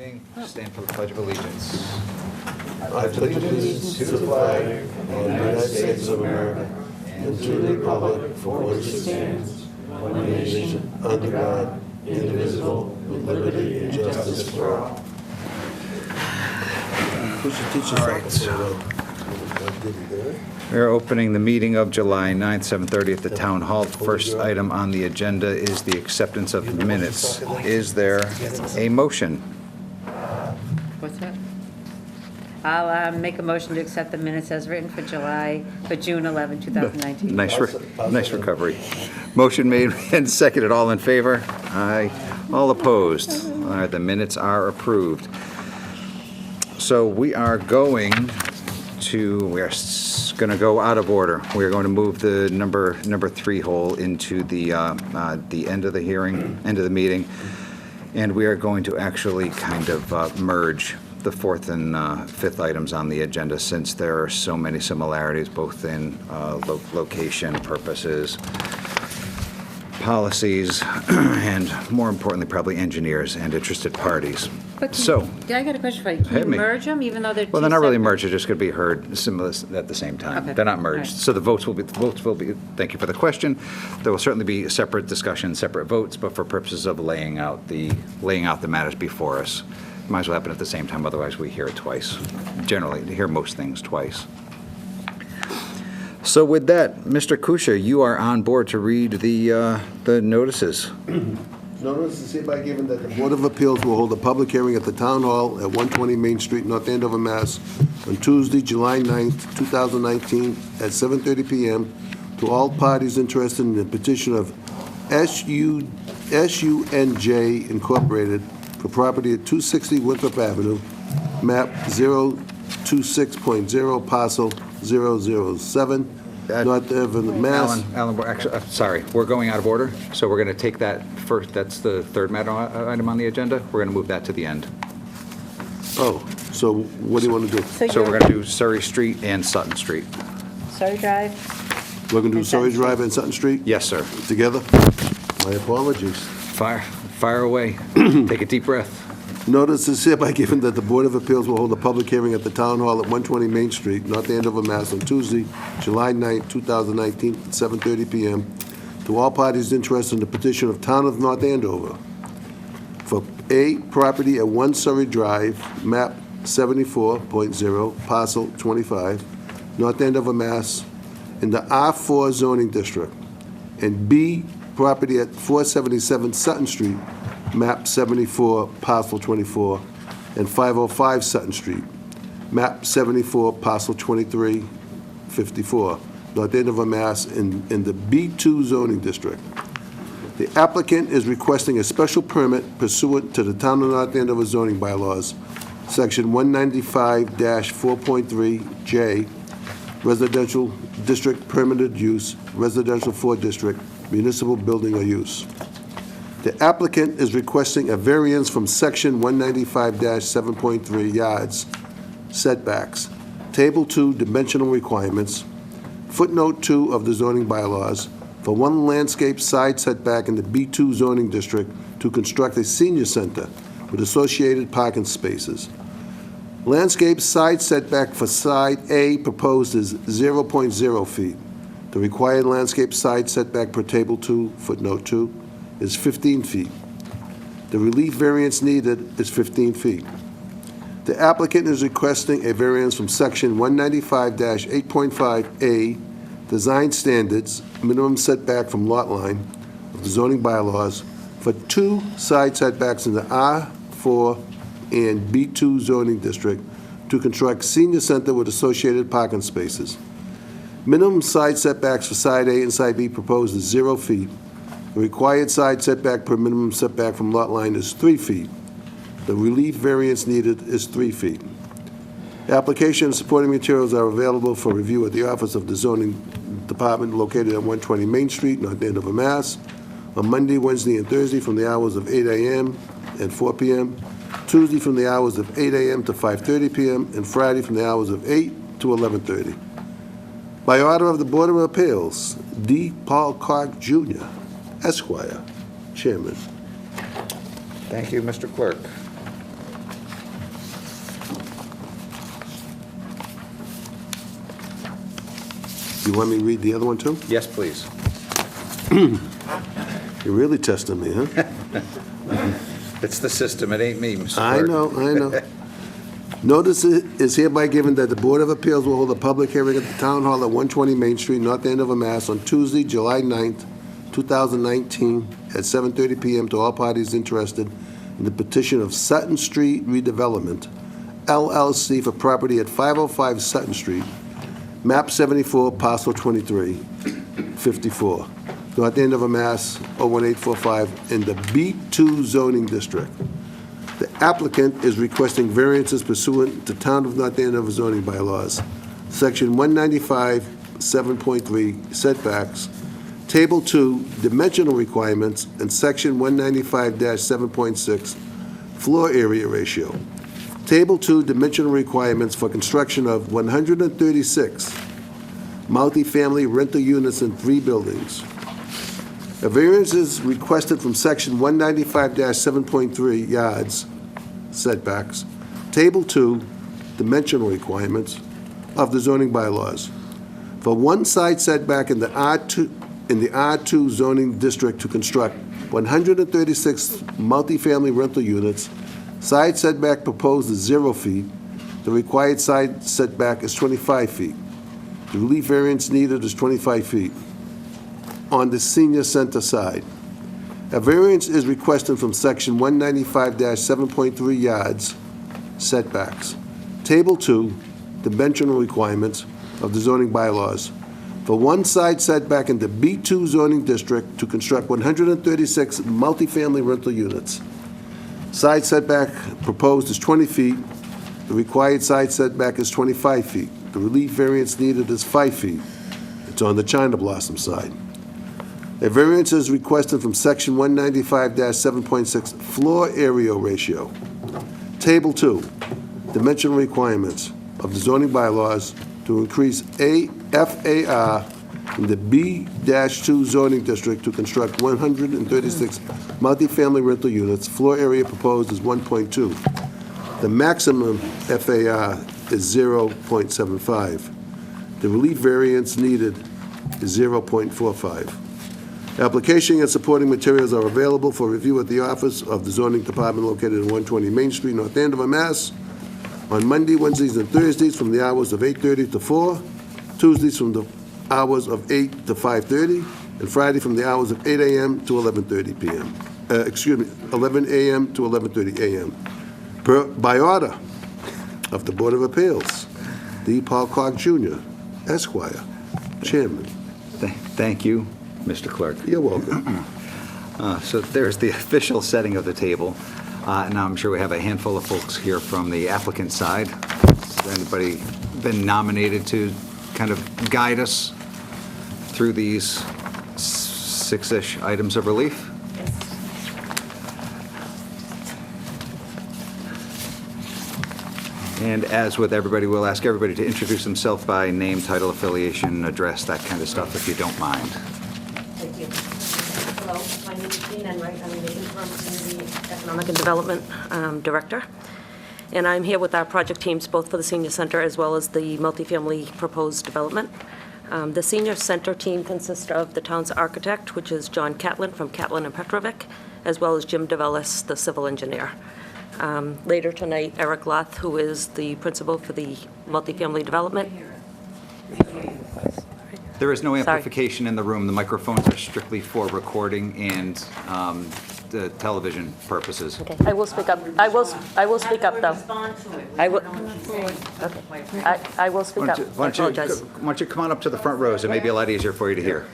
evening. Stand for the Pledge of Allegiance. I pledge allegiance to the flag of the United States of America and to the republic for which it stands, one nation, under God, indivisible, with liberty and justice for all. All right. We are opening the meeting of July 9th, 7:30 at the Town Hall. The first item on the agenda is the acceptance of the minutes. Is there a motion? What's that? I'll make a motion to accept the minutes as written for June 11, 2019. Nice recovery. Motion made and seconded. All in favor? Aye. All opposed? All right, the minutes are approved. So we are going to go out of order. We are going to move the number 3 hole into the end of the hearing, end of the meeting, and we are going to actually kind of merge the 4th and 5th items on the agenda, since there are so many similarities, both in location, purposes, policies, and more importantly, probably engineers and interested parties. But So, I got a question for you. Can Hit you me. merge them even though they're well, they're not really separate? merged, they're just going to be heard similar at the same time. Okay. They're not All merged. right. So the votes will be, thank you for the question. There will certainly be separate discussions, separate votes, but for purposes of laying out the matters before us, might as well happen at the same time, otherwise we hear it twice. Generally, we hear most things twice. So with that, Mr. Kusha, you are on board to read the notices. Notice is hereby given that the Board of Appeals will hold a public hearing at the Town Hall at 120 Main Street, North Andover, Mass. on Tuesday, July 9th, 2019, at 7:30 p.m. to all parties interested in the petition of SUNJ Incorporated for property at 260 Winthrop Avenue, map 026.0, parcel 007, North Andover, Mass. Alan, we're actually, sorry, we're going out of order, so we're going to take that first, that's the third matter item on the agenda. We're going to move that to the end. Oh, so what do you want to do? So we're going to do Surrey Street and Sutton Street. Surrey Drive? We're going to do And Surrey Sutton Drive and Sutton Street Yes, sir. together? My apologies. Fire away. Take a deep breath. Notice is hereby given that the Board of Appeals will hold a public hearing at the Town Hall at 120 Main Street, North Andover, Mass. on Tuesday, July 9, 2019, at 7:30 p.m. to all parties interested in the petition of Town of North Andover for A, property at 1 Surrey Drive, map 74.0, parcel 25, North Andover, Mass. in the R4 zoning district, and B, property at 477 Sutton Street, map 74, parcel 24, and 505 Sutton Street, map 74, parcel 2354, North Andover, Mass. in the B2 zoning district. The applicant is requesting a special permit pursuant to the Town of North Andover zoning bylaws, section 195-4.3J, residential district permitted use, residential 4 district, municipal building or use. The applicant is requesting a variance from section 195-7.3 yards setbacks, table 2 dimensional requirements, footnote 2 of the zoning bylaws, for 1 landscape side setback in the B2 zoning district to construct a senior center with associated parking spaces. Landscape side setback for side A proposed is 0.0 feet. The required landscape side setback per table 2, footnote 2, is 15 feet. The relief variance needed is 15 feet. The applicant is requesting a variance from section 195-8.5A, design standards, minimum setback from lot line of the zoning bylaws for 2 side setbacks in the R4 and B2 zoning district to construct senior center with associated parking spaces. Minimum side setbacks for side A and side B proposed is 0 feet. The required side setback per minimum setback from lot line is 3 feet. The relief variance needed is 3 feet. Application and supporting materials are available for review at the Office of the Zoning Department located at 120 Main Street, North Andover, Mass. on Monday, Wednesday, and Thursday from the hours of 8 a.m. and 4 p.m., Tuesday from the hours of 8 a.m. to 5:30 p.m., and Friday from the hours of 8 to 11:30. By order of the Board of Appeals, D. Paul Clark, Jr., Esquire, Chairman. Thank you, Mr. Clerk. You want me to read the other one, too? Yes, please. You're really testing me, huh? It's the system, it ain't me, Mr. I Clerk. know. Notice is hereby given that the Board of Appeals will hold a public hearing at the Town Hall at 120 Main Street, North Andover, Mass. on Tuesday, July 9th, 2019, at 7:30 PM to all parties interested in the petition of Sutton Street Redevelopment, LLC, for property at 505 Sutton Street, map 74, parcel 23, 54, North Andover, Mass. 01845, in the B2 zoning district. The applicant is requesting variances pursuant to Town of North Andover zoning bylaws, Section 195, 7.3, setbacks, Table 2, dimensional requirements, and Section 195-7.6, floor area ratio. Table 2, dimensional requirements for construction of 136 multifamily rental units in 3 buildings. A variance is requested from Section 195-7.3 yards setbacks, Table 2, dimensional requirements of the zoning bylaws. For one side setback in the R2 zoning district to construct 136 multifamily rental units, side setback proposed is 0 feet. The required side setback is 25 feet. The relief variance needed is 25 feet. On the senior center side, a variance is requested from Section 195-7.3 yards setbacks, Table 2, dimensional requirements of the zoning bylaws. For one side setback in the B2 zoning district to construct 136 multifamily rental units. Side setback proposed is 20 feet. The required side setback is 25 feet. The relief variance needed is 5 feet. It's on the China Blossom side. A variance is requested from Section 195-7.6, floor area ratio. Table 2, dimensional requirements of the zoning bylaws to increase FAR in the B-2 zoning district to construct 136 multifamily rental units. Floor area proposed is 1.2. The maximum FAR is 0.75. The relief variance needed is 0.45. Application and supporting materials are available for review at the office of the zoning department located at 120 Main Street, North Andover, Mass. On Monday, Wednesdays, and Thursdays from the hours of 8:30 to 4, Tuesdays from the hours of 8 to 5:30, and Friday from the hours of 8 a.m. to 11:30 p.m. 11 a.m. to 11:30 a.m. By order of the Board of Appeals, D. Paul Clark Jr., Esquire, Chairman. Thank you, Mr. Clerk. You're welcome. So there's the official setting of the table. Now I'm sure we have a handful of folks here from the applicant side. Has anybody been nominated to kind of guide us through these 6-ish items of relief? And as with everybody, we'll ask everybody to introduce themselves by name, title, affiliation, address, that kind of stuff, if you don't mind. Thank you. Hello, my name is Jean Enright. I'm the Interim Community Economic and Development Director. And I'm here with our project teams, both for the senior center as well as the multifamily proposed development. The senior center team consists of the town's architect, which is John Catlin from Catlin and Petrovic, as well as Jim DeVellis, the civil engineer. Later tonight, Eric Loth, who is the principal for the multifamily development. There is no Sorry. amplification in the room. The microphones are strictly for recording and the television purposes. Okay, I will speak up. I will speak up, though. I will, okay. I will speak up. I apologize. Why don't you come on up to the front rows? It may be a lot easier for you to hear.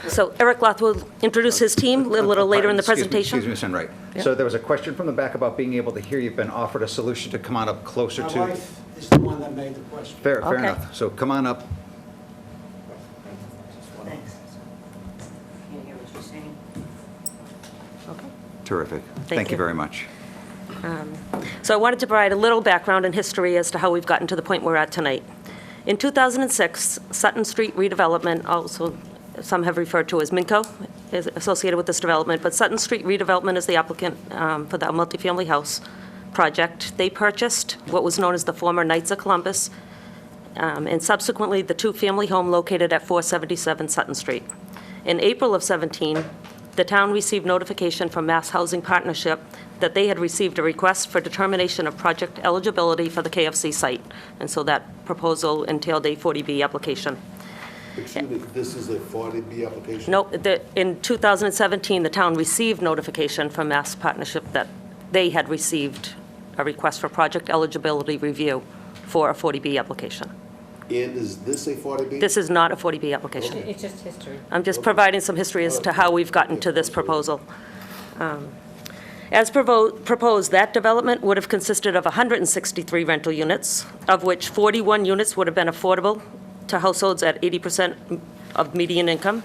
So Eric Loth will introduce his team a little later in the presentation. Excuse me, Ms. Enright. Yeah. So there was a question from the back about being able to hear. You've been offered a solution to come on up closer My to. wife is the one that made the question. Fair Okay. enough. So come on up. Thanks. Can't hear what you're saying. Okay. Terrific. Thank you you. very much. So I wanted to provide a little background and history as to how we've gotten to the point we're at tonight. In 2006, Sutton Street redevelopment, also some have referred to as Minco, is associated with this development, but Sutton Street redevelopment is the applicant for the multifamily house. project, they purchased what was known as the former Knights of Columbus, and subsequently the two-family home located at 477 Sutton Street. In April of 17, the town received notification from Mass Housing Partnership that they had received a request for determination of project eligibility for the KFC site, and so that proposal entailed a 40B application. Excuse me, this is a 40B application? No, in 2017, the town received notification from Mass Partnership that they had received a request for project eligibility review for a 40B application. And is this a 40B? This is not a 40B application. It's just history. I'm just providing some history as to how we've gotten to this proposal. As proposed, that development would have consisted of 163 rental units, of which 41 units would have been affordable to households at 80% of median income.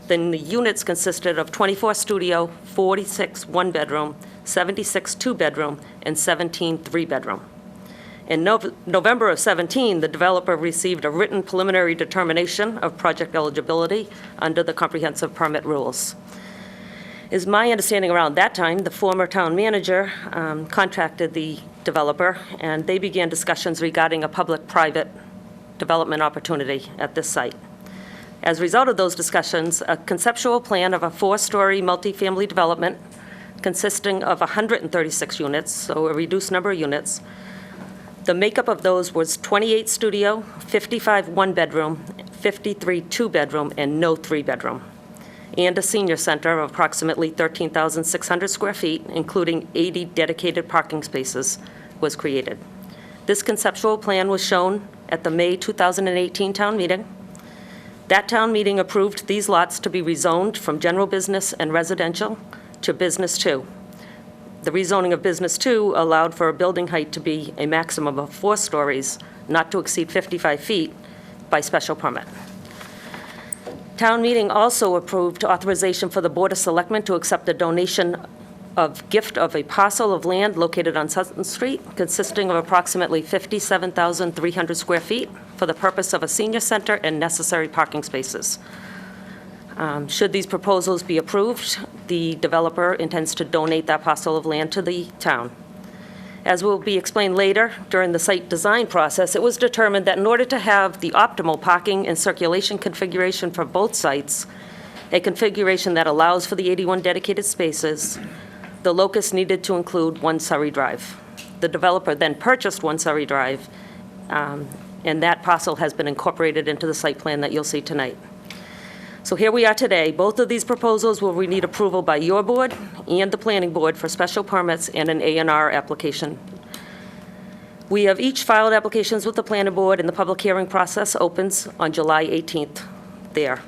Then the units consisted of 24 studio, 46 one-bedroom, 76 two-bedroom, and 17 three-bedroom. In November of 17, the developer received a written preliminary determination of project eligibility under the comprehensive permit rules. Is my understanding around that time, the former town manager contacted the developer, and they began discussions regarding a public-private development opportunity at this site. As a result of those discussions, a conceptual plan of a 4-story multifamily development consisting of 136 units, so a reduced number of units. The makeup of those was 28 studio, 55 one-bedroom, 53 two-bedroom, and no three-bedroom, and a senior center of approximately 13,600 square feet, including 80 dedicated parking spaces, was created. This conceptual plan was shown at the May 2018 town meeting. That town meeting approved these lots to be rezoned from general business and residential to business 2. The rezoning of business 2 allowed for a building height to be a maximum of 4 stories, not to exceed 55 feet, by special permit. Town meeting also approved authorization for the Board of Selectmen to accept a donation of gift of a parcel of land located on Sutton Street, consisting of approximately 57,300 square feet, for the purpose of a senior center and necessary parking spaces. Should these proposals be approved, the developer intends to donate that parcel of land to the town. As will be explained later, during the site design process, it was determined that in order to have the optimal parking and circulation configuration for both sites, a configuration that allows for the 81 dedicated spaces, the locus needed to include 1 Surrey Drive. The developer then purchased 1 Surrey Drive, and that parcel has been incorporated into the site plan that you'll see tonight. So here we are today. Both of these proposals will need approval by your board and the planning board for special permits and an A&R application. We have each filed applications with the planning board, and the public hearing process opens on July 18th there.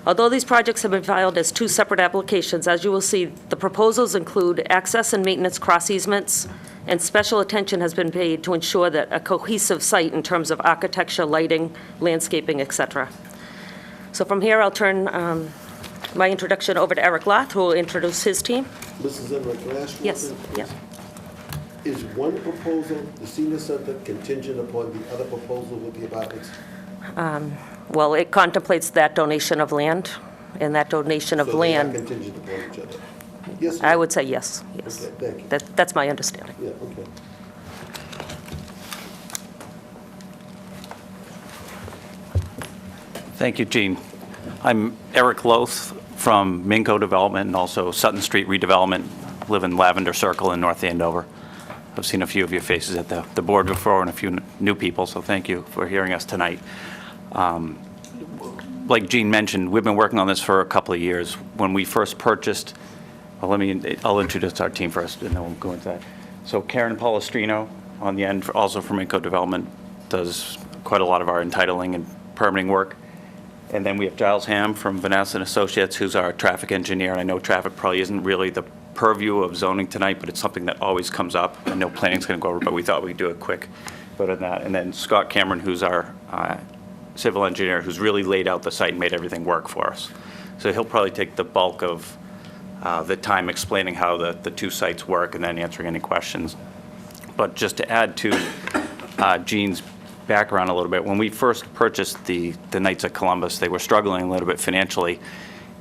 Although these projects have been filed as 2 separate applications, as you will see, the proposals include access and maintenance cross easements, and special attention has been paid to ensure that a cohesive site in terms of architecture, lighting, landscaping, et cetera. So from here, I'll turn my introduction over to Eric Loth, who will introduce his team. Mrs. Enright, can I ask you Yes, one thing, yeah. please? Is one proposal, the senior center, contingent upon the other proposal with the apartments? Well, it contemplates that donation of land, and that donation of So they are land, contingent upon each other? Yes? I would say yes, yes. Okay, thank you. That's my understanding. Yeah, okay. Thank you, Gene. I'm Eric Loth from Minco Development and also Sutton Street Redevelopment. Live in Lavender Circle in North Andover. I've seen a few of your faces at the board before and a few new people, so thank you for hearing us tonight. Like Gene mentioned, we've been working on this for a couple of years. When we first purchased, well, I'll introduce our team first and then we'll go into that. So Karen Palestrino on the end, also from Minco Development, does quite a lot of our entitling and permitting work. And then we have Giles Ham from Vanessa and Associates, who's our traffic engineer. I know traffic probably isn't really the purview of zoning tonight, but it's something that always comes up. I know planning's going to go over, but we thought we'd do a quick vote on that. And then Scott Cameron, who's our civil engineer, who's really laid out the site and made everything work for us. So he'll probably take the bulk of the time explaining how the 2 sites work and then answering any questions. But just to add to Gene's background a little bit, when we first purchased the Knights of Columbus, they were struggling a little bit financially,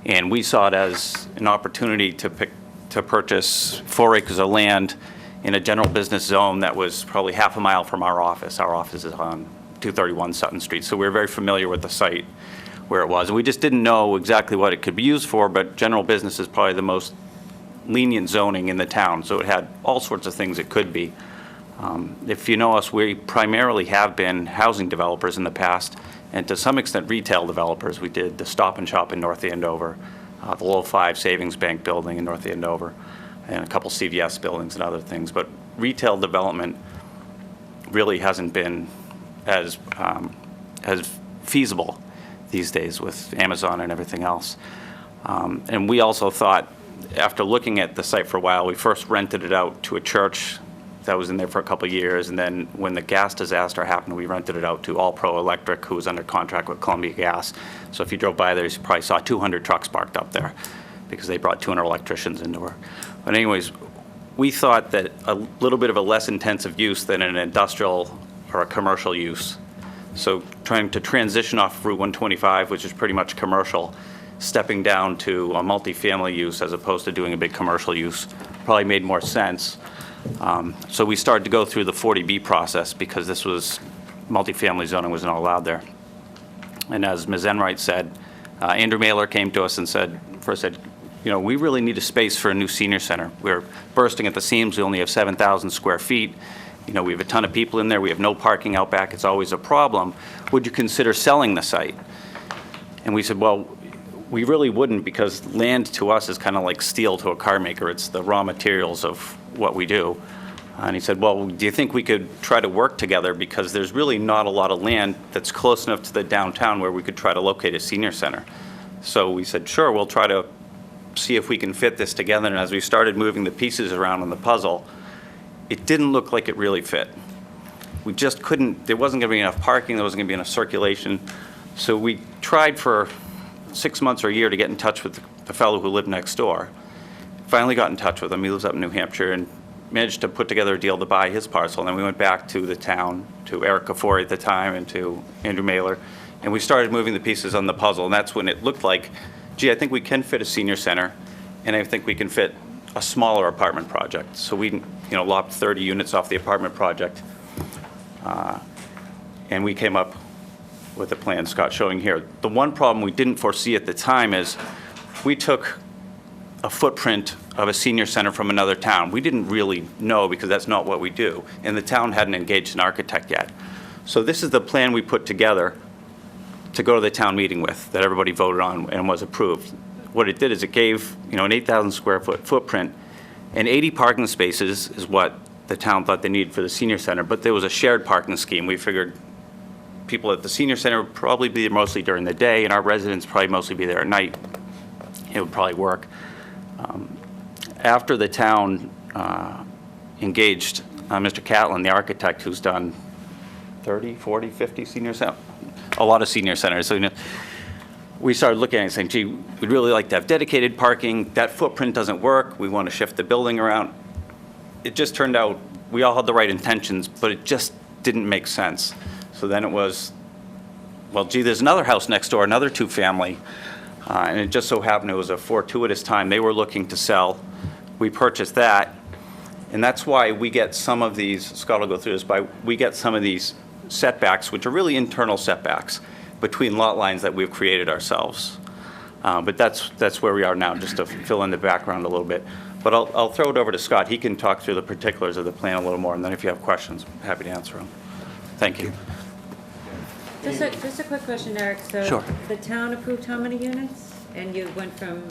and we saw it as an opportunity to purchase 4 acres of land in a general business zone that was probably half a mile from our office. Our office is on 231 Sutton Street, so we were very familiar with the site where it was. And we just didn't know exactly what it could be used for, but general business is probably the most lenient zoning in the town, so it had all sorts of things it could be. If you know us, we primarily have been housing developers in the past, and to some extent retail developers. We did the Stop and Shop in North Andover, the Low 5 Savings Bank building in North Andover, and a couple CVS buildings and other things. But retail development really hasn't been as feasible these days with Amazon and everything else. And we also thought, after looking at the site for a while, we first rented it out to a church that was in there for a couple of years, and then when the gas disaster happened, we rented it out to All Pro Electric, who was under contract with Columbia Gas. So if you drove by there, you probably saw 200 trucks parked up there because they brought 200 electricians into work. But anyways, we thought that a little bit of a less intensive use than an industrial or a commercial use. So trying to transition off Route 125, which is pretty much commercial, stepping down to a multifamily use as opposed to doing a big commercial use probably made more sense. So we started to go through the 40B process because this was, multifamily zoning was not allowed there. And as Ms. Enright said, Andrew Mailer came to us and said, you know, we really need a space for a new senior center. We're bursting at the seams. We only have 7,000 square feet. You know, we have a ton of people in there. We have no parking out back. It's always a problem. Would you consider selling the site? And we said, well, we really wouldn't, because land to us is kind of like steel to a car maker. It's the raw materials of what we do. And he said, well, do you think we could try to work together, because there's really not a lot of land that's close enough to the downtown where we could try to locate a senior center. So we said, sure, we'll try to see if we can fit this together. And as we started moving the pieces around on the puzzle, it didn't look like it really fit. We just couldn't, there wasn't going to be enough parking, there wasn't going to be enough circulation. So we tried for 6 months or a year to get in touch with the fellow who lived next door. Finally got in touch with him. He lives up in New Hampshire, and managed to put together a deal to buy his parcel. And then we went back to the town, to Eric Kafori at the time, and to Andrew Mailer, and we started moving the pieces on the puzzle. And that's when it looked like, gee, I think we can fit a senior center, and I think we can fit a smaller apartment project. So we, lopped 30 units off the apartment project, and we came up with the plan Scott's showing here. The one problem we didn't foresee at the time is we took a footprint of a senior center from another town. We didn't really know, because that's not what we do, and the town hadn't engaged an architect yet. So this is the plan we put together to go to the town meeting with, that everybody voted on and was approved. What it did is it gave, an 8,000 square foot footprint, and 80 parking spaces is what the town thought they needed for the senior center, but there was a shared parking scheme. We figured people at the senior center would probably be there mostly during the day, and our residents probably mostly be there at night. It would probably work. After the town engaged Mr. Catlin, the architect, who's done 30, 40, 50 senior centers, a lot of senior centers. So, we started looking at it and saying, gee, we'd really like to have dedicated parking. That footprint doesn't work. We want to shift the building around. It just turned out we all had the right intentions, but it just didn't make sense. So then it was, well, gee, there's another house next door, another two-family, and it just so happened it was a fortuitous time. They were looking to sell. We purchased that, and that's why we get some of these, Scott will go through this, we get some of these setbacks, which are really internal setbacks between lot lines that we've created ourselves. But that's where we are now, just to fill in the background a little bit. But I'll throw it over to Scott. He can talk through the particulars of the plan a little more, and then if you have questions, I'm happy to answer them. Thank you. Just a quick question, Eric. So Sure. the town approved how many units? And you went from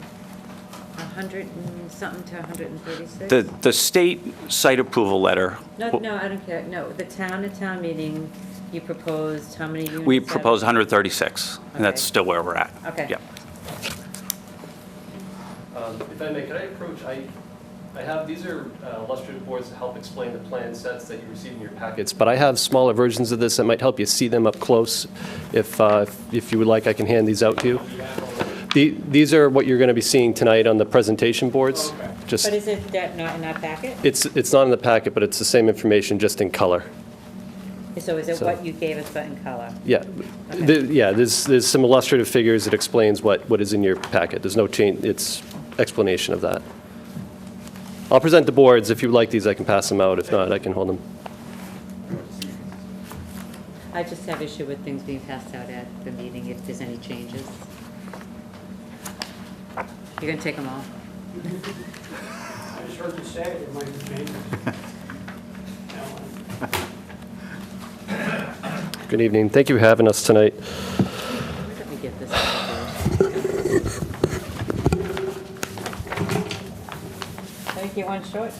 100 and something to 136? The state site approval letter. No, I don't care. No, the town meeting, you proposed how many units? We proposed 136, and that's Okay. still where we're at. Okay. Yeah. If I may, could I approach, I have, these are illustrative boards to help explain the plan sets that you receive in your packets, but I have smaller versions of this that might help you see them up close. If you would like, I can hand these out to you. These are what you're going to be seeing tonight on the presentation boards. Just, But is that not in our packet? it's not in the packet, but it's the same information, just in color. So is it what you gave us but in color? Yeah, there's some illustrative figures that explains what is in your packet. There's no change, it's explanation of that. I'll present the boards. If you like these, I can pass them out. If not, I can hold them. I just have issue with things being passed out at the meeting if there's any changes. You're gonna take them all? I just heard you say it, it might be changed. Good evening. Thank you for having us tonight. Let me get this out of here. Let me get one short.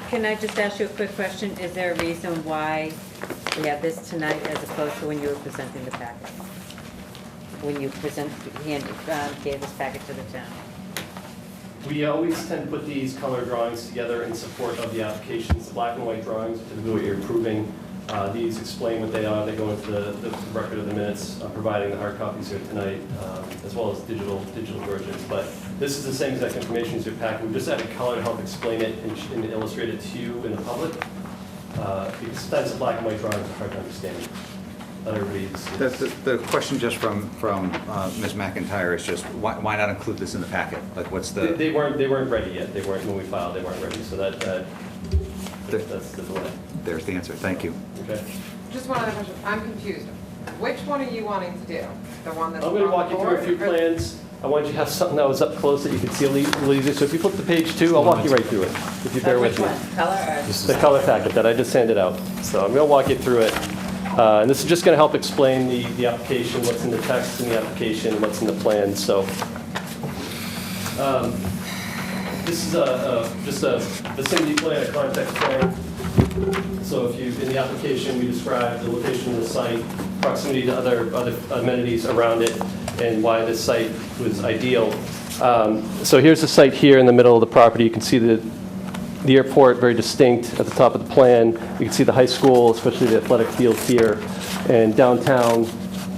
Can I just ask you a quick question? Is there a reason why we have this tonight as opposed to when you were presenting the packet? When you gave this packet to the town? We always tend to put these color drawings together in support of the applications. The black and white drawings are typically what you're approving. These explain what they are. They go into the record of the minutes. I'm providing the hard copies here tonight, as well as digital versions. But this is the same exact information as your packet. We just added color to help explain it and illustrate it to you in the public. Because sometimes the black and white drawings are hard to understand. Not everybody sees. The question just from Ms. McIntyre is just, why not include this in the packet? Like, what's the? They weren't ready yet. They weren't, when we filed, they weren't ready. So that's the delay. There's the answer. Thank you. Okay. Just one other question. I'm confused. Which one are you wanting to do? The one that's I'm on going the to walk you through a few board, or- plans. I wanted you to have something that was up close that you could see a little easier. So if you flip to page 2, I'll walk you right through it, if you bear with Which me. one? Color or? The color packet that I just handed out. So I'm going to walk you through it. And this is just going to help explain the application, what's in the text in the application, what's in the plan. So this is just a vicinity plan, a context plan. So if you, in the application, we describe the location of the site, proximity to other amenities around it, and why this site was ideal. So here's the site here in the middle of the property. You can see the airport very distinct at the top of the plan. You can see the high school, especially the athletic field here, and downtown,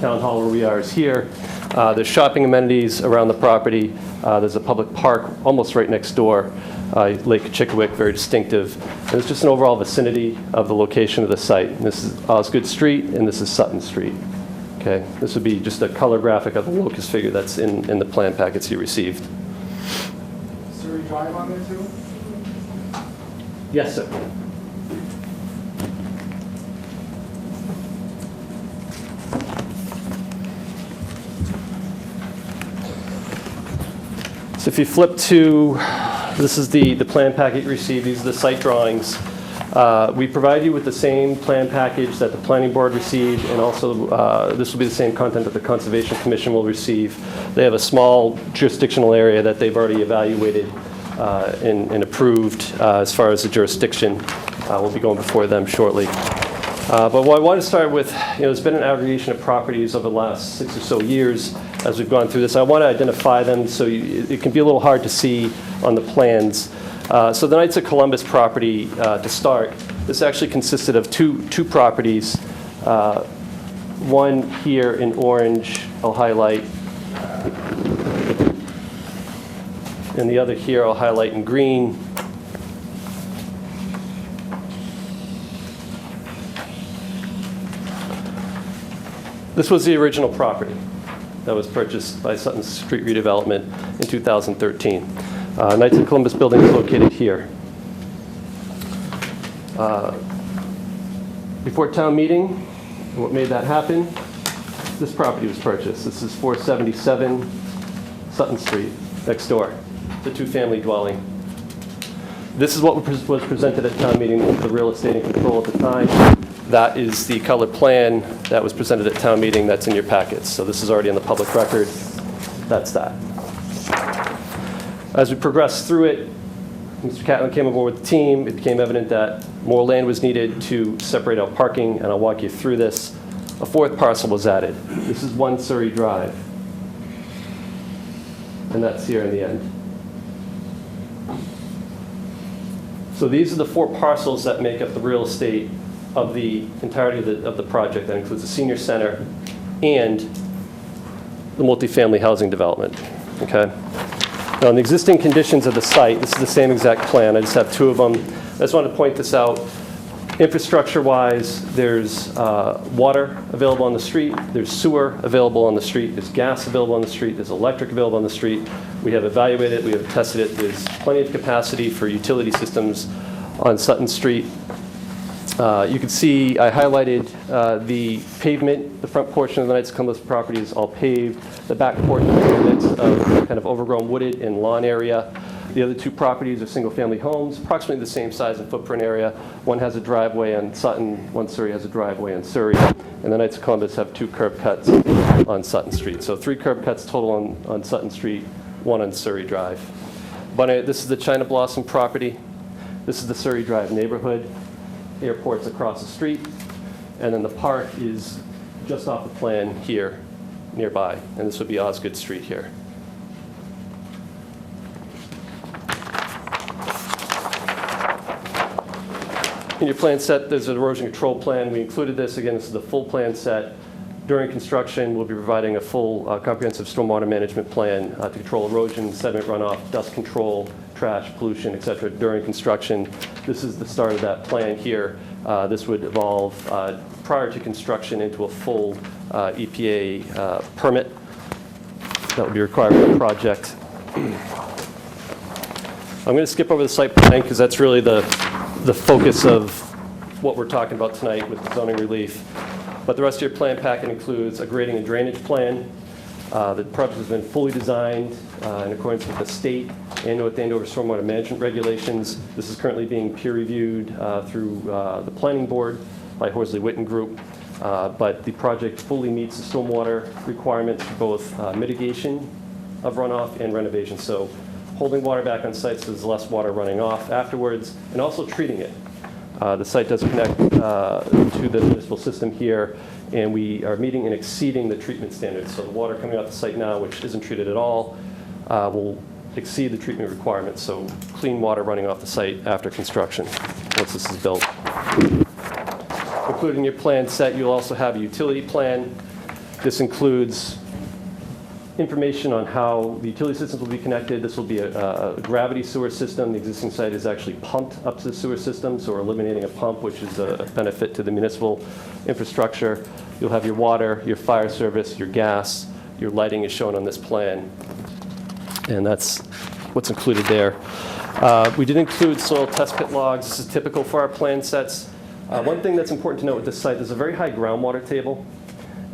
town hall where we are is here. There's shopping amenities around the property. There's a public park almost right next door, Lake Chickawick, very distinctive. And it's just an overall vicinity of the location of the site. And this is Osgood Street, and this is Sutton Street. Okay, this would be just a color graphic of the locus figure that's in the plan packets you received. Surrey Drive on there too? Yes, sir. So if you flip to, this is the plan packet you received. These are the site drawings. We provide you with the same plan package that the planning board received, and also this will be the same content that the Conservation Commission will receive. They have a small jurisdictional area that they've already evaluated and approved as far as the jurisdiction. We'll be going before them shortly. But what I want to start with, there's been an aggregation of properties over the last 6 or so years as we've gone through this. I want to identify them so it can be a little hard to see on the plans. So the Knights of Columbus property, to start, this actually consisted of two properties. One here in orange, I'll highlight, and the other here I'll highlight in green. This was the original property that was purchased by Sutton Street Redevelopment in 2013. Knights of Columbus building is located here. Before town meeting, what made that happen? This property was purchased. This is 477 Sutton Street, next door, the two-family dwelling. This is what was presented at town meeting with the real estate in control at the time. That is the color plan that was presented at town meeting that's in your packets. So this is already on the public record. That's that. As we progressed through it, Mr. Catlin came aboard with the team. It became evident that more land was needed to separate out parking, and I'll walk you through this. A fourth parcel was added. This is 1 Surrey Drive, and that's here in the end. So these are the 4 parcels that make up the real estate of the entirety of the project. That includes the senior center and the multifamily housing development. Okay. Now, on the existing conditions of the site, this is the same exact plan. I just have 2 of them. I just want to point this out. Infrastructure-wise, there's water available on the street, there's sewer available on the street, there's gas available on the street, there's electric available on the street. We have evaluated it, we have tested it. There's plenty of capacity for utility systems on Sutton Street. You can see I highlighted the pavement. The front portion of the Knights of Columbus property is all paved. The back portion is a mix of kind of overgrown wooded and lawn area. The other two properties are single-family homes, approximately the same size and footprint area. One has a driveway on Sutton, one Surrey has a driveway on Surrey, and the Knights of Columbus have 2 curb cuts on Sutton Street. So 3 curb cuts total on Sutton Street, 1 on Surrey Drive. But this is the China Blossom property. This is the Surrey Drive neighborhood. Airport's across the street, and then the park is just off the plan here, nearby, and this would be Osgood Street here. In your plan set, there's an erosion control plan. We included this. Again, this is the full plan set. During construction, we'll be providing a full comprehensive stormwater management plan to control erosion, sediment runoff, dust control, trash, pollution, et cetera, during construction. This is the start of that plan here. This would evolve prior to construction into a full EPA permit that would be required for the project. I'm going to skip over the site plan because that's really the focus of what we're talking about tonight with the zoning relief. But the rest of your plan packet includes a grading and drainage plan. The project has been fully designed in accordance with the state and North Andover stormwater management regulations. This is currently being peer reviewed through the planning board by Horsley Witten Group. But the project fully meets the stormwater requirements for both mitigation of runoff and renovation. So holding water back on site so there's less water running off afterwards, and also treating it. The site does connect to the municipal system here, and we are meeting and exceeding the treatment standards. So the water coming off the site now, which isn't treated at all, will exceed the treatment requirements. So clean water running off the site after construction, once this is built. Including your plan set, you'll also have a utility plan. This includes information on how the utility systems will be connected. This will be a gravity sewer system. The existing site is actually pumped up to the sewer system, so we're eliminating a pump, which is a benefit to the municipal infrastructure. You'll have your water, your fire service, your gas, your lighting is shown on this plan, and that's what's included there. We did include soil test pit logs. This is typical for our plan sets. One thing that's important to note with this site, there's a very high groundwater table.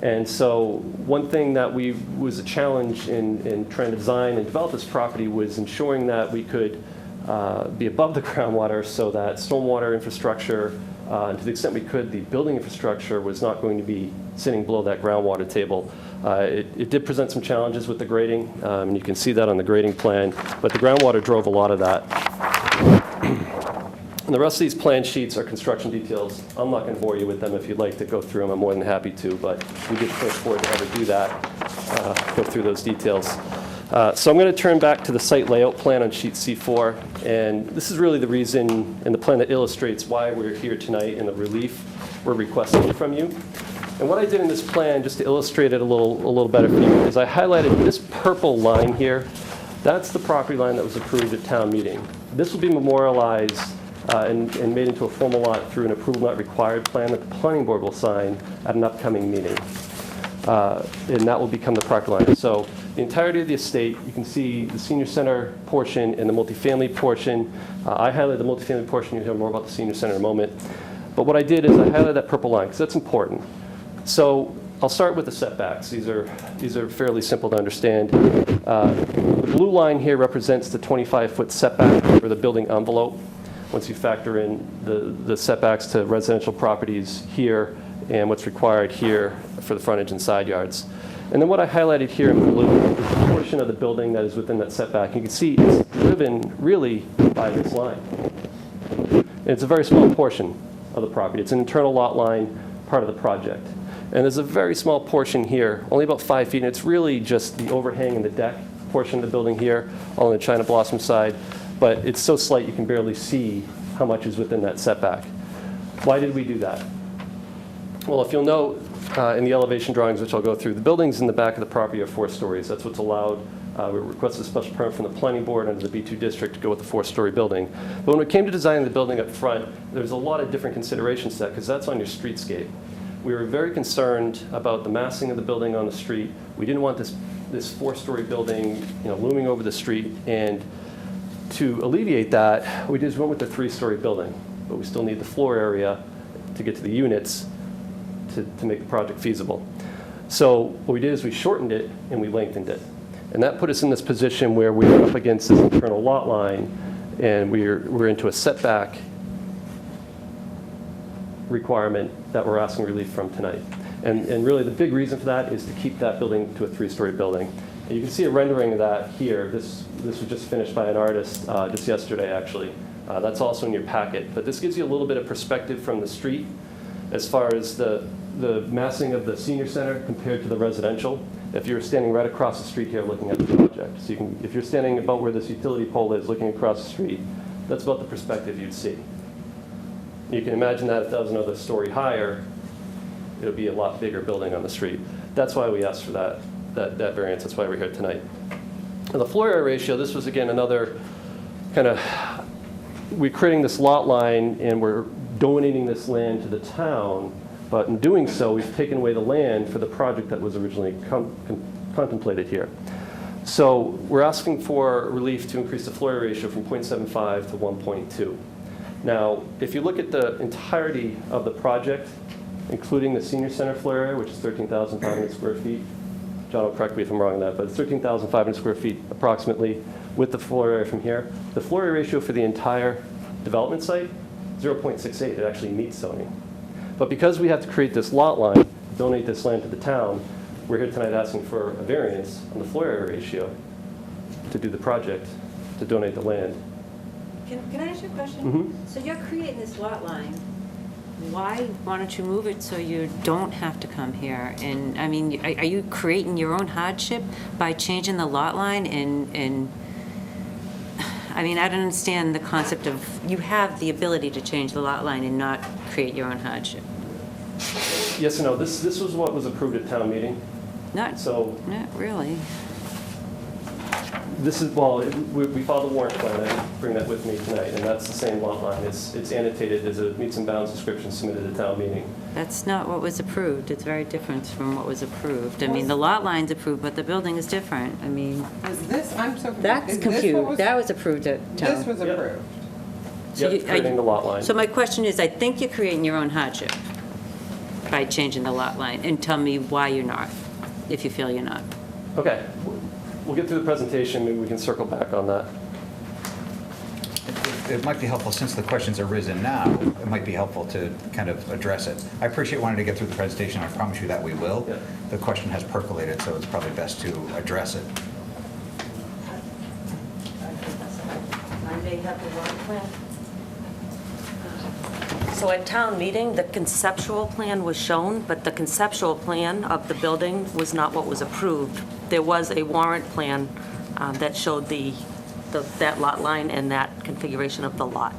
And so one thing that was a challenge in trying to design and develop this property was ensuring that we could be above the groundwater so that stormwater infrastructure, and to the extent we could, the building infrastructure was not going to be sitting below that groundwater table. It did present some challenges with the grading, and you can see that on the grading plan, but the groundwater drove a lot of that. And the rest of these plan sheets are construction details. I'm not going to bore you with them. If you'd like to go through them, I'm more than happy to, but we did push forward to ever do that, go through those details. So I'm going to turn back to the site layout plan on sheet C4, and this is really the reason in the plan that illustrates why we're here tonight and the relief we're requesting from you. And what I did in this plan, just to illustrate it a little better for you, is I highlighted this purple line here. That's the property line that was approved at town meeting. This will be memorialized and made into a formal lot through an approval not required plan that the planning board will sign at an upcoming meeting. And that will become the property line. So the entirety of the estate, you can see the senior center portion and the multifamily portion. I highlighted the multifamily portion. You'll hear more about the senior center in a moment. But what I did is I highlighted that purple line because that's important. So I'll start with the setbacks. These are fairly simple to understand. The blue line here represents the 25-foot setback for the building envelope. Once you factor in the setbacks to residential properties here and what's required here for the frontage and side yards. And then what I highlighted here in blue is the portion of the building that is within that setback. You can see it's driven really by this line. And it's a very small portion of the property. It's an internal lot line, part of the project. And there's a very small portion here, only about 5 feet, and it's really just the overhang and the deck portion of the building here, all on the China Blossom side. But it's so slight you can barely see how much is within that setback. Why did we do that? Well, if you'll note in the elevation drawings, which I'll go through, the buildings in the back of the property are 4 stories. That's what's allowed We requested a special permit from the planning board under the B2 district to go with the 4-story building. But when it came to designing the building up front, there's a lot of different considerations to that, because that's on your streetscape. We were very concerned about the massing of the building on the street. We didn't want this 4-story building, looming over the street. And to alleviate that, we just went with the 3-story building. But we still need the floor area to get to the units to make the project feasible. So what we did is we shortened it and we lengthened it. And that put us in this position where we were up against this internal lot line, and we're into a setback requirement that we're asking relief from tonight. And really the big reason for that is to keep that building to a 3-story building. And you can see a rendering of that here. This was just finished by an artist just yesterday, actually. That's also in your packet. But this gives you a little bit of perspective from the street as far as the massing of the senior center compared to the residential. If you're standing right across the street here looking at the project. So if you're standing about where this utility pole is looking across the street, that's about the perspective you'd see. You can imagine that if that was another story higher, it would be a lot bigger building on the street. That's why we asked for that variance. That's why we're here tonight. And the floor area ratio, this was again another kind of, we're creating this lot line and we're donating this land to the town. But in doing so, we've taken away the land for the project that was originally contemplated here. So we're asking for relief to increase the floor area ratio from 0.75 to 1.2. Now, if you look at the entirety of the project, including the senior center floor area, which is 13,500 square feet, John will correct me if I'm wrong on that, but it's 13,500 square feet approximately with the floor area from here. The floor area ratio for the entire development site, 0.68. It actually meets zoning. But because we have to create this lot line, donate this land to the town, we're here tonight asking for a variance on the floor area ratio to do the project, to donate the land. Can I ask you a question? Mm-hmm. So you're creating this lot line. Why don't you move it so you don't have to come here? And, I mean, are you creating your own hardship by changing the lot line? And I mean, I don't understand the concept of, you have the ability to change the lot line and not create your own hardship. Yes and no. This was what was approved at town meeting. Not really. This is, well, we filed a warrant plan. I didn't bring that with me tonight, and that's the same lot line. It's annotated as a meets and bounds description submitted at town meeting. That's not what was approved. It's very different from what was approved. I mean, the lot line's approved, but the building is different. I mean, Is this, I'm so confused. that's Is this what confused. That was approved at town. This was Yep. approved. So Yep, creating the lot line. So my question is, I think you're creating your own hardship by changing the lot line, and tell me why you're not, if you feel you're not. Okay. We'll get through the presentation. Maybe we can circle back on that. It might be helpful, since the question's arisen now, it might be helpful to kind of address it. I appreciate wanting to get through the presentation. I promise you that we will. Yeah. The question has percolated, so it's probably best to address it. I may have the wrong plan. So at town meeting, the conceptual plan was shown, but the conceptual plan of the building was not what was approved. There was a warrant plan that showed that lot line and that configuration of the lot.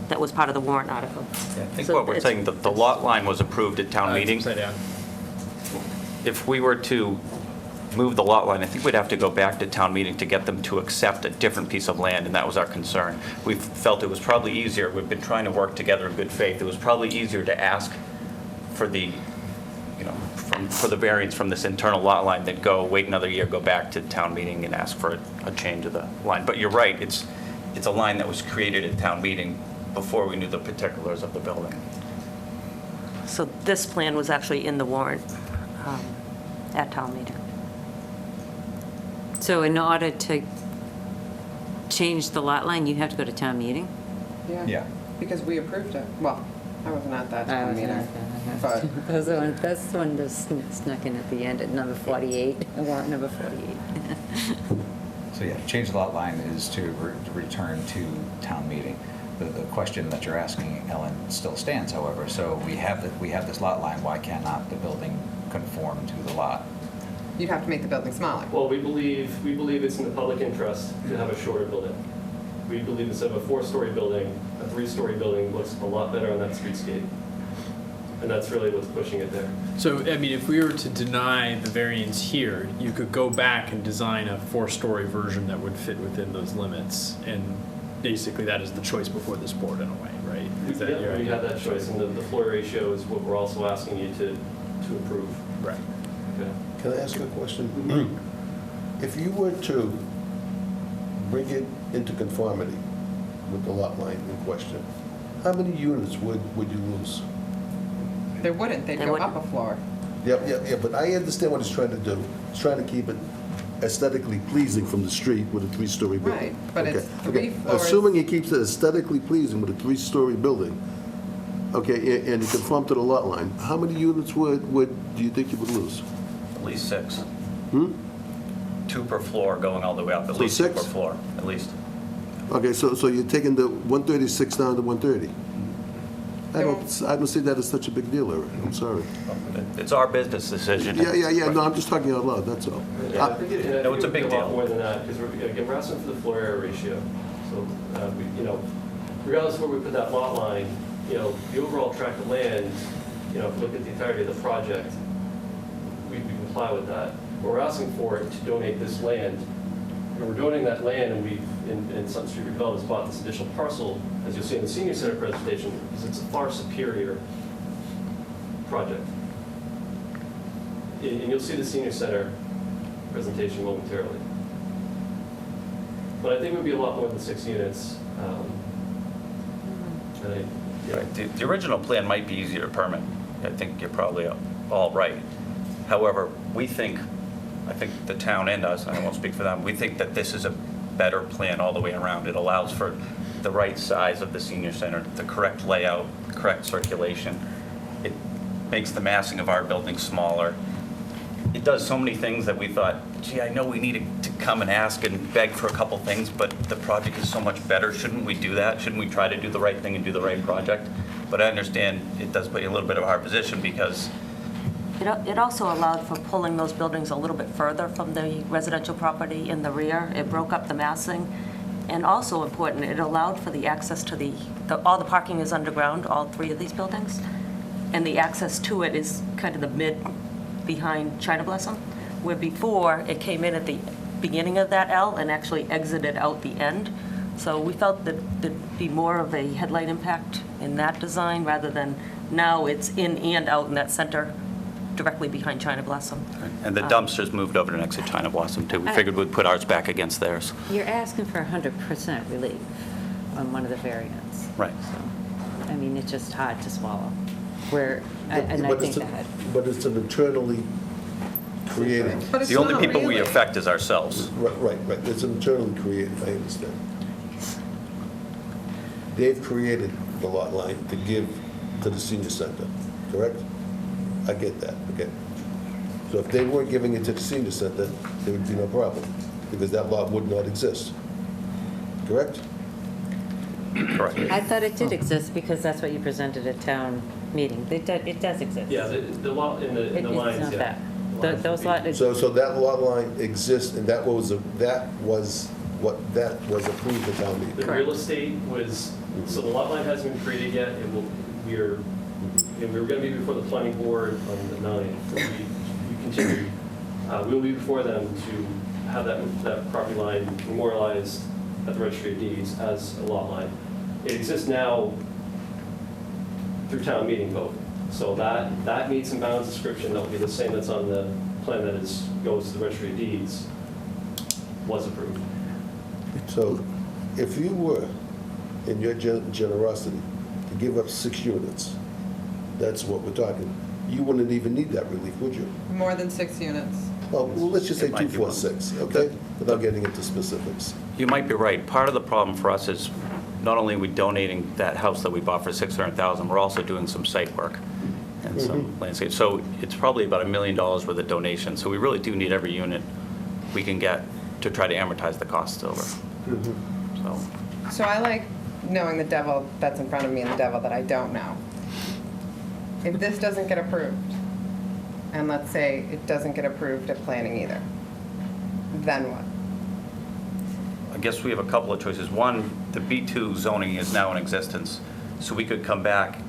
That was part of the warrant article. I think So what we're it's- saying, the lot line was approved at town meeting. If we were to move the lot line, I think we'd have to go back to town meeting to get them to accept a different piece of land, and that was our concern. We felt it was probably easier, we've been trying to work together in good faith, it was probably easier to ask for the, for the variance from this internal lot line than wait another year, go back to town meeting and ask for a change of the line. But you're right, it's a line that was created at town meeting before we knew the particulars of the building. So this plan was actually in the warrant at town meeting. So in order to change the lot line, you have to go to town meeting? Yeah. Because we approved it. Well, I wasn't at that I town was meeting. not But That's the one that snuck in at the end at number 48, warrant number 48. So yeah, change the lot line is to return to town meeting. The question that you're asking, Ellen, still stands, however. So we have this lot line, why cannot the building conform to the lot? you'd have to make the building smaller. Well, we believe it's in the public interest to have a shorter building. We believe instead of a 4-story building, a 3-story building looks a lot better on that streetscape. And that's really what's pushing it there. So, I mean, if we were to deny the variance here, you could go back and design a 4-story version that would fit within those limits. And basically, that is the choice before this board in a way, right? Is that your Yeah, we idea? have that choice, and the floor ratio is what we're also asking you to approve. Right. Okay. Can I ask you a question? If you were to bring it into conformity with the lot line in question, how many units would you lose? They wouldn't, they'd They go wouldn't. up a floor. Yeah, but I understand what he's trying to do. He's trying to keep it aesthetically pleasing from the street with a 3-story building. Right, but it's Okay, 3 floors. Assuming he keeps it aesthetically pleasing with a 3-story building, okay, and you conform to the lot line, how many units do you think you would lose? At least 6. 2 per floor going all the way up, at So least 2 per 6? floor, at least. Okay, so you're taking the 136 down to 130? I don't see that as such a big deal, Eric, I'm sorry. It's our business decision. Yeah, no, I'm just talking out loud, that's all. Yeah, I think it- No, it's a I think big it would be lot deal. more than that, because we're asking for the floor area ratio. So, regardless of where we put that lot line, the overall tract of land, if you look at the entirety of the project, we comply with that. What we're asking for to donate this land, and we're donating that land, and in Sutton Street Redevelopment has bought this additional parcel, as you'll see in the senior center presentation, because it's a far superior project. And you'll see the senior center presentation momentarily. But I think it would be a lot more than 6 units. And Right. The original plan might be easier to permit. I think you're probably all right. However, I think the town and us, I won't speak for them, we think that this is a better plan all the way around. It allows for the right size of the senior center, the correct layout, the correct circulation. It makes the massing of our building smaller. It does so many things that we thought, gee, I know we needed to come and ask and beg for a couple things, but the project is so much better. Shouldn't we do that? Shouldn't we try to do the right thing and do the right project? But I understand it does put you in a little bit of a hard position because It also allowed for pulling those buildings a little bit further from the residential property in the rear. It broke up the massing. And also important, it allowed for the access to all the parking is underground, all 3 of these buildings. And the access to it is kind of the behind China Blossom, where before it came in at the beginning of that L and actually exited out the end. So we felt that there'd be more of a headlight impact in that design rather than now it's in and out in that center directly behind China Blossom. and the dumpsters moved over to next to China Blossom too. We figured we'd put ours back against theirs. You're asking for 100% relief on one of the variants. Right. So, I mean, it's just hard to swallow. And I But think it's that. But it's an internally created, But it's The only not people we really. affect is ourselves. right, it's internally created, I understand. They've created the lot line to give to the senior center, correct? I get that, okay. So if they weren't giving it to the senior center, there would be no problem, because that lot would not exist, correct? Correct. I thought it did exist because that's what you presented at town meeting. It does exist. Yeah, the lot in the It's lines, not yeah. that. The lines Those would be- lot, So that lot line exists, and that was approved at town meeting. The Correct. real estate was, so the lot line hasn't been created yet, we were going to be before the planning board on the 9th. We continued. We'll be before them to have that property line memorialized at the registry of deeds as a lot line. It exists now through town meeting vote. So that meets and bounds description that will be the same that's on the plan that goes to the registry of deeds, was approved. So if you were, in your generosity, to give up 6 units, that's what we're talking, you wouldn't even need that relief, would you? More than 6 units. Well, let's just say It might be 246, okay? Without getting into specifics. You might be right. Part of the problem for us is not only are we donating that house that we bought for $600,000, we're also doing some site work and some landscape. So it's probably about $1 million worth of donation. So we really do need every unit we can get to try to amortize the costs over. So, So I like knowing the devil that's in front of me and the devil that I don't know. If this doesn't get approved, and let's say it doesn't get approved at planning either, then what? I guess we have a couple of choices. One, the B2 zoning is now in existence, so we could come back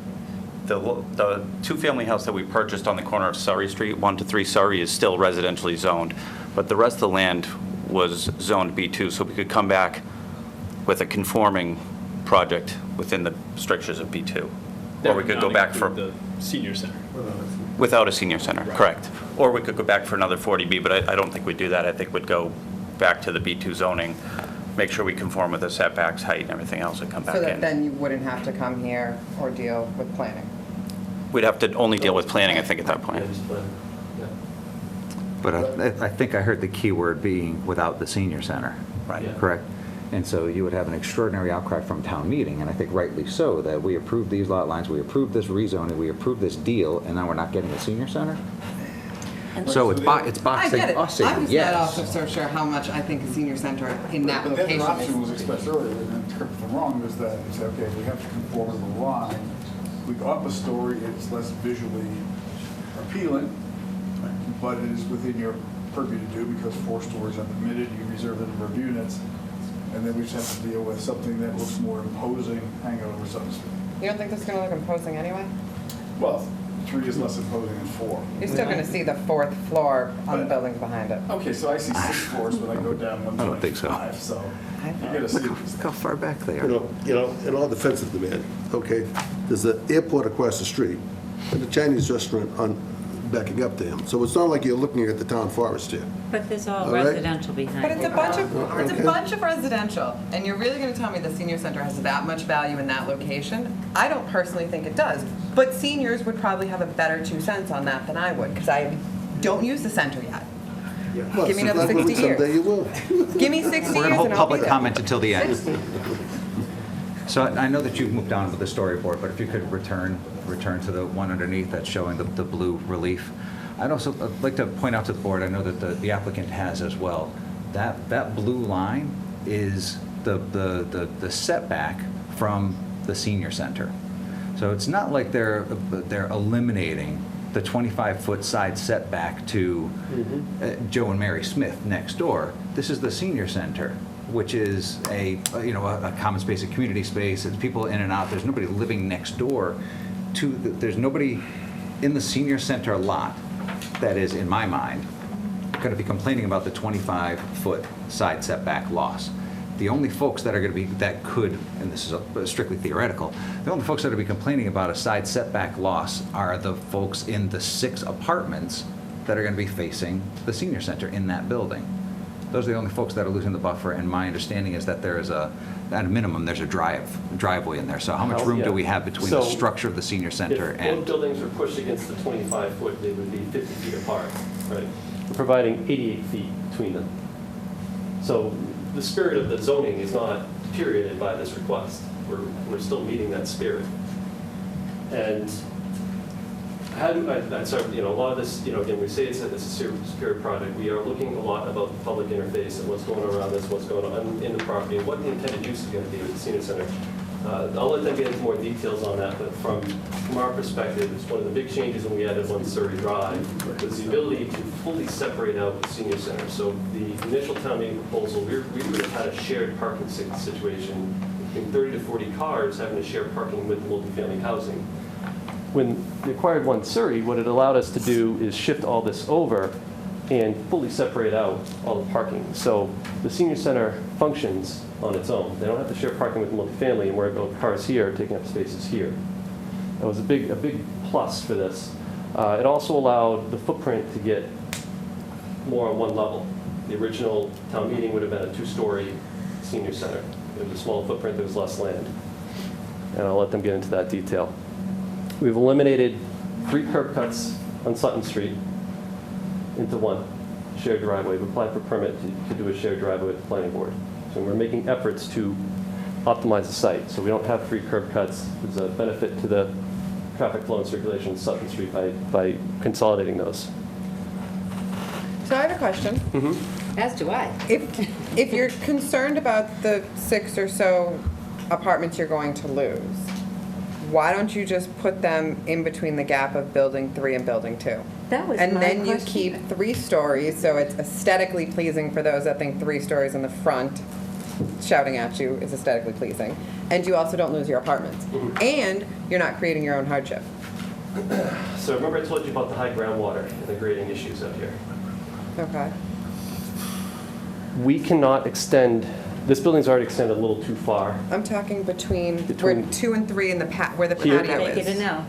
The two-family house that we purchased on the corner of Surrey Street, 1 to 3 Surrey, is still residentially zoned, but the rest of the land was zoned B2, so we could come back with a conforming project within the strictures of B2. Or we could go back for, The senior center. without a senior center, correct. Or we could go back for another 40B, but I don't think we'd do that. I think we'd go back to the B2 zoning, make sure we conform with the setbacks, height, and everything else, and come back So that in. then you wouldn't have to come here or deal with planning. We'd have to only deal with planning, I think, at that Yeah, point. just plan, yeah. But I think I heard the key word being without the senior center. Right. Yeah. Correct? And so you would have an extraordinary outcry from town meeting, and I think rightly so, that we approved these lot lines, we approved this rezoning, we approved this deal, and now we're not getting a senior center? So it's boxing us in, I'm just not yes. also so sure how much I think a senior center in that But the location other option is. was expressed earlier, and correct me if I'm wrong, was that you say, okay, we have to conform to the line. We go up a story, it's less visually appealing, but it is within your purview to do because 4 stories are permitted, you reserve the number of units, and then we just have to deal with something that looks more imposing, hanging over Sutton Street. You don't think this is gonna look imposing anyway? Well, 3 is less imposing than 4. You're still gonna see the 4th floor on the But- buildings behind it. Okay, so I see 6 floors when I go down I don't think so. 125, so you're gonna see. Look how far back they You are. know, in all defense of the man, okay, there's an airport across the street and a Chinese restaurant on, backing up to him. So it's not like you're looking at the town forest here. But there's all All right. residential behind But it. it's a bunch of, it's a Okay. bunch of residential, and you're really gonna tell me the senior center has that much value in that location? I don't personally think it does, but seniors would probably have a better 2 cents on that than I would, because I don't use the center yet. Well, Give me so another that way 60 years. Someday you will. Give me 60 We're going years to hold and I'll be public there. comment until the end. So I know that you've moved on with the storyboard, but if you could return to the one underneath that's showing the blue relief. I'd also like to point out to the board, I know that the applicant has as well, that blue line is the setback from the senior center. So it's not like they're eliminating the 25-foot side setback to Joe and Mary Smith next door. This is the senior center, which is a common space, a community space. It's people in and out. There's nobody living next door to. There's nobody in the senior center lot that is, in my mind, going to be complaining about the 25-foot side setback loss. The only folks that are going to be, that could, and this is strictly theoretical, the only folks that are going to be complaining about a side setback loss are the folks in the 6 apartments that are going to be facing the senior center in that building. Those are the only folks that are losing the buffer, and my understanding is that there is at a minimum, there's a driveway in there. So how much room do we have between the So, structure of the senior center If and? both buildings were pushed against the 25-foot, they would be 50 feet apart, right? We're providing 88 feet between them. So the spirit of the zoning is not deteriorated by this request. We're still meeting that spirit. And how do I, so, a lot of this, again, we say it's a secure project. We are looking a lot about the public interface and what's going on around this, what's going on in the property, and what the intended use is going to be with the senior center. I'll let them get into more details on that, but from our perspective, it's one of the big changes when we added 1 Surrey Drive, was the ability to fully separate out the senior center. So the initial town meeting proposal, we would have had a shared parking situation, between 30 to 40 cars having to share parking with multifamily housing. When we acquired 1 Surrey, what it allowed us to do is shift all this over and fully separate out all the parking. So the senior center functions on its own. They don't have to share parking with multifamily and worry about cars here taking up spaces here. That was a big plus for this. It also allowed the footprint to get more on one level. The original town meeting would have been a 2-story senior center. It was a small footprint, there was less land. And I'll let them get into that detail. We've eliminated 3 curb cuts on Sutton Street into 1 shared driveway. We've applied for permit to do a shared driveway with the planning board. So we're making efforts to optimize the site. So we don't have 3 curb cuts. There's a benefit to the traffic flow and circulation on Sutton Street by consolidating those. So I have a question. As do I. If you're concerned about the 6 or so apartments you're going to lose, why don't you just put them in between the gap of building 3 and building 2? That was And my then you question. keep 3 stories, so it's aesthetically pleasing for those that think 3 stories in the front shouting at you is aesthetically pleasing, and you also don't lose your apartments. And you're not creating your own hardship. So remember I told you about the high groundwater and the grading issues out here? Okay. We cannot extend, this building's already extended a little too far. I'm talking between Between- where 2 and 3 in the where the Here? patio Make it a is. no.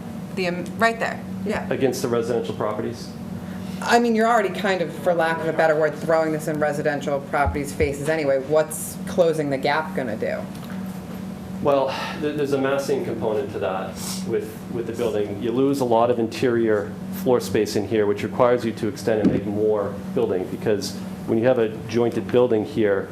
Right there, yeah. Against the residential properties? I mean, you're already kind of, for lack of a better word, throwing this in residential properties' faces anyway. What's closing the gap gonna do? Well, there's a massing component to that with the building. You lose a lot of interior floor space in here, which requires you to extend and make more building, because when you have a jointed building here,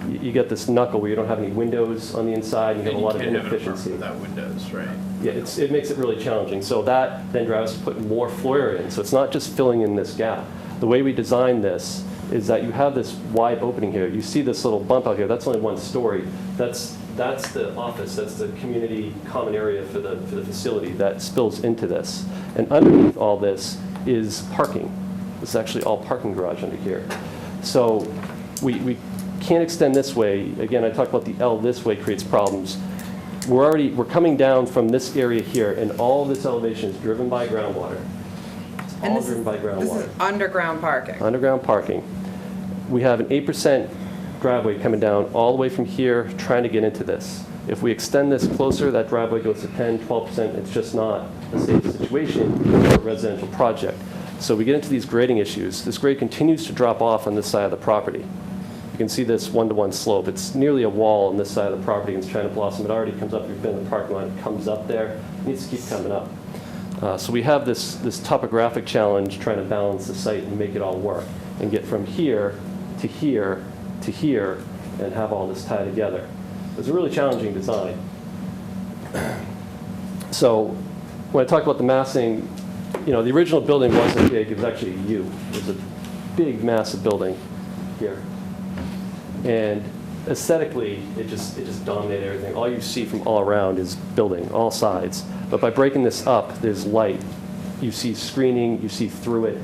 you get this knuckle where you don't have any windows on the inside, and you have a lot of inefficiency. Without windows, right? Yeah, it makes it really challenging. So that then drives us to put more floor area in. So it's not just filling in this gap. The way we designed this is that you have this wide opening here. You see this little bump out here. That's only 1 story. That's the office. That's the community common area for the facility that spills into this. And underneath all this is parking. This is actually all parking garage under here. So we can't extend this way. Again, I talked about the L this way creates problems. We're coming down from this area here, and all this elevation is driven by groundwater. It's And all this driven by This groundwater. is underground parking. Underground parking. We have an 8% driveway coming down all the way from here, trying to get into this. If we extend this closer, that driveway goes to 10, 12%. It's just not a safe situation for a residential project. So we get into these grading issues. This grade continues to drop off on this side of the property. You can see this 1-to-1 slope. It's nearly a wall on this side of the property in China Blossom. It already comes up. You've been in the parking lot. It comes up there. It needs to keep coming up. So we have this topographic challenge trying to balance the site and make it all work and get from here to here to here and have all this tie together. It's a really challenging design. So when I talk about the massing, the original building wasn't big. It was actually a U. It was a big, massive building here. And aesthetically, it just dominated everything. All you see from all around is building, all sides. But by breaking this up, there's light. You see screening, you see through it.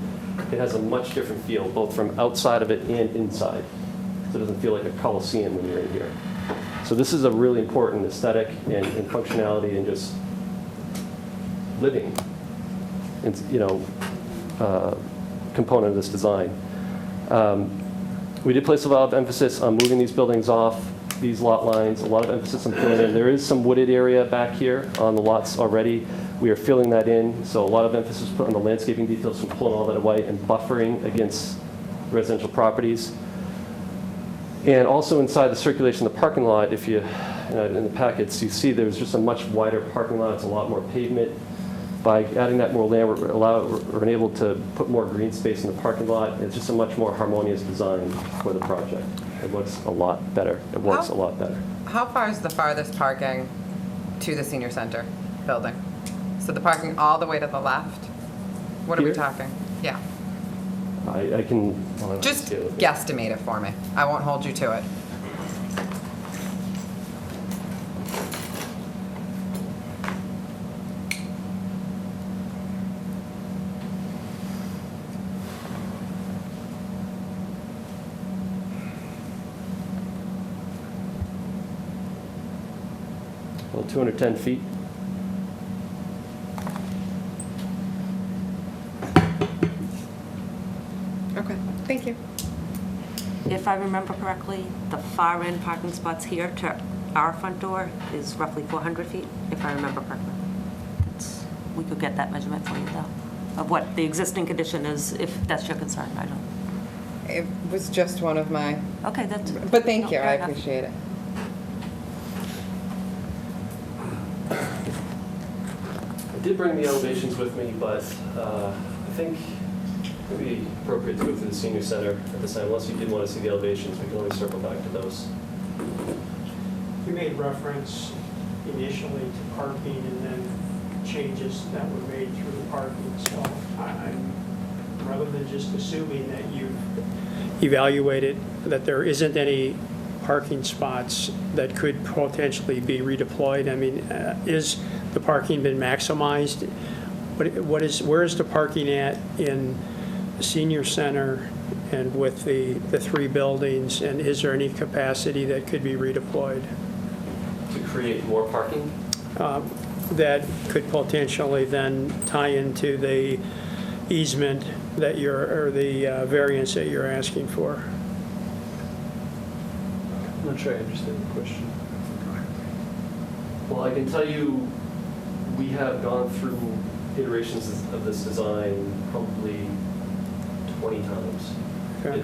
It has a much different feel, both from outside of it and inside. So it doesn't feel like a coliseum when you're in here. So this is a really important aesthetic and functionality and just living, component of this design. We did place a lot of emphasis on moving these buildings off these lot lines, a lot of emphasis on filling in. There is some wooded area back here on the lots already. We are filling that in, so a lot of emphasis put on the landscaping details from pulling all that away and buffering against residential properties. And also inside the circulation of the parking lot, if you, in the packets, you see there's just a much wider parking lot. It's a lot more pavement. By adding that more land, we're able to put more green space in the parking lot. It's just a much more harmonious design for the project. It looks a lot better. It works a lot better. How far is the farthest parking to the senior center building? So the parking all the way to the left? What are we Here? talking? Yeah. I can... I'll Just get it. guesstimate it for me. I won't hold you to it. Well, 210 feet. Okay, thank you. If I remember correctly, the far end parking spots here to our front door is roughly 400 feet, if I remember correctly. We could get that measurement for you, though, of what the existing condition is, if that's your concern. I don't. It was just one of my, Okay, that's. but thank no, you, fair I enough. appreciate it. I did bring the elevations with me, but I think it would be appropriate to go through the senior center at this time. Unless you did want to see the elevations, we can always circle back to those. You made reference initially to parking and then changes that were made through the parking. So I'm, rather than just assuming that you've evaluated that there isn't any parking spots that could potentially be redeployed, I mean, is the parking been maximized? Where is the parking at in the senior center and with the 3 buildings, and is there any capacity that could be redeployed To create more parking? that could potentially then tie into the easement that you're, or the variance that you're asking for? I'm not sure I understand the question. Well, I can tell you, we have gone through iterations of this design probably 20 times. Okay.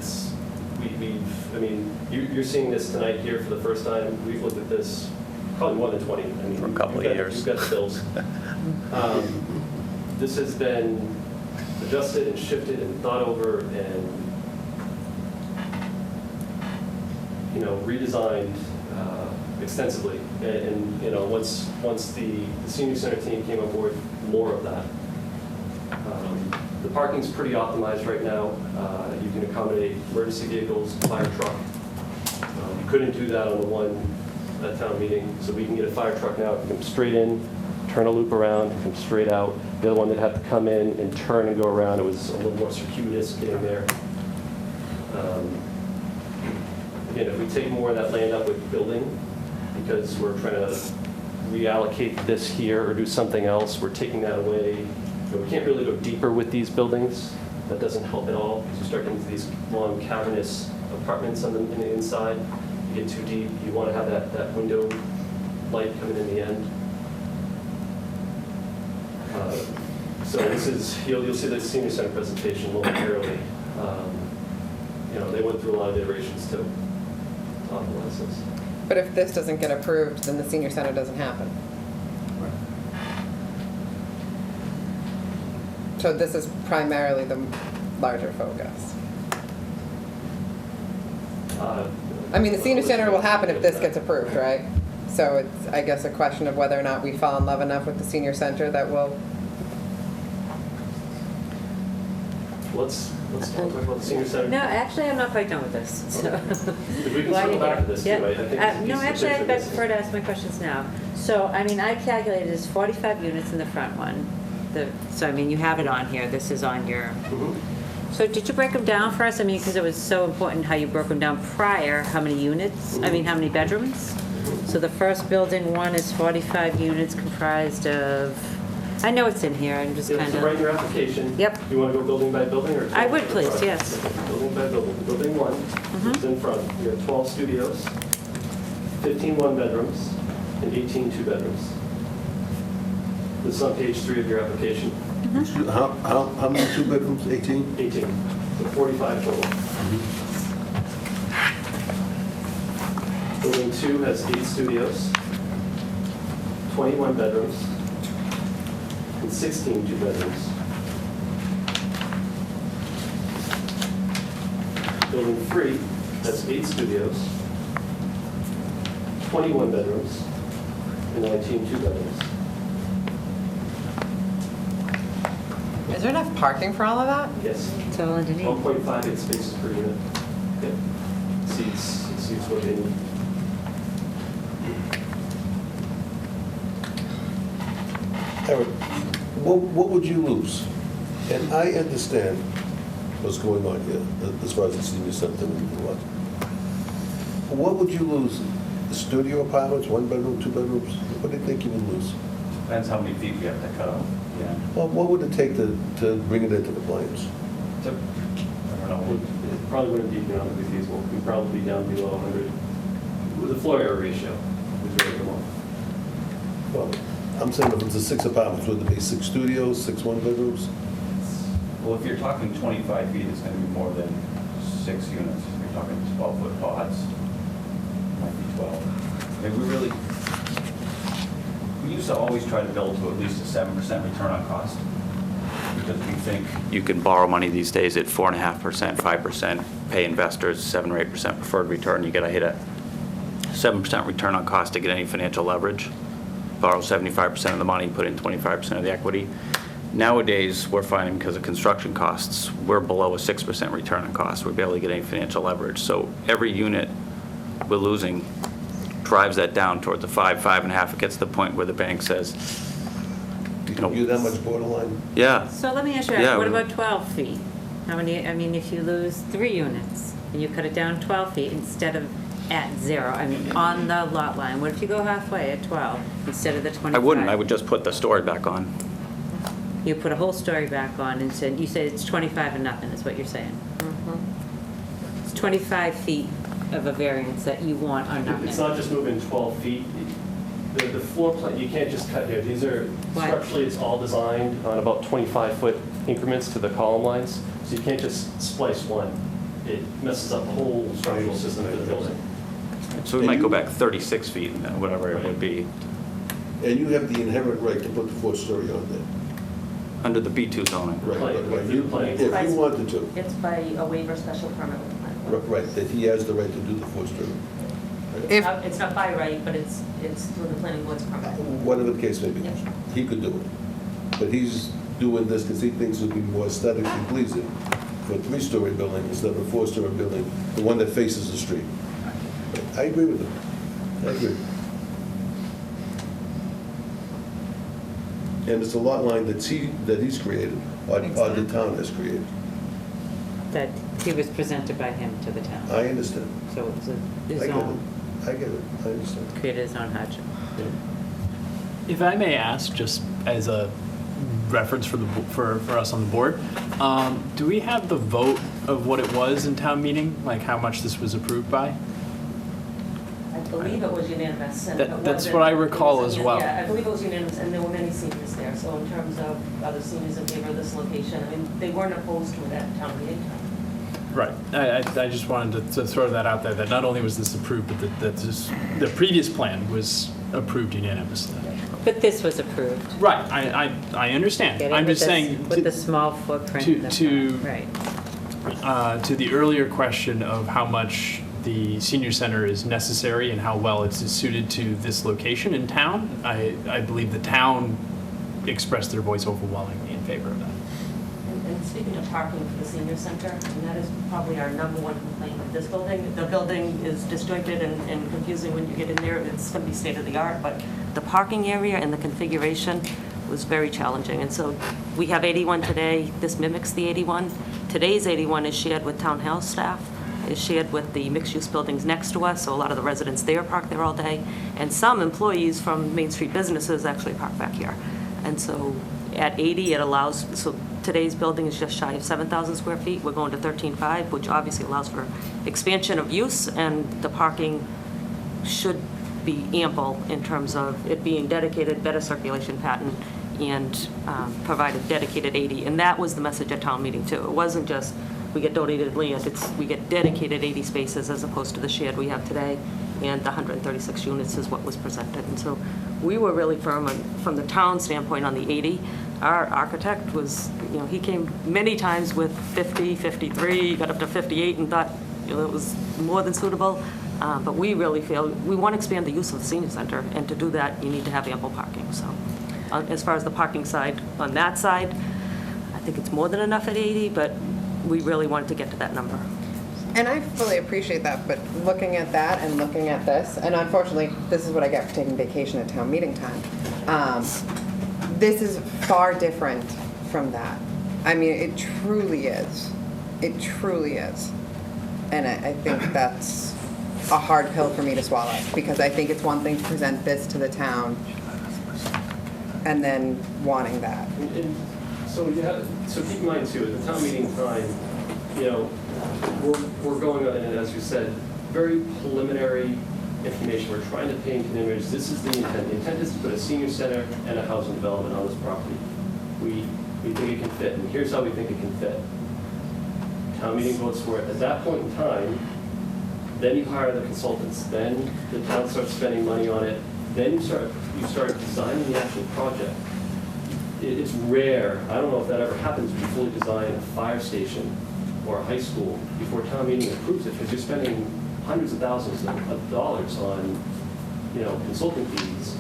I mean, you're seeing this tonight here for the first time. We've looked at this probably more than 20. I mean, For a couple of years. You've got bills. This has been adjusted and shifted and thought over and, redesigned extensively. And once the senior center team came on board, more of that. The parking's pretty optimized right now. You can accommodate emergency vehicles, fire truck. You couldn't do that on the one at town meeting, so we can get a fire truck now, come straight in, turn a loop around, come straight out. The other one that had to come in and turn and go around, it was a little more circuitous getting there. Again, if we take more of that land up with building, because we're trying to reallocate this here or do something else, we're taking that away. We can't really go deeper with these buildings. That doesn't help at all, because you start getting into these long cavernous apartments on in the inside. You get too deep, you want to have that window light coming in the end. So this is, you'll see the senior center presentation momentarily. They went through a lot of iterations to optimize this. But if this doesn't get approved, then the senior center doesn't happen. So this is primarily the larger focus. I mean, the senior center will happen if this gets approved, right? So it's, I guess, a question of whether or not we fall in love enough with the senior center that will. Let's talk about the senior center. No, actually, I'm not quite done with this, so. We can circle back to this too. I think it's a piece No, of actually, picture I'd missing. prefer to ask my questions now. So, I mean, I calculated there's 45 units in the front one. So, I mean, you have it on here. This is on your. Mhm. So did you break them down for us? I mean, because it was so important how you broke them down prior, how many units, I mean, how many bedrooms? So the first building one is 45 units comprised of, I know it's in here, I'm just Yeah, kind so write of, your application. Yep. You want to go building by building or? I would, please, yes. Building by building. Building one is in front. You have 12 studios, 15 one-bedrooms, and 18 two-bedrooms. This is on page 3 of your application. How many 2 bedrooms, 18? 18, so 45 total. Building 2 has 8 studios, 21 bedrooms, and 16 two-bedrooms. Building 3 has 8 studios, 21 bedrooms, and 19 two-bedrooms. Is there enough parking for all of that? Yes. it's all underneath. 1.58 spaces per unit. Yep. Seats what they need. Eric, what would you lose? And I understand what's going on here, as far as the senior center and what. What would you lose? Studio apartments, 1 bedroom, 2 bedrooms? What do you think you would lose? Depends how many feet we have to cut off. Yeah. Well, what would it take to bring it into compliance? I don't know. It probably wouldn't be economically feasible. We'd probably be down below 100. With the floor area ratio, is very low. Well, I'm saying if it's a 6 apartments, would it be 6 studios, 6 1-bedrooms? Well, if you're talking 25 feet, it's going to be more than 6 units. If you're talking 12-foot pods, it might be 12. I mean, we used to always try to build to at least a 7% return on cost, because we think You can borrow money these days at 4.5%, 5%, pay investors 7 or 8% preferred return. You got to hit a 7% return on cost to get any financial leverage. Borrow 75% of the money, put in 25% of the equity. Nowadays, we're finding because of construction costs, we're below a 6% return on cost. We're barely getting any financial leverage. So every unit we're losing drives that down towards a 5, 5.5. It gets to the point where the bank says, You're that much borderline? yeah, So let me ask you, Yeah, what we- about 12 feet? How many, I mean, if you lose 3 units, and you cut it down 12 feet instead of at 0, I mean, on the lot line, what if you go halfway at 12 instead of the 25? I wouldn't, I would just put the story back on. You put a whole story back on and said, you said it's 25 and nothing, is what you're saying? It's 25 feet of a variance that you want on nothing. It's not just moving 12 feet. The floor plan, you can't just cut here. These are, Why? structurally, it's all designed on about 25-foot increments to the column lines. So you can't just splice one. It messes up the whole structural system of the building. So we might go back 36 feet, whatever it would be, And you have the inherent right to put the fourth-story on there. under the B2 zoning. Right. You're playing. If you wanted to. It's by a waiver special permit with the planning board. Right, that he has the right to do the fourth-story. If, It's not by right, but it's through the planning board's permit. Whatever the case may be, Yeah. he could do it. But he's doing this because he thinks it would be more aesthetically pleasing for a 3-story building instead of a 4-story building, the one that faces the street. I agree with him. I agree. And it's a lot line that he's created, or the town has created. That he was presented by him to the town. I understand. So it was I his get it. own, I get it. I understand. created his own hardship. If I may ask, just as a reference for us on the board, do we have the vote of what it was in town meeting, like how much this was approved by? I believe it was unanimous. And That- if it that's wasn't, what I it was recall as well. Yeah, I believe it was unanimous, and there were many seniors there. So in terms of other seniors in favor of this location, I mean, they weren't opposed to it at town meeting time. Right. I just wanted to throw that out there, that not only was this approved, but that the previous plan was approved unanimously. But this was approved. Right, I understand. Get it? I'm With just the- saying, With the small footprint. to- in the to- front. Right. to the earlier question of how much the senior center is necessary and how well it's suited to this location in town, I believe the town expressed their voice overwhelmingly in favor of that. And speaking of parking for the senior center, and that is probably our number one complaint with this building. The building is disjointed and confusing when you get in there. It's going to be state of the art, but the parking area and the configuration was very challenging. And so we have 81 today. This mimics the 81. Today's 81 is shared with town house staff, is shared with the mixed-use buildings next to us, so a lot of the residents there park there all day. And some employees from Main Street businesses actually park back here. And so at 80, it allows, so today's building is just shy of 7,000 square feet. We're going to 13.5, which obviously allows for expansion of use, and the parking should be ample in terms of it being dedicated, better circulation pattern, and provide a dedicated 80. And that was the message at town meeting, too. It wasn't just, we get donated land, we get dedicated 80 spaces as opposed to the shared we have today, and the 136 units is what was presented. And so we were really firm from the town standpoint on the 80. Our architect was, he came many times with 50, 53, got up to 58 and thought, it was more than suitable. But we really feel, we want to expand the use of the senior center, and to do that, you need to have ample parking. So as far as the parking side, on that side, I think it's more than enough at 80, but we really wanted to get to that number. and I fully appreciate that, but looking at that and looking at this, and unfortunately, this is what I get for taking vacation at town meeting time. This is far different from that. I mean, it truly is. It truly is. And I think that's a hard pill for me to swallow, because I think it's one thing to present this to the town and then wanting that. And so keep in mind too, at the town meeting time, we're going on, and as you said, very preliminary information. We're trying to paint an image. This is the intent. The intent is to put a senior center and a housing development on this property. We think it can fit, and here's how we think it can fit. Town meeting votes for it. At that point in time, then you hire the consultants. Then the town starts spending money on it. Then you start designing the actual project. It's rare. I don't know if that ever happens. We fully design a fire station or a high school before town meeting approves it, because you're spending hundreds of thousands of dollars on, consulting fees.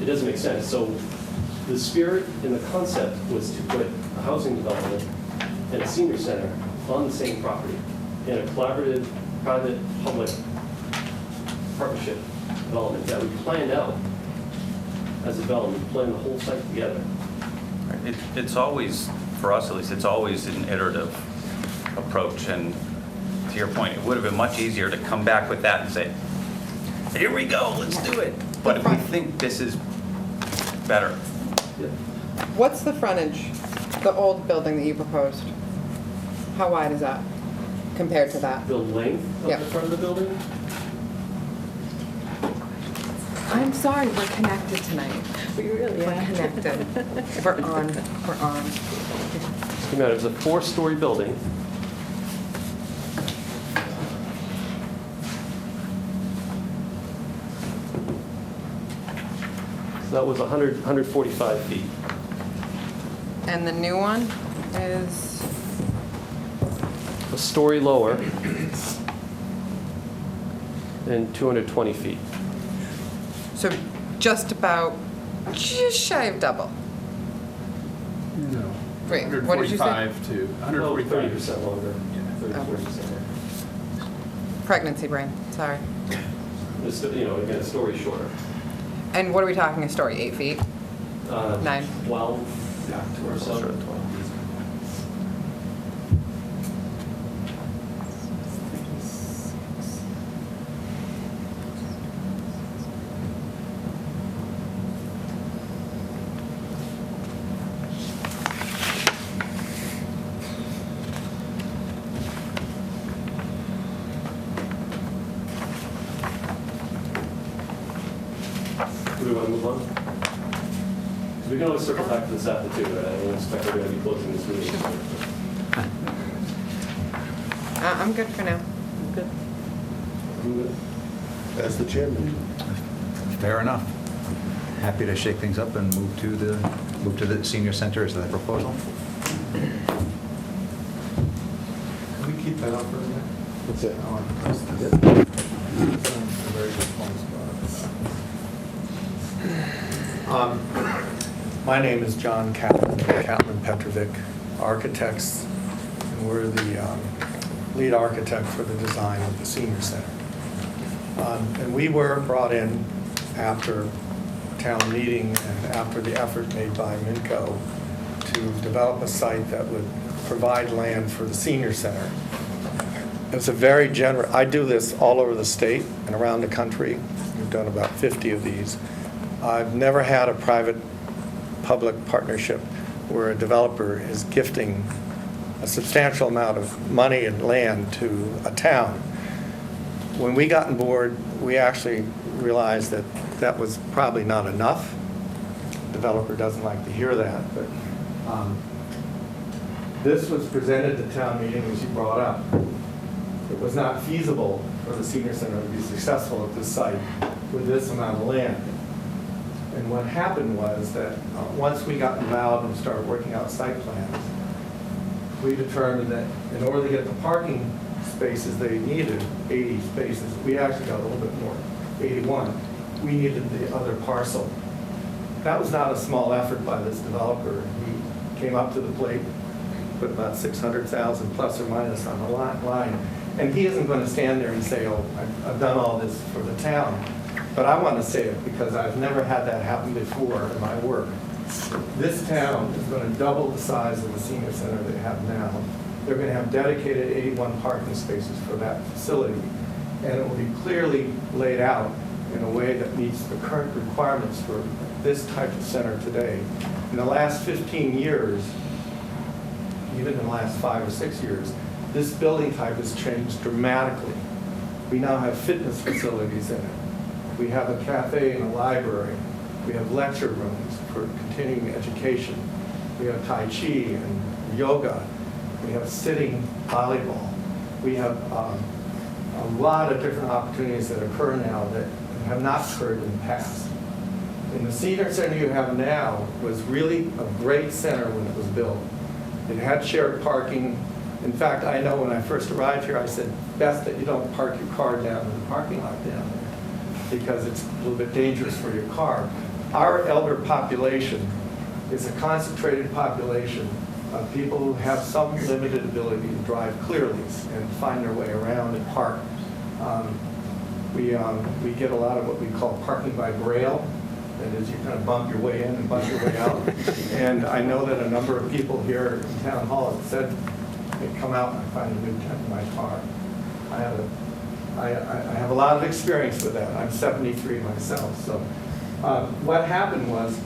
It doesn't make sense. So the spirit and the concept was to put a housing development and a senior center on the same property in a collaborative, private-public partnership development that we planned out as a development, plan the whole site together. It's always for us at least, it's always an iterative approach. And to your point, it would have been much easier to come back with that and say, here we go, let's do it. But if we think this is better, What's the frontage, the old building that you proposed? How wide is that compared to that? The length of Yep. the front of the building? I'm sorry, we're connected tonight. We really We're are. connected. We're on. It was a 4-story building. So that was 145 feet. And the new one is, A story lower and 220 feet. so just shy of double. No. Wait, what did you say? 145 to, 145. 30% longer. Yeah. 30% longer. Pregnancy brain, sorry. It's, again, a story shorter. And what are we talking, a story, 8 feet? 9. 12 or so. Do we want to move on? 'Cause we can always circle back to this after too, but I don't expect we're going to be closing this meeting. I'm good for now. As the chairman. Fair enough. Happy to shake things up and move to the senior center as the proposal. Can we keep that up for a minute? That's it. I want to press this. It's a very good point. My name is John Catlin, Catlin Petrovic Architects, and we're the lead architect for the design of the senior center. And we were brought in after town meeting and after the effort made by Minco to develop a site that would provide land for the senior center. It's a very generous, I do this all over the state and around the country. We've done about 50 of these. I've never had a private-public partnership where a developer is gifting a substantial amount of money and land to a town. When we got on board, we actually realized that that was probably not enough. The developer doesn't like to hear that, but this was presented at town meeting, as you brought up. It was not feasible for the senior center to be successful at this site with this amount of land. And what happened was that once we got involved and started working out site plans, we determined that in order to get the parking spaces they needed, 80 spaces, we actually got a little bit more, 81, we needed the other parcel. That was not a small effort by this developer. He came up to the plate, put about 600,000 plus or minus on the line. And he isn't going to stand there and say, oh, I've done all this for the town. But I want to say it because I've never had that happen before in my work. This town is going to double the size of the senior center they have now. They're going to have dedicated 81 parking spaces for that facility. And it will be clearly laid out in a way that meets the current requirements for this type of center today. In the last 15 years, even in the last 5 or 6 years, this building type has changed dramatically. We now have fitness facilities in it. We have a cafe and a library. We have lecture rooms for continuing education. We have Tai Chi and yoga. We have sitting volleyball. We have a lot of different opportunities that occur now that have not occurred in the past. And the senior center you have now was really a great center when it was built. It had shared parking. In fact, I know when I first arrived here, I said, best that you don't park your car down in the parking lot down there because it's a little bit dangerous for your car. Our elder population is a concentrated population of people who have some limited ability to drive clearly and find their way around and park. We get a lot of what we call parking by braille. That is, you kind of bump your way in and bump your way out. And I know that a number of people here in Town Hall have said, hey, come out and I find a new tent in my car. I have a lot of experience with that. I'm 73 myself. So what happened was,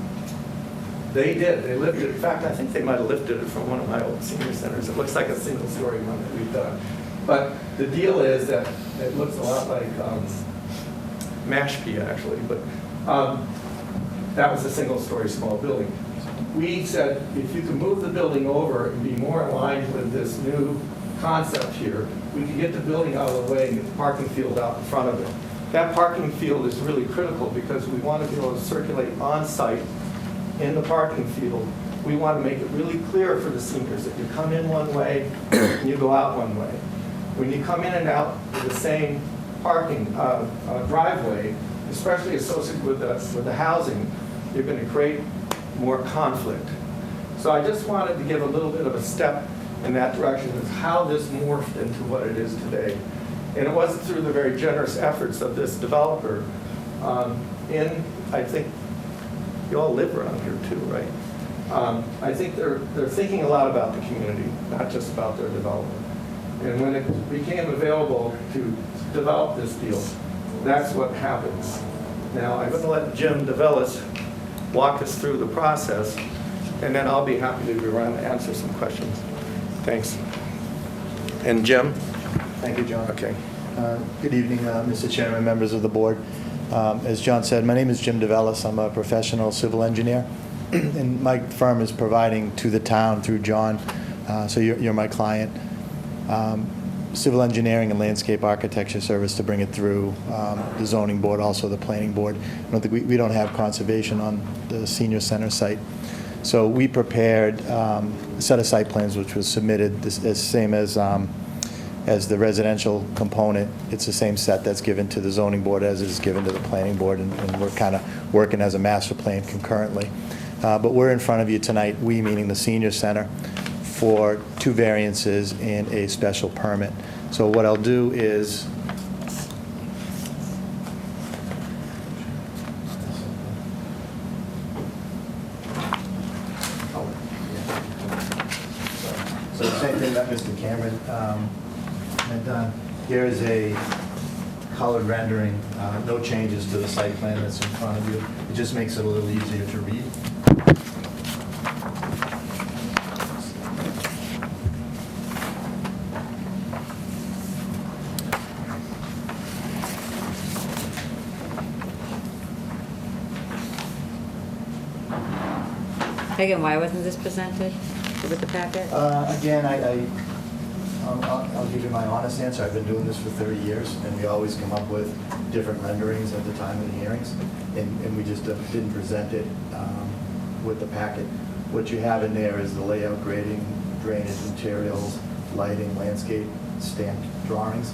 they lifted it. In fact, I think they might have lifted it from one of my old senior centers. It looks like a single-story one that we've done. But the deal is that it looks a lot like Mashpee, actually. But that was a single-story small building. We said, if you can move the building over and be more aligned with this new concept here, we can get the building out of the way and get the parking field out in front of it. That parking field is really critical because we want to be able to circulate on-site in the parking field. We want to make it really clear for the seniors that you come in one way and you go out one way. When you come in and out with the same parking driveway, especially associated with the housing, you're going to create more conflict. So I just wanted to give a little bit of a step in that direction of how this morphed into what it is today. And it wasn't through the very generous efforts of this developer. I think you all live around here too, right? I think they're thinking a lot about the community, not just about their development. And when it became available to develop this deal, that's what happens. Now, I'm going to let Jim DeVellis walk us through the process, and then I'll be happy to be around to answer some questions. Thanks. And Jim? Thank you, John. Okay. Good evening, Mr. Chairman, members of the board. As John said, my name is Jim DeVellis. I'm a professional civil engineer, and my firm is providing to the town through John, so you're my client, civil engineering and landscape architecture service to bring it through the zoning board, also the planning board. I don't think we don't have conservation on the senior center site. So we prepared a set of site plans which was submitted, same as the residential component. It's the same set that's given to the zoning board as is given to the planning board, and we're kind of working as a master plan concurrently. But we're in front of you tonight, we meaning the senior center, for 2 variances and a special permit. So what I'll do is, so the same thing that Mr. Cameron had done. Here is a colored rendering, no changes to the site plan that's in front of you. It just makes it a little easier to read. Again, why wasn't this presented with the packet? Again, I'll give you my honest answer. I've been doing this for 30 years, and we always come up with different renderings at the time of the hearings, and we just didn't present it with the packet. What you have in there is the layout, grading, drainage, materials, lighting, landscape, stamped drawings.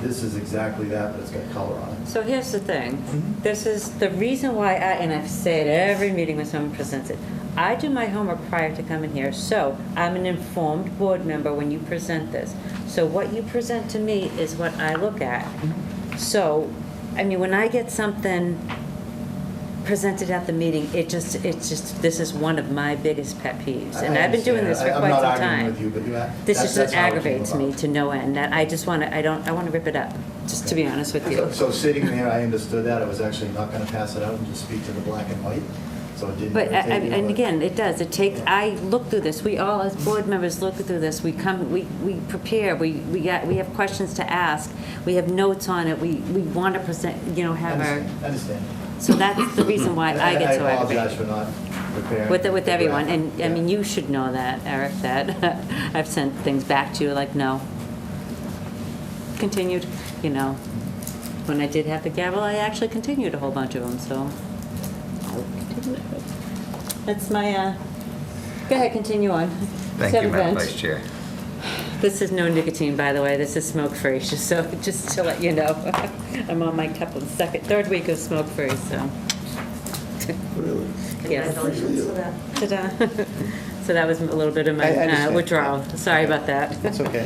This is exactly that, but it's got color on it. So here's the thing. This is the reason why and I say it every meeting when someone presents it, I do my homework prior to coming here, so I'm an informed board member when you present this. So what you present to me is what I look at. So, I mean, when I get something presented at the meeting, it's just, this is one of my biggest pet peeves. And I've been doing this for quite some time. I'm not arguing with you, but This just that's how it came aggravates me about. to no end. That I just want to, I want to rip it up, just to be honest with you. So sitting there, I understood that. I was actually not going to pass it out and just speak to the black and white, so it didn't But, irritate you, and but- again, it does, it takes, I look through this, we all, as board members, look through this, we come, we prepare, we have questions to ask, we have notes on it, we want to present, have our, Understand. so that's the reason why I get so I apologize aggravated. for not preparing. With the everyone, graphic. and, I mean, you should know that, Eric, that I've sent things back to you, like, no. Continued, when I did have the gavel, I actually continued a whole bunch of them, so. I'll continue. That's my, go ahead, continue on. Thank you, Madam Vice Chair. This is no nicotine, by the way, this is smoke-free, just to let you know. I'm on my third week of smoke-free, so. Really? Yes. Congratulations for that. Ta-da. So that was a little bit of I my understand. withdrawal, sorry about that. That's okay.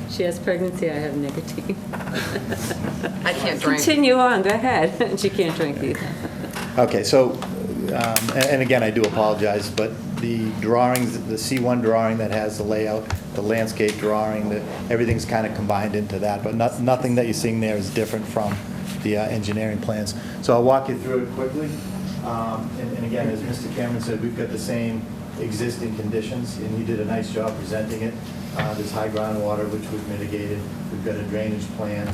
She has pregnancy, I have nicotine. I can't drink. Continue on, go ahead. She can't drink either. Okay, so, and again, I do apologize, but the drawings, the C1 drawing that has the layout, the landscape drawing, everything's kind of combined into that, but nothing that you're seeing there is different from the engineering plans. So I'll walk you through it quickly. And again, as Mr. Cameron said, we've got the same existing conditions, and he did a nice job presenting it. There's high groundwater, which we've mitigated. We've got a drainage plan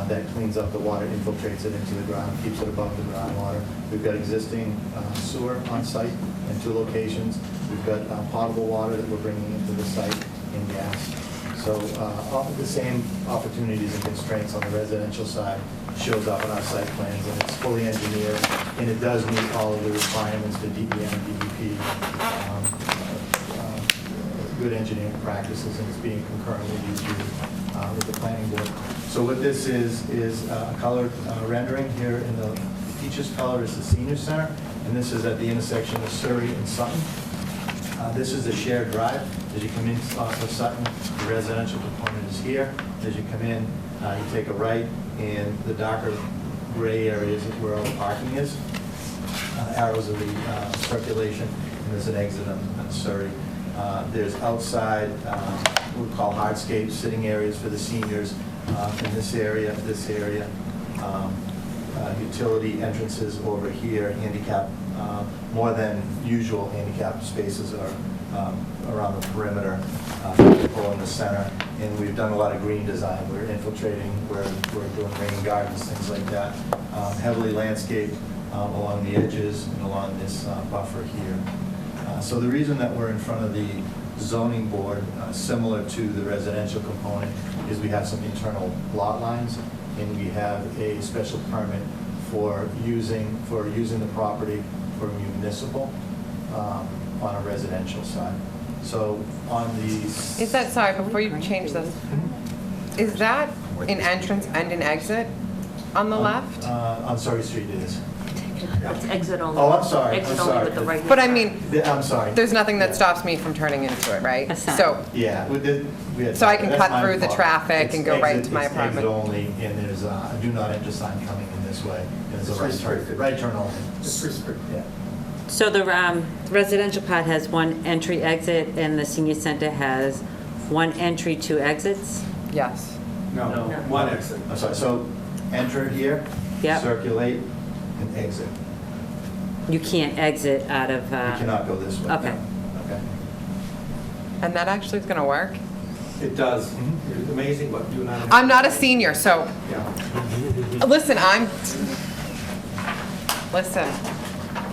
that cleans up the water, infiltrates it into the ground, keeps it above the groundwater. We've got existing sewer on site in 2 locations. We've got potable water that we're bringing into the site and gas. So all of the same opportunities and constraints on the residential side shows up in our site plans, and it's fully engineered, and it does meet all of the requirements for DEM and DEP. Good engineering practices, and it's being concurrently reviewed with the planning board. So what this is a colored rendering here. In the peaches color is the senior center, and this is at the intersection of Surrey and Sutton. This is a shared drive. As you come in off of Sutton, the residential component is here. As you come in, you take a right, and the darker gray areas is where all the parking is. Arrows of the circulation, and there's an exit on Surrey. There's outside, what we call hardscape sitting areas for the seniors in this area, utility entrances over here, handicap, more than usual handicap spaces are around the perimeter, people in the center, and we've done a lot of green design. We're infiltrating, we're doing rain gardens, things like that. Heavily landscaped along the edges and along this buffer here. So the reason that we're in front of the zoning board, similar to the residential component, is we have some internal lot lines, and we have a special permit for using the property for municipal on a residential side. So on the... Is that, sorry, before you change this, is that an entrance and an exit on the left? On Surrey Street it is. It's exit only. Oh, I'm sorry, Exit I'm only sorry. with the right. But I mean, I'm sorry. there's nothing that stops me from turning into it, right? A sign. So, Yeah. we had- So I can that's cut my through the fault. traffic It's and go right exit- to my it's apartment. exit only, and there's a do not enter sign coming in this way. There's a right turn only. It's restricted. Yeah. So the residential part has 1 entry exit, and the senior center has 1 entry, 2 exits? yes. No, 1 exit. I'm sorry, so enter here, Yep. circulate, and exit. You can't exit out of... You cannot go this way. Okay. Okay. And that actually is going to work? It does. It's amazing what you and I... I'm not a senior, so, Yeah. listen,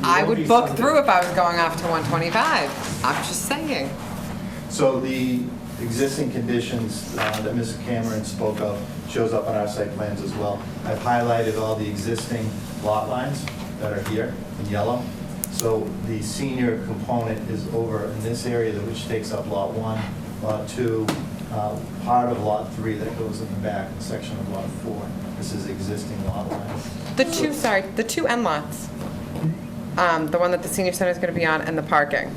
I would book through if I was going off to 125. I'm just saying. So the existing conditions that Mr. Cameron spoke of shows up on our site plans as well. I've highlighted all the existing lot lines that are here in yellow. So the senior component is over in this area, which takes up lot 1, lot 2, part of lot 3 that goes in the back, and section of lot 4. This is existing lot line. The two end lots, the one that the senior center is going to be on, and the parking.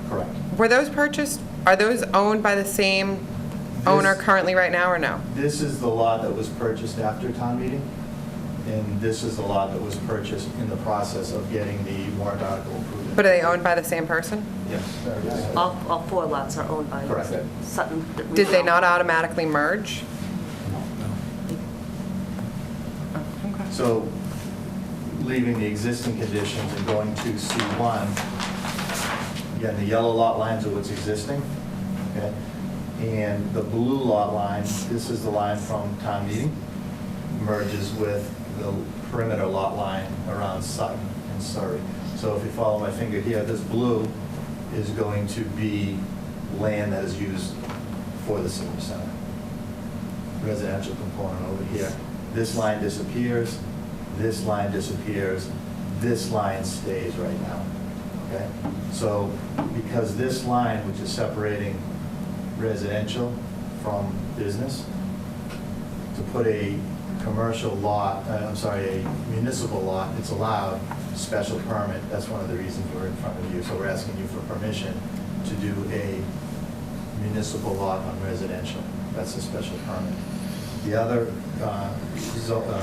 Correct. Were those purchased, are those owned by the same owner currently right now, or no? This is the lot that was purchased after town meeting, and this is the lot that was purchased in the process of getting the warrant article approved. But are they owned by the same person? Yes. All 4 lots are owned by Correct. Sutton. Did they not automatically merge? So, leaving the existing conditions and going to C1, again, the yellow lot lines are what's existing, okay? And the blue lot line, this is the line from town meeting, merges with the perimeter lot line around Sutton and Surrey. So if you follow my finger here, this blue is going to be land that is used for the senior center. Residential component over here. This line disappears, this line disappears, this line stays right now, okay? So because this line, which is separating residential from business, to put a commercial lot, a municipal lot, it's allowed, special permit, that's one of the reasons we're in front of you. So we're asking you for permission to do a municipal lot on residential. That's a special permit. The other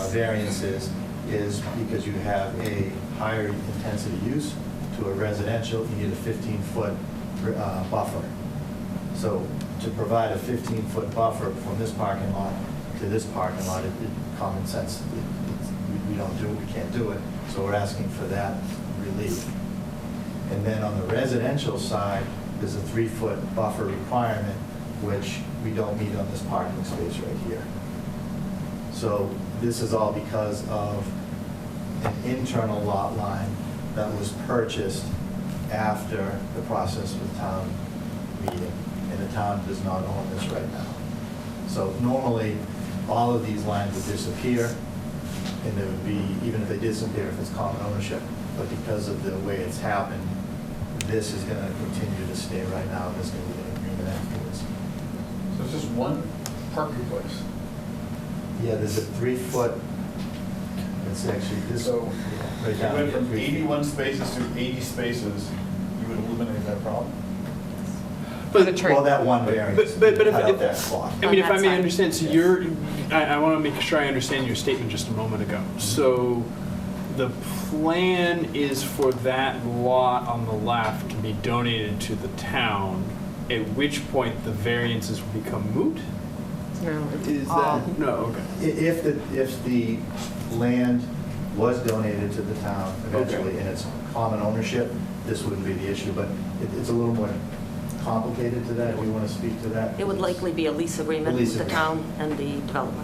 variance is is because you have a higher intensity use to a residential, you need a 15-foot buffer. So to provide a 15-foot buffer from this parking lot to this parking lot, common sense, we don't do it, we can't do it, so we're asking for that relief. And then on the residential side, there's a 3-foot buffer requirement, which we don't meet on this parking space right here. So this is all because of an internal lot line that was purchased after the process with town meeting, and the town does not own this right now. So normally, all of these lines would disappear, and there would be, even if they disappear, if it's common ownership, but because of the way it's happened, this is gonna continue to stay right now, and there's gonna be an agreement afterwards. So it's just one parking place. Yeah, there's a 3-foot, it's actually this, So yeah, right if you down went here, from 3 feet. 81 spaces to 80 spaces, you would eliminate that problem? For the tree. Well, that one variance, but if- cut out if- that spot. I mean, if On I that may side. understand, so you're, I want to make sure I understand your statement just a moment ago. So the plan is for that lot on the left to be donated to the town, at which point the variances will become moot? No, Is all- that, no, okay. If the land was donated to the town eventually, and it's common ownership, this wouldn't be the issue, but it's a little more complicated to that. Do you want to speak to that? It would likely be a lease agreement Lease with the town and the developer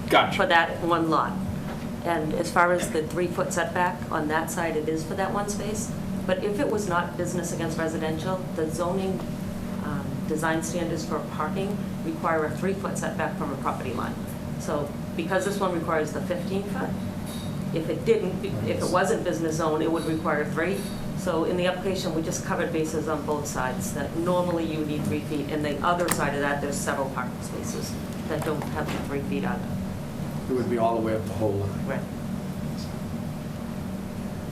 for Gotcha. that one lot. And as far as the 3-foot setback, on that side, it is for that one space. But if it was not business against residential, the zoning design standards for parking require a 3-foot setback from a property line. So because this one requires the 15-foot, if it didn't, if it wasn't business zone, it would require 3. So in the application, we just covered bases on both sides, that normally you need 3 feet, and the other side of that, there's several parking spaces that don't have the 3 feet either. It would be all the way up the whole line. Right.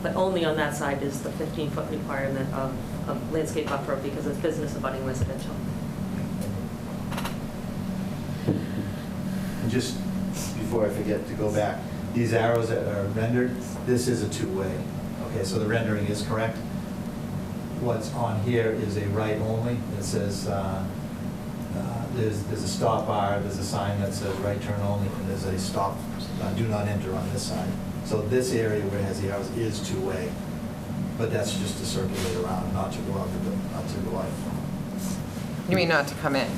But only on that side is the 15-foot requirement of landscape buffer because it's business abutting residential. And just before I forget to go back, these arrows that are rendered, this is a 2-way. Okay, so the rendering is correct. What's on here is a right only. It says, there's a stop bar, there's a sign that says right turn only, and there's a stop, do not enter on this side. So this area where it has the arrows is 2-way, but that's just to circulate around, not to go out, not to go out. You mean not to come in?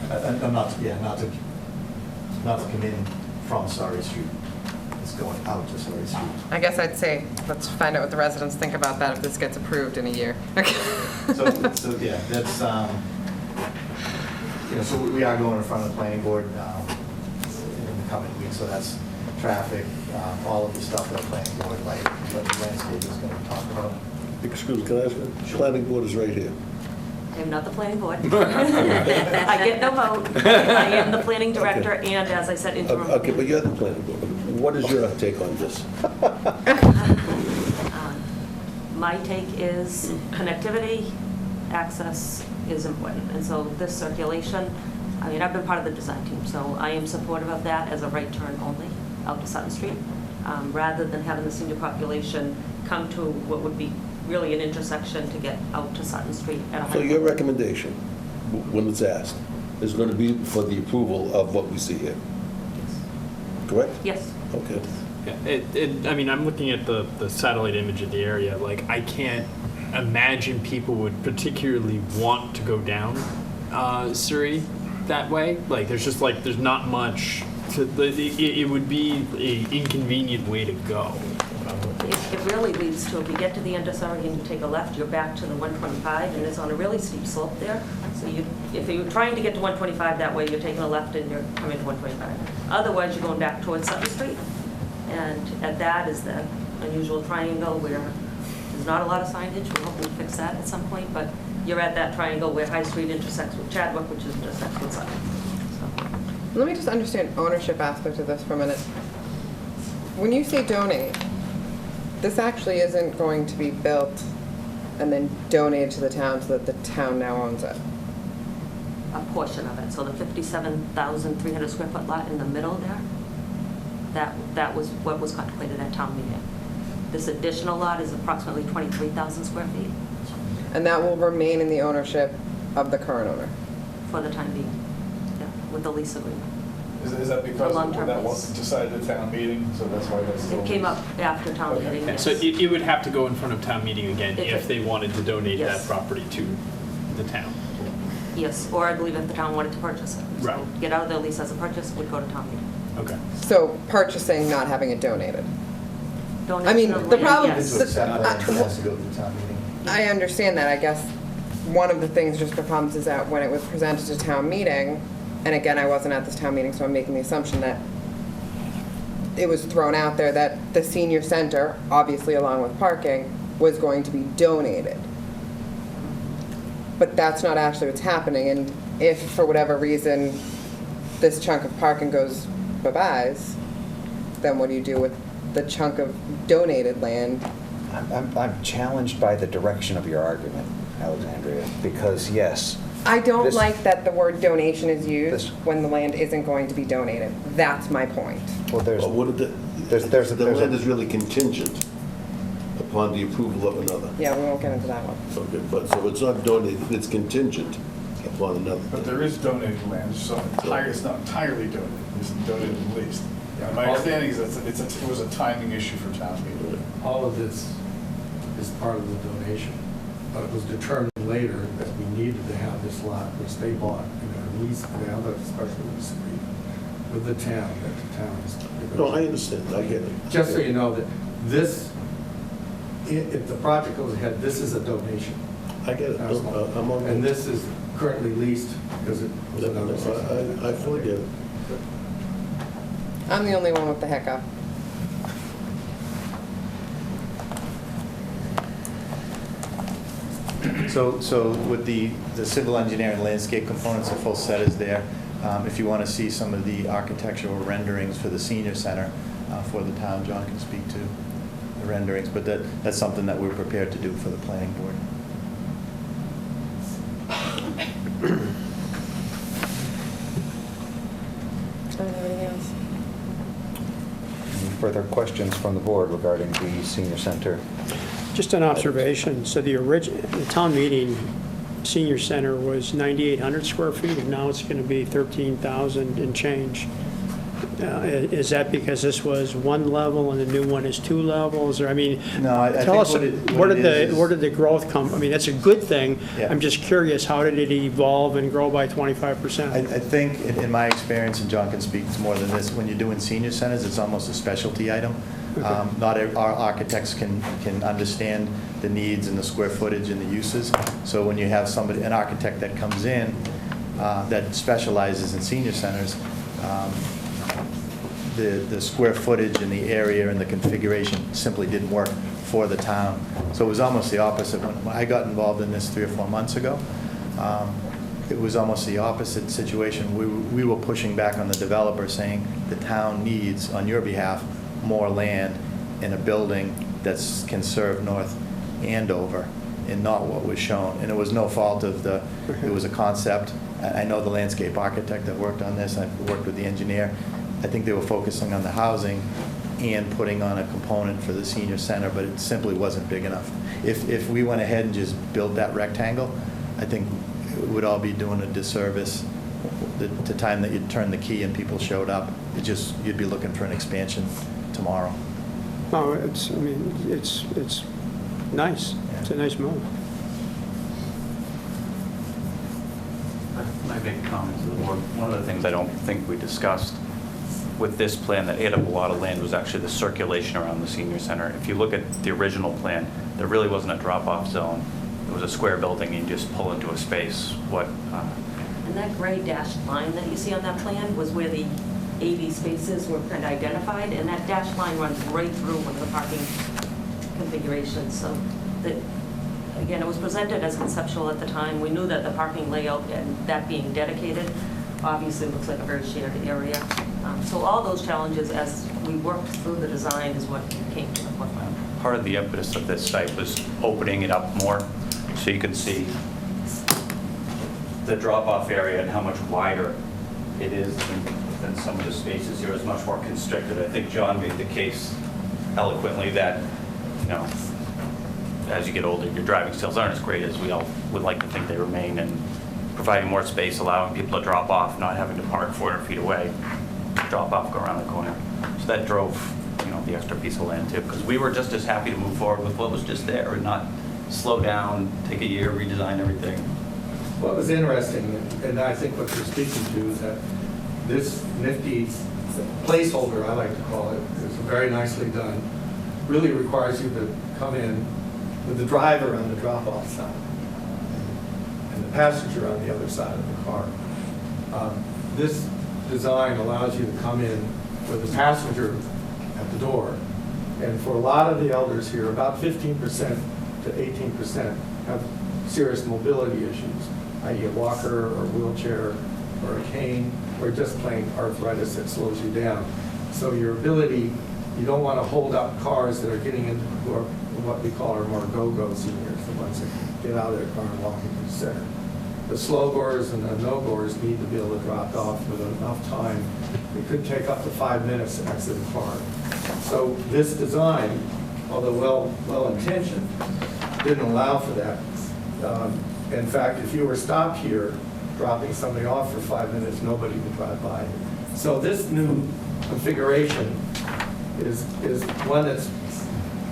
Not to come in from Surrey Street. It's going out to Surrey Street. I guess I'd say, let's find out what the residents think about that if this gets approved in a year. So yeah, that's, so we are going in front of the planning board in the coming weeks, so that's traffic, all of the stuff that the planning board, like, what the landscape is going to talk about. Excuse me, can I ask you? Planning board is right here. I am not the planning board. I get no vote. I am the planning director and, as I said, interim. Okay, but you're the planning board. What is your take on this? My take is connectivity, access is important. And so this circulation, I mean, I've been part of the design team, so I am supportive of that as a right turn only out to Sutton Street, rather than having the senior population come to what would be really an intersection to get out to Sutton Street at a So high. your recommendation, when it's asked, is going to be for the approval of what we see here, correct? Yes. Okay. Yeah, I mean, I'm looking at the satellite image of the area, like, I can't imagine people would particularly want to go down Surrey that way. Like, there's not much, it would be an inconvenient way to go. It really leads to, if you get to the end of Surrey and you take a left, you're back to the 125, and it's on a really steep slope there. So if you're trying to get to 125 that way, you're taking a left and you're coming to 125. Otherwise, you're going back towards Sutton Street. And at that is the unusual triangle where there's not a lot of signage. We're hoping to fix that at some point, but you're at that triangle where High Street intersects with Chadwick, which is intersects with Sutton. So. Let me just understand ownership aspect of this for a minute. When you say donate, this actually isn't going to be built and then donated to the town so that the town now owns it. A portion of it. So the 57,300 square foot lot in the middle there, That was what was contemplated at town meeting. This additional lot is approximately 23,000 square feet And that will remain in the ownership of the current owner. for the time being, yeah, with the lease agreement. Is that because long-term that lease. wasn't decided at town meeting, so that's why that's still? It came up after town Okay. meeting, yes. So it would have to go in front of town meeting again If if it- they wanted to donate that Yes. property to the town. Yes, or I believe if the town wanted to purchase it. So Right. get out of their lease as a purchase, would go to town meeting. Okay. So purchasing, not having it donated. Donation I mean, of the land, problem- yes. To accept land, it has to go to town meeting. I understand that. I guess one of the things just becomes is that when it was presented to town meeting, and again, I wasn't at this town meeting, so I'm making the assumption that it was thrown out there that the senior center, obviously along with parking, was going to be donated. But that's not actually what's happening, and if for whatever reason this chunk of parking goes bye-byes, then what do you do with the chunk of donated land? I'm challenged by the direction of your argument, Alexandria, because yes, I don't This- like that the word donation is used This- when the land isn't going to be donated. That's my point. well, there's, But what did there's the land a, is really contingent upon the approval of another. Yeah, we won't get into that one. Okay, but, so it's not donated, it's contingent upon another. But there is donated land, so it's not entirely donated, it's donated and leased. Yeah, my understanding is that it was a timing issue for town meeting. All of this is part of the donation, but it was determined later that we needed to have this lot, which they bought, and a lease, and have a special lease agreement with the town, that the town is. No, I understand, I get it. Just so you know that this, if the project goes ahead, this is a donation. I get it. No, I'm on. And this is currently leased because it was another. I fully get it. I'm the only one with the hiccup. So with the civil engineering landscape components, the full set is there. If you want to see some of the architectural renderings for the senior center for the town, John can speak to the renderings, but that's something that we're prepared to do for the planning board. Anything else? any further questions from the board regarding the senior center? Just an observation, so the town meeting senior center was 9,800 square feet, and now it's going to be 13,000 and change. Is that because this was one level and the new one is two levels, or, I mean, No, I tell us, think what it is where did the growth come? I mean, that's a good thing. Yeah. I'm just curious, how did it evolve and grow by 25%? I think, in my experience, and John can speak to more than this, when you're doing senior centers, it's almost a specialty item. Not our architects can understand the needs and the square footage and the uses. So when you have somebody, an architect that comes in that specializes in senior centers, the square footage and the area and the configuration simply didn't work for the town. So it was almost the opposite. When I got involved in this 3 or 4 months ago, it was almost the opposite situation. We were pushing back on the developer, saying the town needs, on your behalf, more land in a building that can serve North Andover, and not what was shown. And it was no fault of it was a concept. I know the landscape architect that worked on this. I've worked with the engineer. I think they were focusing on the housing and putting on a component for the senior center, but it simply wasn't big enough. If we went ahead and just built that rectangle, I think it would all be doing a disservice. The time that you'd turn the key and people showed up, you'd be looking for an expansion tomorrow. Oh, it's nice. It's a nice move. My big comment to the board, one of the things I don't think we discussed with this plan that ate up a lot of land was actually the circulation around the senior center. If you look at the original plan, there really wasn't a drop-off zone. It was a square building, you just pull into a space. And that gray dashed line that you see on that plan was where the 80 spaces were kind of identified, and that dashed line runs right through one of the parking configurations. So that, again, it was presented as conceptual at the time. We knew that the parking layout and that being dedicated obviously looks like a very shared area. So all those challenges as we worked through the design is what came to the forefront. Part of the impetus of this site was opening it up more so you could see the drop-off area and how much wider it is than than some of the spaces here is much more constricted. I think John made the case eloquently that, you know, as you get older, your driving skills aren't as great as we all would like to think they remain, and providing more space, allowing people to drop off, not having to park 400 feet away, drop off, go around the corner. So that drove, you know, the extra piece of land too, because we were just as happy to move forward with what was just there and not slow down, take a year, redesign everything. What was interesting, and I think what you're speaking to, is that this nifty placeholder, I like to call it, is very nicely done, really requires you to come in with the driver on the drop-off side and the passenger on the other side of the car. This design allows you to come in with the passenger at the door. And for a lot of the elders here, about 15% to 18% have serious mobility issues, i.e. a walker or wheelchair or a cane, or just plain arthritis that slows you down. So your ability, you don't want to hold up cars that are getting into what we call our more go-go seniors, the ones that get out of their car and walk into the center. The slow-goers and the no-goers need to be able to drop off with enough time. It could take up to 5 minutes to exit a car. So this design, although well-intentioned, didn't allow for that. In fact, if you were stopped here, dropping somebody off for 5 minutes, nobody would drive by. So this new configuration is one that's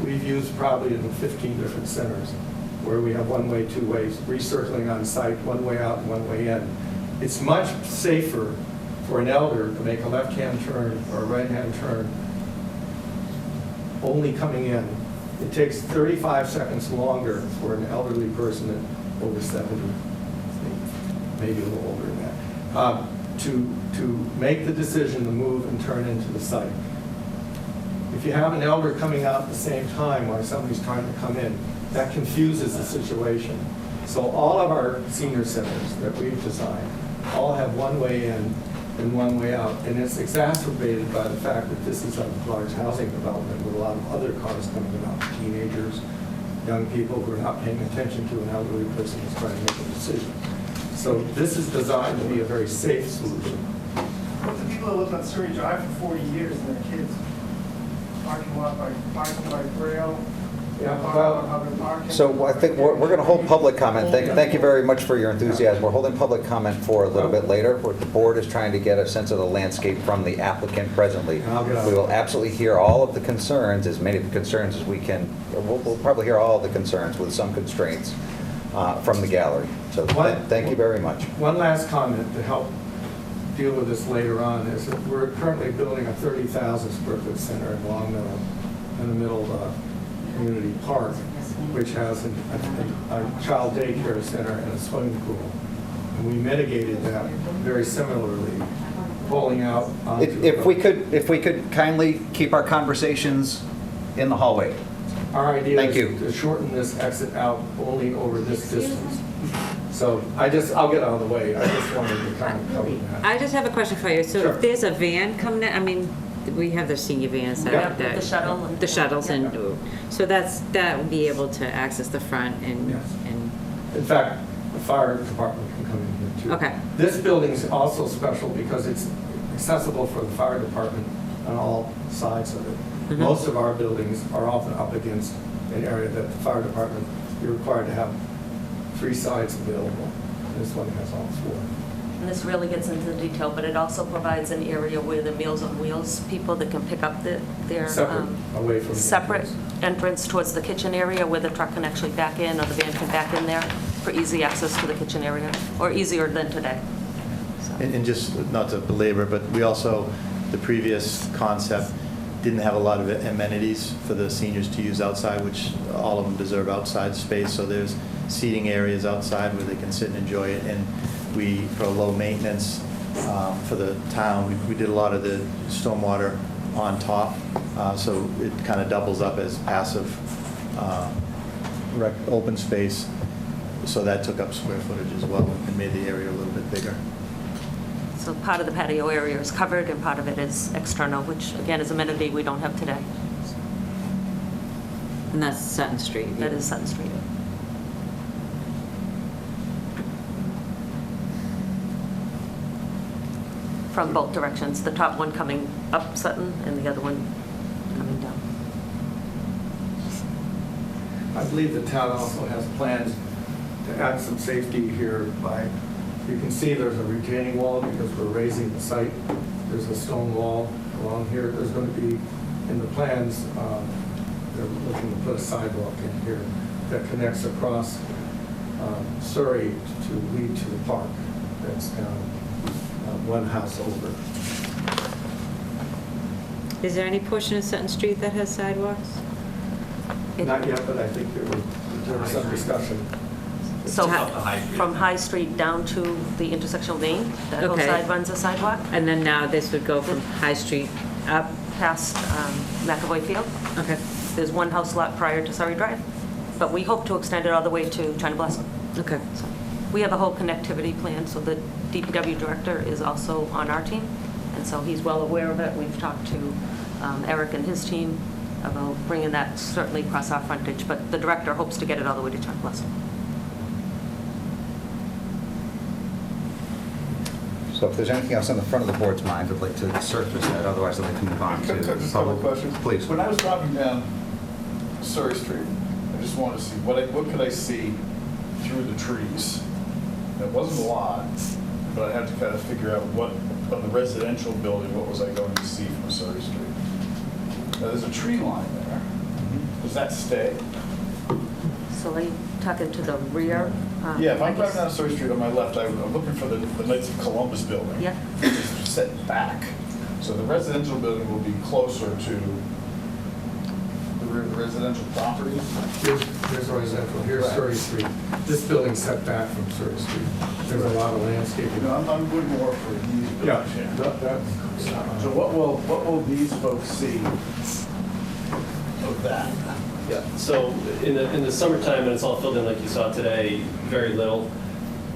we've used probably in 15 different centers, where we have one way, two ways, recircling on site, one way out and one way in. It's much safer for an elder to make a left-hand turn or a right-hand turn only coming in. It takes 35 seconds longer for an elderly person over 70, maybe a little older than that, to make the decision to move and turn into the site. If you have an elder coming out at the same time while somebody's trying to come in, that confuses the situation. So all of our senior centers that we've designed all have one way in and one way out. And it's exacerbated by the fact that this is a large housing development with a lot of other cars coming out, teenagers, young people who are not paying attention to an elderly person who's trying to make a decision. So this is designed to be a very safe solution. But the people that lived on Surrey Drive for 40 years and their kids, parking lot by rail, So I think we're going to hold public comment. Thank you very much for your enthusiasm. We're holding public comment for a little bit later, where the board is trying to get a sense of the landscape from the applicant presently. We will absolutely hear all of the concerns, as many of the concerns as we can. We'll probably hear all of the concerns with some constraints from the gallery. So thank you very much. One last comment to help deal with this later on is that we're currently building a 30,000 square foot center in Long Meadow in the middle of Community Park, which has a child daycare center and a swimming pool. And we mitigated that very similarly, pulling out onto If we could kindly keep our conversations in the hallway. Our idea is to shorten this exit out only over this distance. So I'll get out of the way. I just wanted to kind of cover that. I just have a question for you. So Sure. if there's a van coming in, I mean, we have the senior vans that, The shuttle. the shuttles, and so that would be able to access the front and. Yes. and In fact, the fire department can come in here too. Okay. This building is also special because it's accessible for the fire department on all sides of it. Mhm. Most of our buildings are often up against an area that the fire department, you're required to have 3 sides available. This one has all 4. And this really gets into the detail, but it also provides an area where the Meals on Wheels people that can pick up their Separate, away from the separate entrance. entrance towards the kitchen area where the truck can actually back in or the van can back in there for easy access to the kitchen area, or easier than today. So. And just not to belabor, but we also, the previous concept didn't have a lot of amenities for the seniors to use outside, which all of them deserve outside space. So there's seating areas outside where they can sit and enjoy it. And we, for low maintenance for the town, we did a lot of the stormwater on top. So it kind of doubles up as passive open space. So that took up square footage as well and made the area a little bit bigger. So part of the patio area is covered and part of it is external, which again is amenity we don't have today. And that's Sutton Street. That is Sutton Street. from both directions, the top one coming up Sutton and the other one coming down. I believe the town also has plans to add some safety here by, you can see there's a retaining wall because we're raising the site. There's a stone wall along here. There's going to be, in the plans, they're looking to put a sidewalk in here that connects across Surrey to lead to the park. That's down one house over. Is there any portion of Sutton Street that has sidewalks? Not yet, but I think there was some discussion. So How- from High Street down to the intersection of Main, that whole Okay. side runs a sidewalk And then now this would go from High Street up? past McAvoy Field. Okay. There's one house lot prior to Surrey Drive, but we hope to extend it all the way to China Blossom. Okay. So we have a whole connectivity plan, so the DPW director is also on our team, and so he's well aware of it. We've talked to Eric and his team about bringing that certainly across our frontage, but the director hopes to get it all the way to China Blossom. So if there's anything else on the front of the board's mind, I'd like to surface that, otherwise I'd like to move on to Just a couple public. of questions. Please. When I was driving down Surrey Street, I just wanted to see, what could I see through the trees? It wasn't a lot, but I had to kind of figure out what, on the residential building, what was I going to see from Surrey Street? Now, there's a tree line there. Does that stay? So they tuck into the rear. Yeah, if I I'm guess- driving down Surrey Street on my left, I'm looking for the Knights of Columbus building. Yeah. It's set back. So the residential building will be closer to the residential property. Here's residential, here's Surrey Street. This building's set back from Surrey Street. There's a lot of landscaping. You know, I'm looking more for these Yeah, buildings here. that's, So what will these folks see of that? Yeah, so in the summertime, and it's all filled in like you saw today, very little.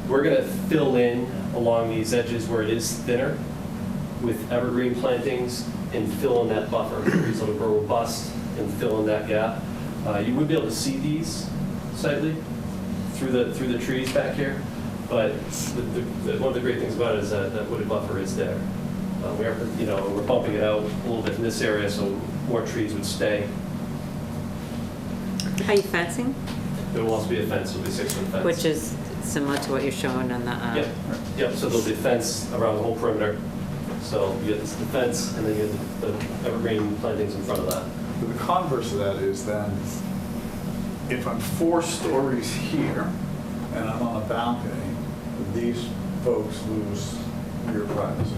We're gonna fill in along these edges where it is thinner with evergreen plantings and fill in that buffer. So it'll grow robust and fill in that gap. You would be able to see these slightly through the trees back here, but one of the great things about it is that wooded buffer is there. We're bumping it out a little bit in this area, so more trees would stay. How are you fencing? There will also be a fence, it'll be 6-foot fence. Which is similar to what you're showing on the, Yep, so there'll be a fence around the whole perimeter. So you get the fence, and then you get the evergreen plantings in front of that. But the converse of that is then, if I'm 4 stories here and I'm on a balcony, these folks lose rear privacy.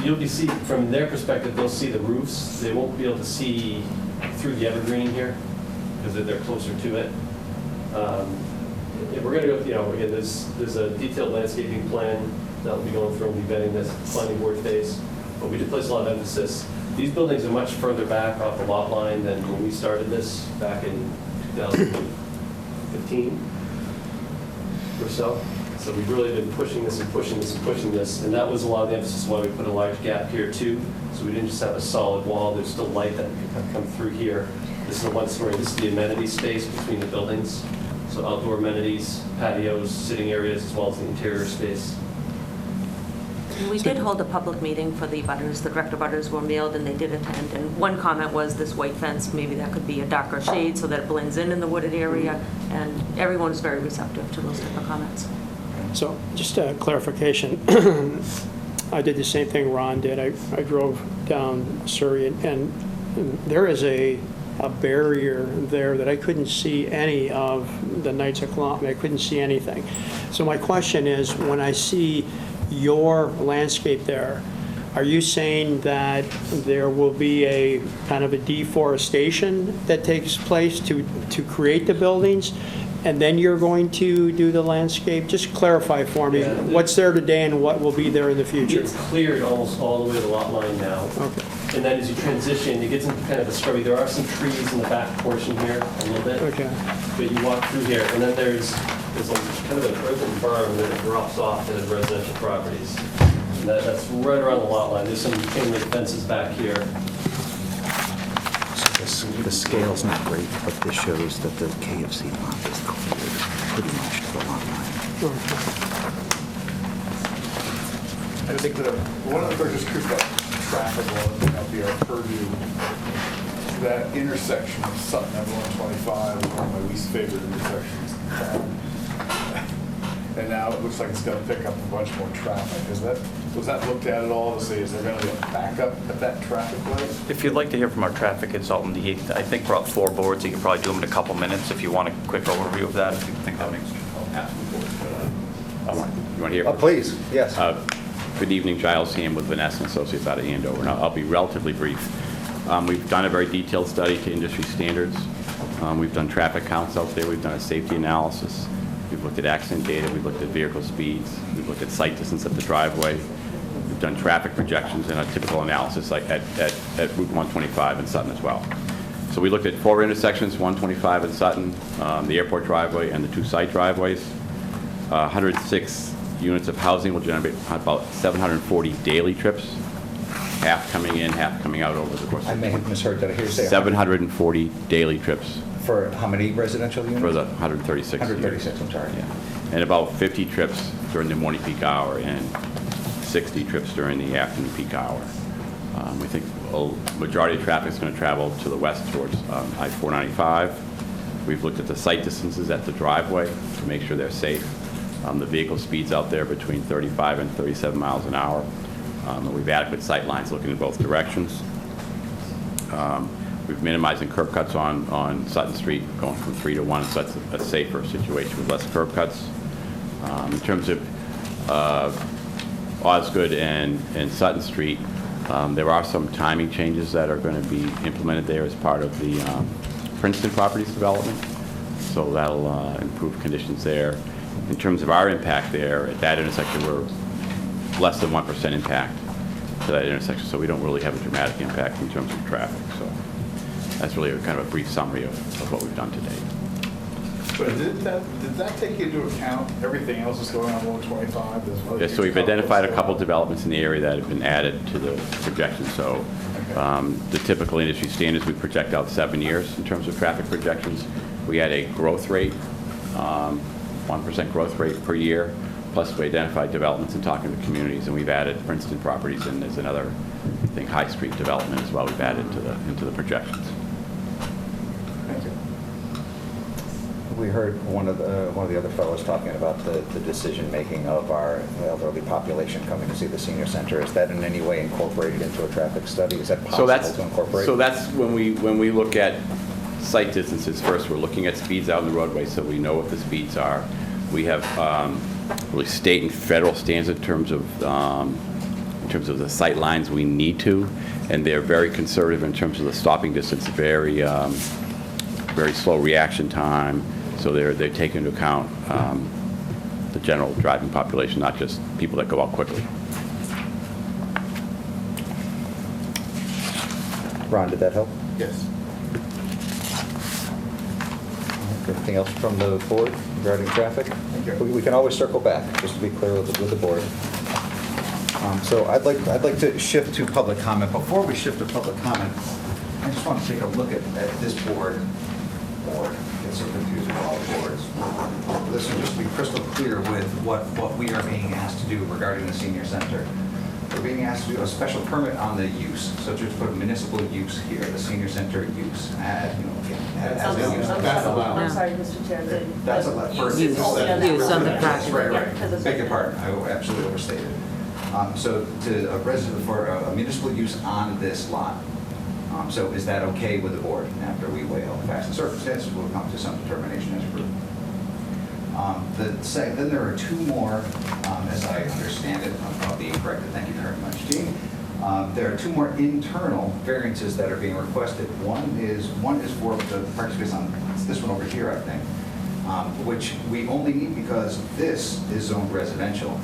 You'll be see, from their perspective, they'll see the roofs. They won't be able to see through the evergreen here because they're closer to it. If we're going to go, again, there's a detailed landscaping plan that will be going through and be vetting this planning board phase. But we did place a lot of emphasis. These buildings are much further back off the lot line than when we started this back in 2015 or so. So we've really been pushing this and pushing this and pushing this, and that was a lot of the emphasis why we put a large gap here too. So we didn't just have a solid wall, there's still light that can come through here. This is a one-story, this is the amenity space between the buildings. So outdoor amenities, patios, sitting areas, as well as the interior space. And we did hold a public meeting for the butters. The direct butters were mailed and they did attend. And one comment was this white fence, maybe that could be a darker shade so that it blends in the wooded area. And everyone was very receptive to those type of comments. So just a clarification. I did the same thing Ron did. I drove down Surrey and there is a barrier there that I couldn't see any of the Knights of Columbus. I couldn't see anything. So my question is, when I see your landscape there, are you saying that there will be a kind of a deforestation that takes place to create the buildings? And then you're going to do the landscape? Just clarify for me, Yeah. what's there today and what will be there in the future? It's cleared almost all the way to the lot line now. Okay. And then as you transition, it gets into kind of a scrubby. There are some trees in the back portion here a little bit. Okay. But you walk through here, and then there's like kind of an earthen berm that it drops off to the residential properties. And that's right around the lot line. There's some chain link fences back here. So the scale's not great, but this shows that the KFC lot is cleared pretty much to the lot line. I think that one of the things, just curious about traffic law out here, purview, that intersection of Sutton and 125 is one of my least favorite intersections. And now it looks like it's going to pick up a bunch more traffic. Was that looked at all to say, is there going to be a backup at that traffic light? If you'd like to hear from our traffic consultant, I think brought 4 boards. You can probably do them in a couple minutes if you want a quick overview of that, if you think that makes sense. You want to hear? Please, yes. Good evening, Giles Ham with Vanessa Associates out of Andover. And I'll be relatively brief. We've done a very detailed study to industry standards. We've done traffic counts out there. We've done a safety analysis. We've looked at accident data. We've looked at vehicle speeds. We've looked at sight distance at the driveway. We've done traffic projections and a typical analysis like at Route 125 in Sutton as well. So we looked at 4 intersections, 125 in Sutton, the airport driveway, and the 2 side driveways. 106 units of housing will generate about 740 daily trips, half coming in, half coming out over the course of the I may have misheard. Did I hear you say 740 daily trips. For how many residential units? For the 136. 136, I'm sorry. Yeah. And about 50 trips during the morning peak hour and 60 trips during the afternoon peak hour. We think a majority of traffic is going to travel to the west towards I-495. We've looked at the sight distances at the driveway to make sure they're safe. The vehicle speeds out there between 35 and 37 miles an hour. And we've adequate sight lines looking in both directions. We've minimizing curb cuts on Sutton Street, going from 3 to 1, so that's a safer situation with less curb cuts. In terms of Osgood and Sutton Street, there are some timing changes that are going to be implemented there as part of the Princeton Properties development, so that'll improve conditions there. In terms of our impact there, at that intersection, we're less than 1% impact to that intersection, so we don't really have a dramatic impact in terms of traffic. So that's really kind of a brief summary of what we've done today. But did that take into account everything else that's going on 125? Yeah, so we've identified a couple developments in the area that have been added to the projection. So the typical industry standards, we project out 7 years in terms of traffic projections. We had a growth rate, 1% growth rate per year, plus we identified developments and talking to communities, and we've added Princeton Properties, and there's another, I think, High Street development as well we've added into the projections. Thank you. We heard one of the other fellows talking about the decision-making of our elderly population coming to see the senior center. Is that in any way incorporated into a traffic study? Is that possible to incorporate? So that's when we look at sight distances. First, we're looking at speeds out in the roadway, so we know what the speeds are. We have really state and federal standards in terms of the sight lines we need to, and they're very conservative in terms of the stopping distance. Very slow reaction time. So they take into account the general driving population, not just people that go out quickly. Ron, did that help? Yes. Anything else from the board regarding traffic? Thank you. We can always circle back, just to be clear with the board. So I'd like to shift to public comment. Before we shift to public comment, I just want to take a look at this board. Get so confused with all the boards. Listen, just to be crystal clear with what we are being asked to do regarding the senior center. We're being asked to do a special permit on the use, so to put a municipal use here, the senior center use. As a use. That's allowed. I'm sorry, Mr. Chair. That's allowed. Use on the property. Right. Beg your pardon, I absolutely overstated. So to a resident for a municipal use on this lot. So is that okay with the board? After we weigh all the facts and circumstances, we'll come to some determination as a group. Then there are 2 more, as I understand it, I'll be corrected, thank you very much, Gene. There are 2 more internal variances that are being requested. One is for the parking space on this one over here, I think, which we only need because this is zoned residential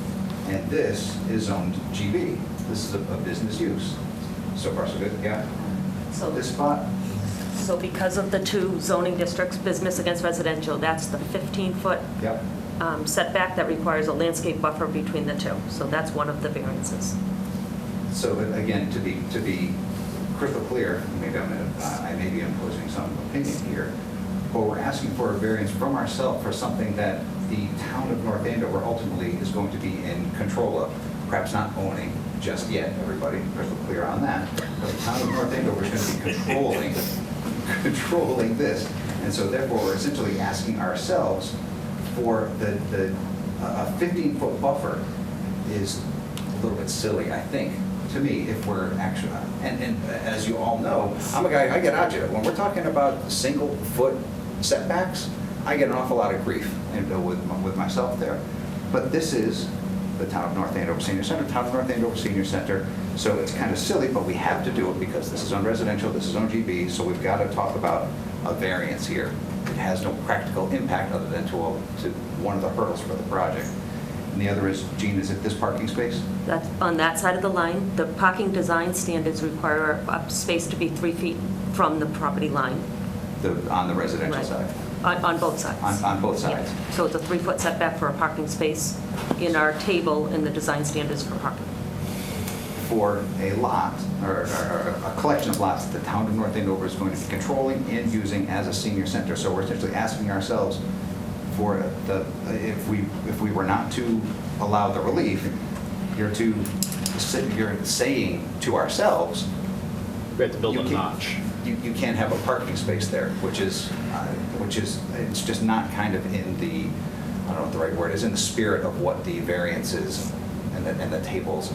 and this is zoned GB. This is a business use. So far, so good. Yeah. So This spot. So because of the 2 zoning districts, business against residential, that's the 15-foot Yep. setback that requires a landscape buffer between the 2. So that's one of the variances. So again, to be crystal clear, maybe I may be imposing some opinion here, but we're asking for a variance from ourselves for something that the town of North Andover ultimately is going to be in control of, perhaps not owning just yet, everybody, crystal clear on that, but the town of North Andover is going to be controlling this. And so therefore, we're essentially asking ourselves for a 15-foot buffer is a little bit silly, I think, to me, if we're actually, and as you all know, I'm a guy, I get out you. When we're talking about single foot setbacks, I get an awful lot of grief with myself there. But this is the town of North Andover Senior Center, town of North Andover Senior Center, so it's kind of silly, but we have to do it because this is on residential, this is on GB, so we've got to talk about a variance here. It has no practical impact other than to one of the hurdles for the project. And the other is, Jean, is it this parking space? That's on that side of the line. The parking design standards require a space to be 3 feet from the property line. On the residential Right. side? On both sides. On both sides? Yeah. So it's a 3-foot setback for a parking space in our table in the design standards for parking. For a lot, or a collection of lots that the town of North Andover is going to be controlling and using as a senior center. So we're essentially asking ourselves for if we were not to allow the relief, you're saying to ourselves, We have to build a notch. you can't have a parking space there, which is it's just not kind of in the, I don't know what the right word is, in the spirit of what the variances and the tables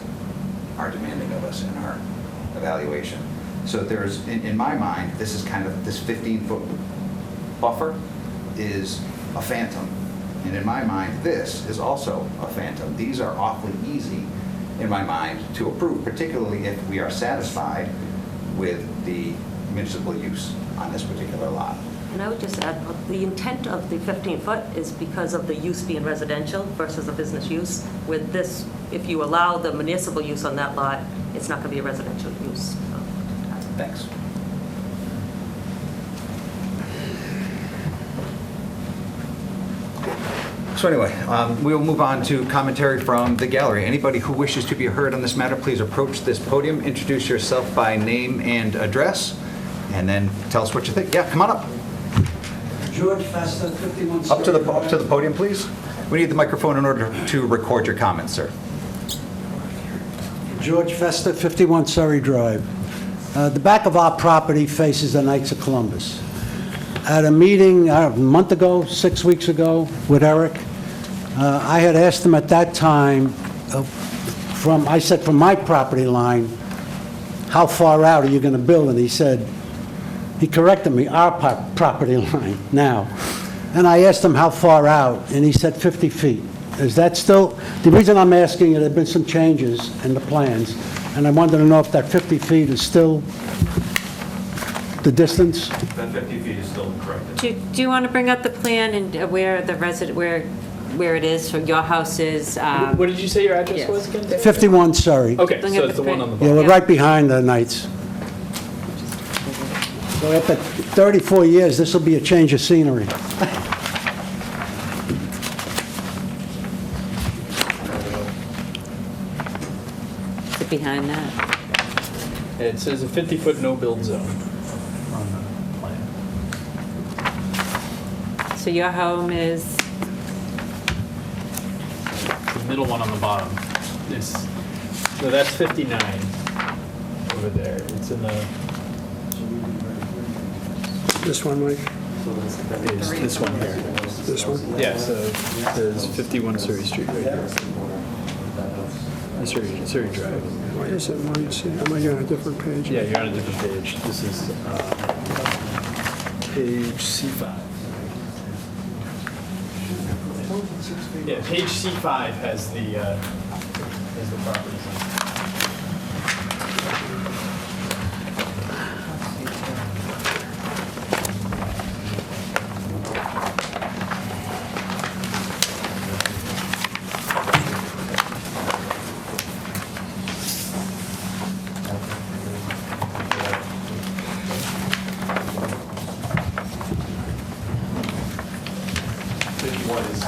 are demanding of us in our evaluation. So there's, in my mind, this is kind of, this 15-foot buffer is a phantom. And in my mind, this is also a phantom. These are awfully easy, in my mind, to approve, particularly if we are satisfied with the municipal use on this particular lot. And I would just add, the intent of the 15-foot is because of the use being residential versus a business use. With this, if you allow the municipal use on that lot, it's not going to be a residential use. So. Thanks. So anyway, we'll move on to commentary from the gallery. Anybody who wishes to be heard on this matter, please approach this podium, introduce yourself by name and address, and then tell us what you think. Yeah, come on up. George Festa, 51. Up to the podium, please. We need the microphone in order to record your comments, sir. George Festa, 51 Surrey Drive. The back of our property faces the Knights of Columbus. At a meeting a month ago, 6 weeks ago, with Eric, I had asked him at that time, I said, from my property line, how far out are you going to build? And he said, he corrected me, our property line now. And I asked him how far out, and he said 50 feet. Is that still, the reason I'm asking, there have been some changes in the plans, and I wanted to know if that 50 feet is still the distance? That 50 feet is still correct. Do you want to bring up the plan and where the where it is, so your house is? What did you say your address Yes. was again? 51 Surrey. Okay, Look so at it's the the one print. on the Yeah, bottom. we're right behind the Knights. So after 34 years, this will be a change of scenery. Is it behind that? It says a 50-foot no-build zone on the plan. So your home is, The middle one on the bottom is, so that's 59 over there. It's in the, This one, Mike? is this one here. This one? Yeah, so it says 51 Surrey Street right here. Surrey Drive. Why is it mine? See, am I on a different page? Yeah, you're on a different page. This is page C5. Yeah, page C5 has the properties on it.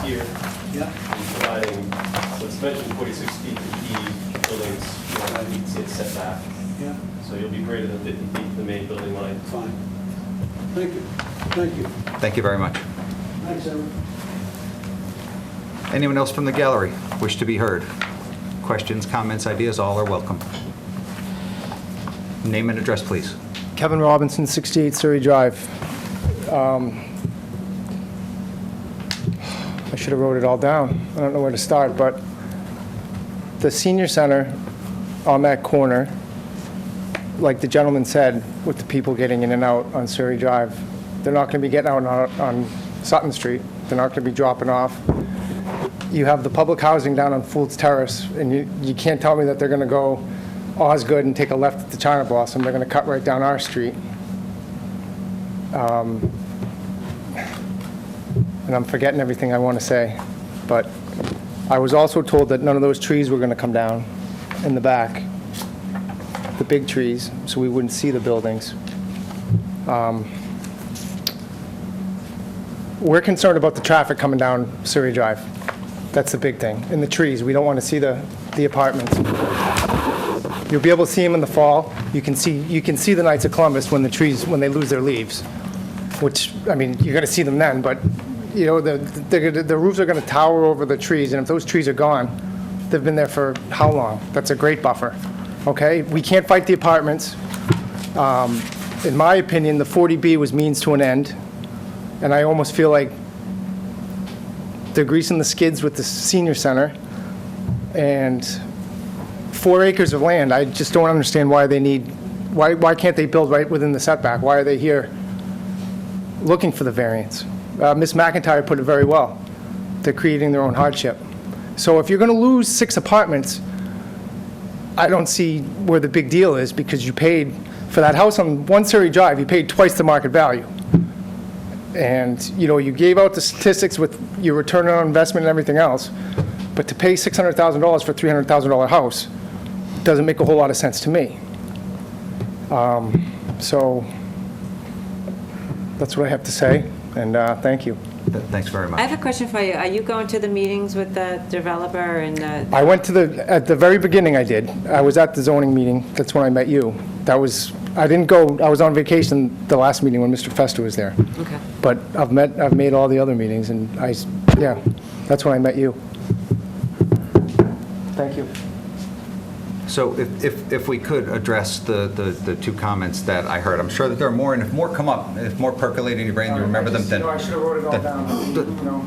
Here. Yeah. Providing, so it's mentioned 46 feet to the buildings, 9 feet setback. Yeah, So you'll be greater than 50 feet to the main building line. fine. Thank you. Thank you. Thank you very much. Thanks, Eric. Anyone else from the gallery wish to be heard? Questions, comments, ideas, all are welcome. Name and address, please. Kevin Robinson, 68 Surrey Drive. I should have wrote it all down. I don't know where to start, but the senior center on that corner, like the gentleman said, with the people getting in and out on Surrey Drive, they're not going to be getting out on Sutton Street. They're not going to be dropping off. You have the public housing down on Fools Terrace, and you can't tell me that they're going to go Osgood and take a left at the China Blossom. They're going to cut right down our street. And I'm forgetting everything I want to say, but I was also told that none of those trees were going to come down in the back, the big trees, so we wouldn't see the buildings. We're concerned about the traffic coming down Surrey Drive. That's the big thing. And the trees, we don't want to see the apartments. You'll be able to see them in the fall. You can see the Knights of Columbus when they lose their leaves, which, I mean, you're going to see them then, but you know, the roofs are going to tower over the trees, and if those trees are gone, they've been there for how long? That's a great buffer, okay? We can't fight the apartments. In my opinion, the 40B was means to an end, and I almost feel like they're greasing the skids with the senior center, and 4 acres of land, I just don't understand why why can't they build right within the setback? Why are they here looking for the variance? Ms. McIntyre put it very well. They're creating their own hardship. So if you're going to lose 6 apartments, I don't see where the big deal is, because you paid for that house on 1 Surrey Drive, you paid twice the market value. And, you know, you gave out the statistics with your return on investment and everything else, but to pay $600,000 for a $300,000 house doesn't make a whole lot of sense to me. So that's what I have to say, and thank you. Thanks very much. I have a question for you. Are you going to the meetings with the developer and I went to at the very beginning I did. I was at the zoning meeting. That's when I met you. I didn't go, I was on vacation the last meeting when Mr. Festa was there. Okay. But I've made all the other meetings, and yeah, that's when I met you. Thank you. So if we could address the 2 comments that I heard, I'm sure that there are more, and if more come up, if more percolate in your brain, you remember them, then... No, I should have wrote it all down, you know.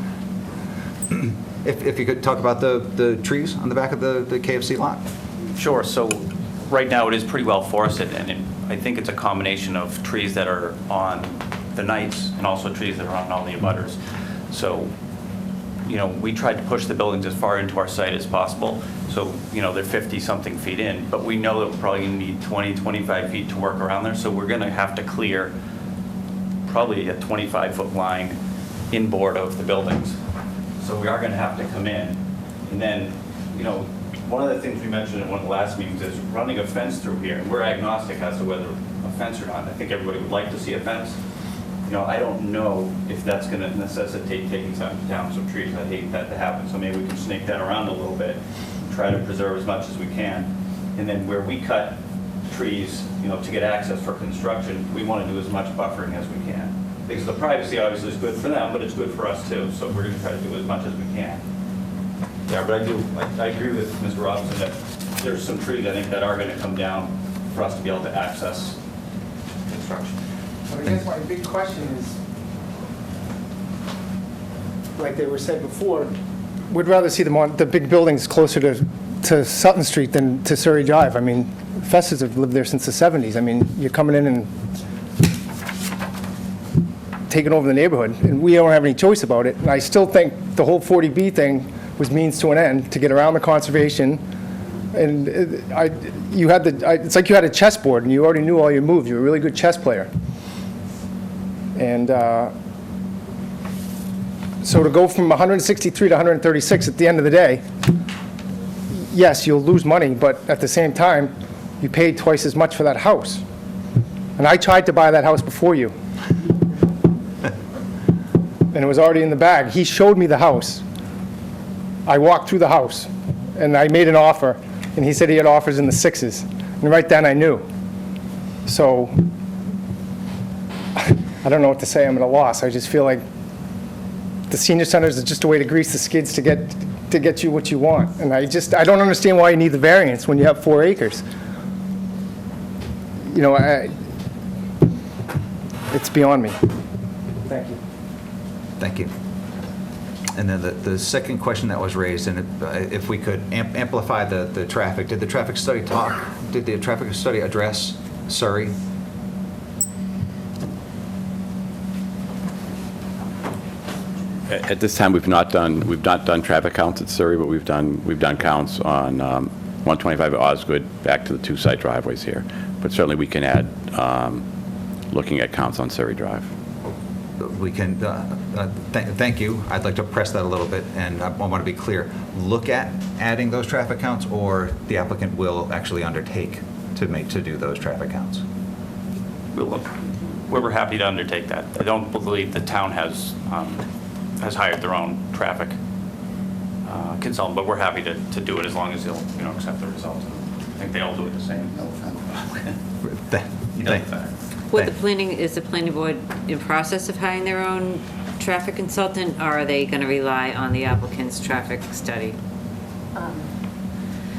If you could talk about the trees on the back of the KFC lot? Sure. So right now, it is pretty well forested, and I think it's a combination of trees that are on the Knights and also trees that are on all the abutters. So, you know, we tried to push the buildings as far into our site as possible. So, you know, they're 50-something feet in, but we know that we're probably going to need 20, 25 feet to work around there. So we're going to have to clear probably a 25-foot line inboard of the buildings. So we are going to have to come in. And then, you know, one of the things we mentioned in one of the last meetings is running a fence through here. And we're agnostic as to whether a fence or not. I think everybody would like to see a fence. You know, I don't know if that's going to necessitate taking down some trees. I hate that to happen. So maybe we can snake that around a little bit, try to preserve as much as we can. And then where we cut trees, you know, to get access for construction, we want to do as much buffering as we can. Because the privacy obviously is good for them, but it's good for us too. So we're going to try to do as much as we can. Yeah, but I agree with Mr. Robinson that there's some trees I think that are going to come down for us to be able to access construction. But I guess my big question is, like they were said before, we'd rather see them on the big buildings closer to Sutton Street than to Surrey Drive. I mean, Festas have lived there since the 70s. I mean, you're coming in and taking over the neighborhood, and we don't have any choice about it. And I still think the whole 40B thing was means to an end to get around the conservation. And it's like you had a chessboard and you already knew all your moves. You were a really good chess player. And so to go from 163 to 136 at the end of the day, yes, you'll lose money, but at the same time, you paid twice as much for that house. And I tried to buy that house before you. And it was already in the bag. He showed me the house. I walked through the house, and I made an offer, and he said he had offers in the 6s. And right then I knew. So I don't know what to say. I'm at a loss. I just feel like the senior centers is just a way to grease the skids to get you what you want. And I don't understand why you need the variance when you have 4 acres. You know, it's beyond me. Thank you. Thank you. And then the second question that was raised, and if we could amplify the traffic, did the traffic study address Surrey? At this time, we've not done traffic counts at Surrey, but we've done counts on 125 at Osgood back to the 2 side driveways here. But certainly we can add looking at counts on Surrey Drive. We can, thank you. I'd like to press that a little bit, and I want to be clear. Look at adding those traffic counts, or the applicant will actually undertake to do those traffic counts? We're happy to undertake that. I don't believe the town has hired their own traffic consultant, but we're happy to do it as long as they'll, accept the results. I think they all do it the same. Is the planning board in process of hiring their own traffic consultant, or are they going to rely on the applicant's traffic study?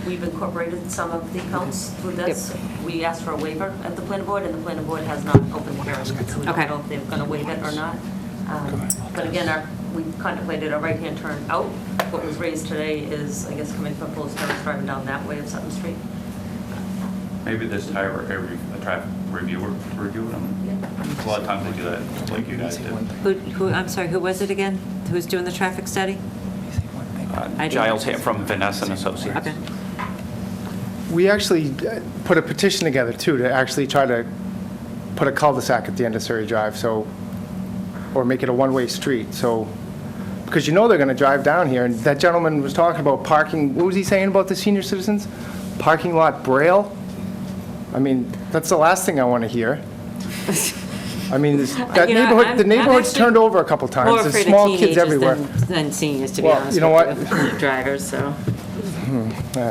We've incorporated some of the counts through this. We asked for a waiver at the planning board, and the planning board has not opened the hearing yet, so we don't know if they're going to waive it or not. But again, we contemplated a right-hand turn out. What was raised today is, I guess, coming from Post Terrace, driving down that way of Sutton Street. Maybe this time a traffic reviewer reviewing them. A lot of times they do that, like you guys did. I'm sorry, who was it again? Who's doing the traffic study? Giles here from Vanessa and Associates. Okay. We actually put a petition together, too, to actually try to put a cul-de-sac at the end of Surrey Drive, or make it a one-way street, because they're going to drive down here, and that gentleman was talking about parking, what was he saying about the senior citizens? Parking lot braille? I mean, that's the last thing I want to hear. I mean, the neighborhood's turned over a couple times. More There's afraid small of kids teenagers everywhere. than seniors, to be Well, honest. you know with what? you, drivers, so.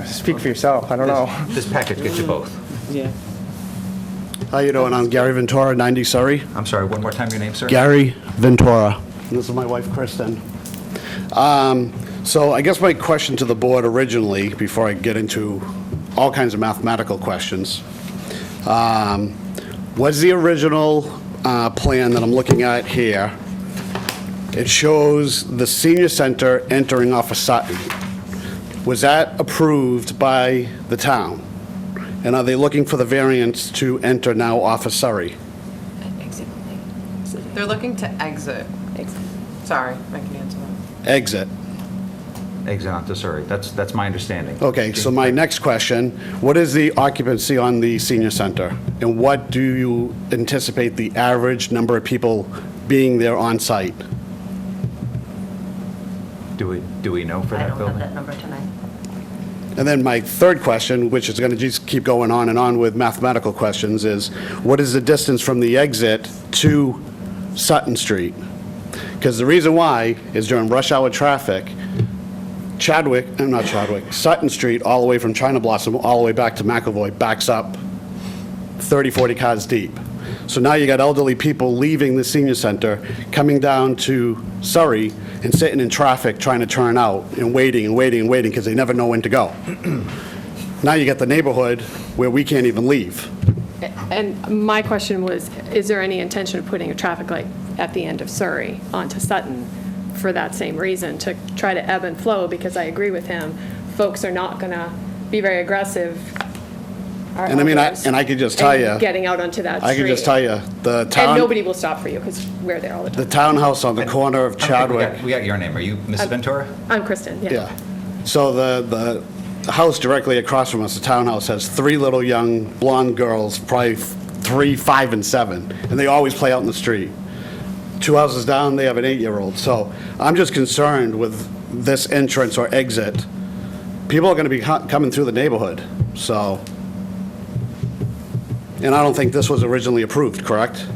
Speak for yourself, I don't know. This package gets you both. Yeah. How you doing? I'm Gary Ventura, 90 Surrey. I'm sorry, one more time your name, sir? Gary Ventura. This is my wife, Kristen. So I guess my question to the board originally, before I get into all kinds of mathematical questions, was the original plan that I'm looking at here, it shows the senior center entering off of Sutton. Was that approved by the town? And are they looking for the variance to enter now off of Surrey? They're looking to exit. Sorry, I can answer that. Exit. Exit onto Surrey. That's my understanding. Okay, so my next question, what is the occupancy on the senior center? And what do you anticipate the average number of people being there on site? Do we know for I that don't building? have that number tonight. And then my third question, which is going to just keep going on and on with mathematical questions, is what is the distance from the exit to Sutton Street? Because the reason why is during rush hour traffic, Sutton Street, all the way from China Blossom, all the way back to McAvoy, backs up 30, 40 cars deep. So now you got elderly people leaving the senior center, coming down to Surrey and sitting in traffic trying to turn out and waiting because they never know when to go. Now you got the neighborhood where we can't even leave. And my question was, is there any intention of putting a traffic light at the end of Surrey onto Sutton for that same reason, to try to ebb and flow? Because I agree with him, folks are not going to be very aggressive. And I mean, I could just tell you. Getting out onto that street. I could just tell you, the And town, nobody will stop for you because we're there all the the time. townhouse on the corner of Chadwick. We got your name. Are you Mrs. Ventura? I'm Kristen, yeah. Yeah. So the house directly across from us, the townhouse, has 3 little young blonde girls, probably 3, 5, and 7, and they always play out in the street. 2 houses down, they have an 8-year-old. So I'm just concerned with this entrance or exit. People are going to be coming through the neighborhood, so. And I don't think this was originally approved, correct?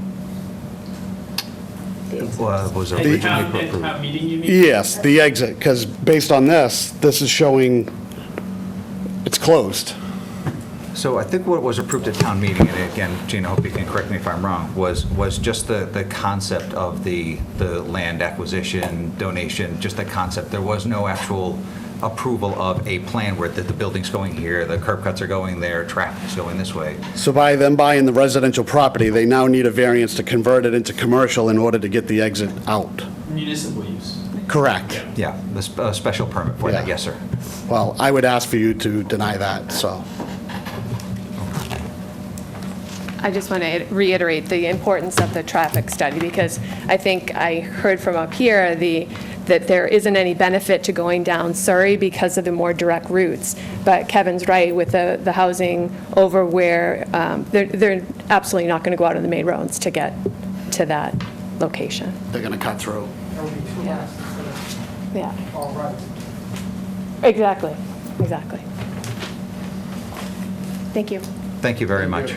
Was At originally town approved. meeting, you mean? Yes, the exit, because based on this is showing it's closed. So I think what was approved at town meeting, and again, Gina, I hope you can correct me if I'm wrong, was just the concept of the land acquisition, donation, just the concept. There was no actual approval of a plan where the building's going here, the curb cuts are going there, traffic's going this way. So by them buying the residential property, they now need a variance to convert it into commercial in order to get the exit out. Municipal use. Correct. Yeah, a special permit for that, Yeah. yes, sir. Well, I would ask for you to deny that, so. I just want to reiterate the importance of the traffic study, because I think I heard from up here that there isn't any benefit to going down Surrey because of the more direct routes. But Kevin's right with the housing over where they're absolutely not going to go out on the main roads to get to that location. They're going to cut through. There'll be 2 left instead of Yeah, all right. exactly. Thank you. Thank you very much.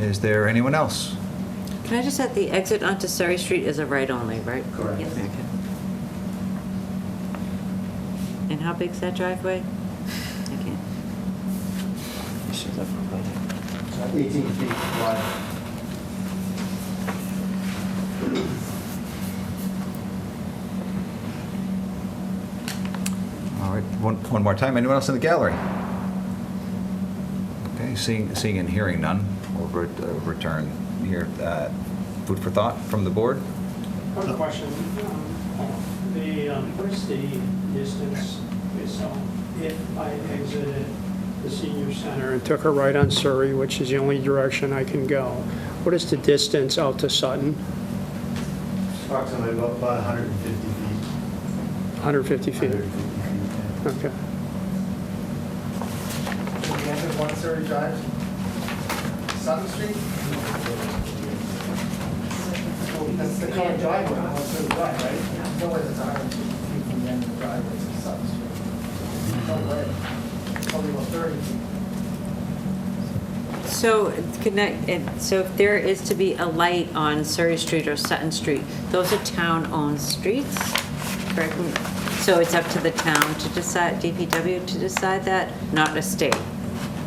Is there anyone else? Can I just add, the exit onto Surrey Street is a right only, right? Correct. Okay. And how big's that driveway? I can't. It shows up right here. 18 feet wide. All right, one more time. Anyone else in the gallery? Okay, seeing and hearing none, we'll return here. Food for thought from the board? One question. What's the distance, so if I exited the senior center and took a right on Surrey, which is the only direction I can go, what is the distance out to Sutton? Approximately about 150 feet. 150 feet? 150 feet, yeah. Okay. The end of 1 Surrey Drive, Sutton Street? That's the current driveway, 1 Surrey Drive, right? No way that's 150 feet from the end of the driveway to Sutton Street. No way. Probably about 30 feet. So if there is to be a light on Surrey Street or Sutton Street, those are town-owned streets, correct me? So it's up to the town to decide, DPW to decide that, not a state?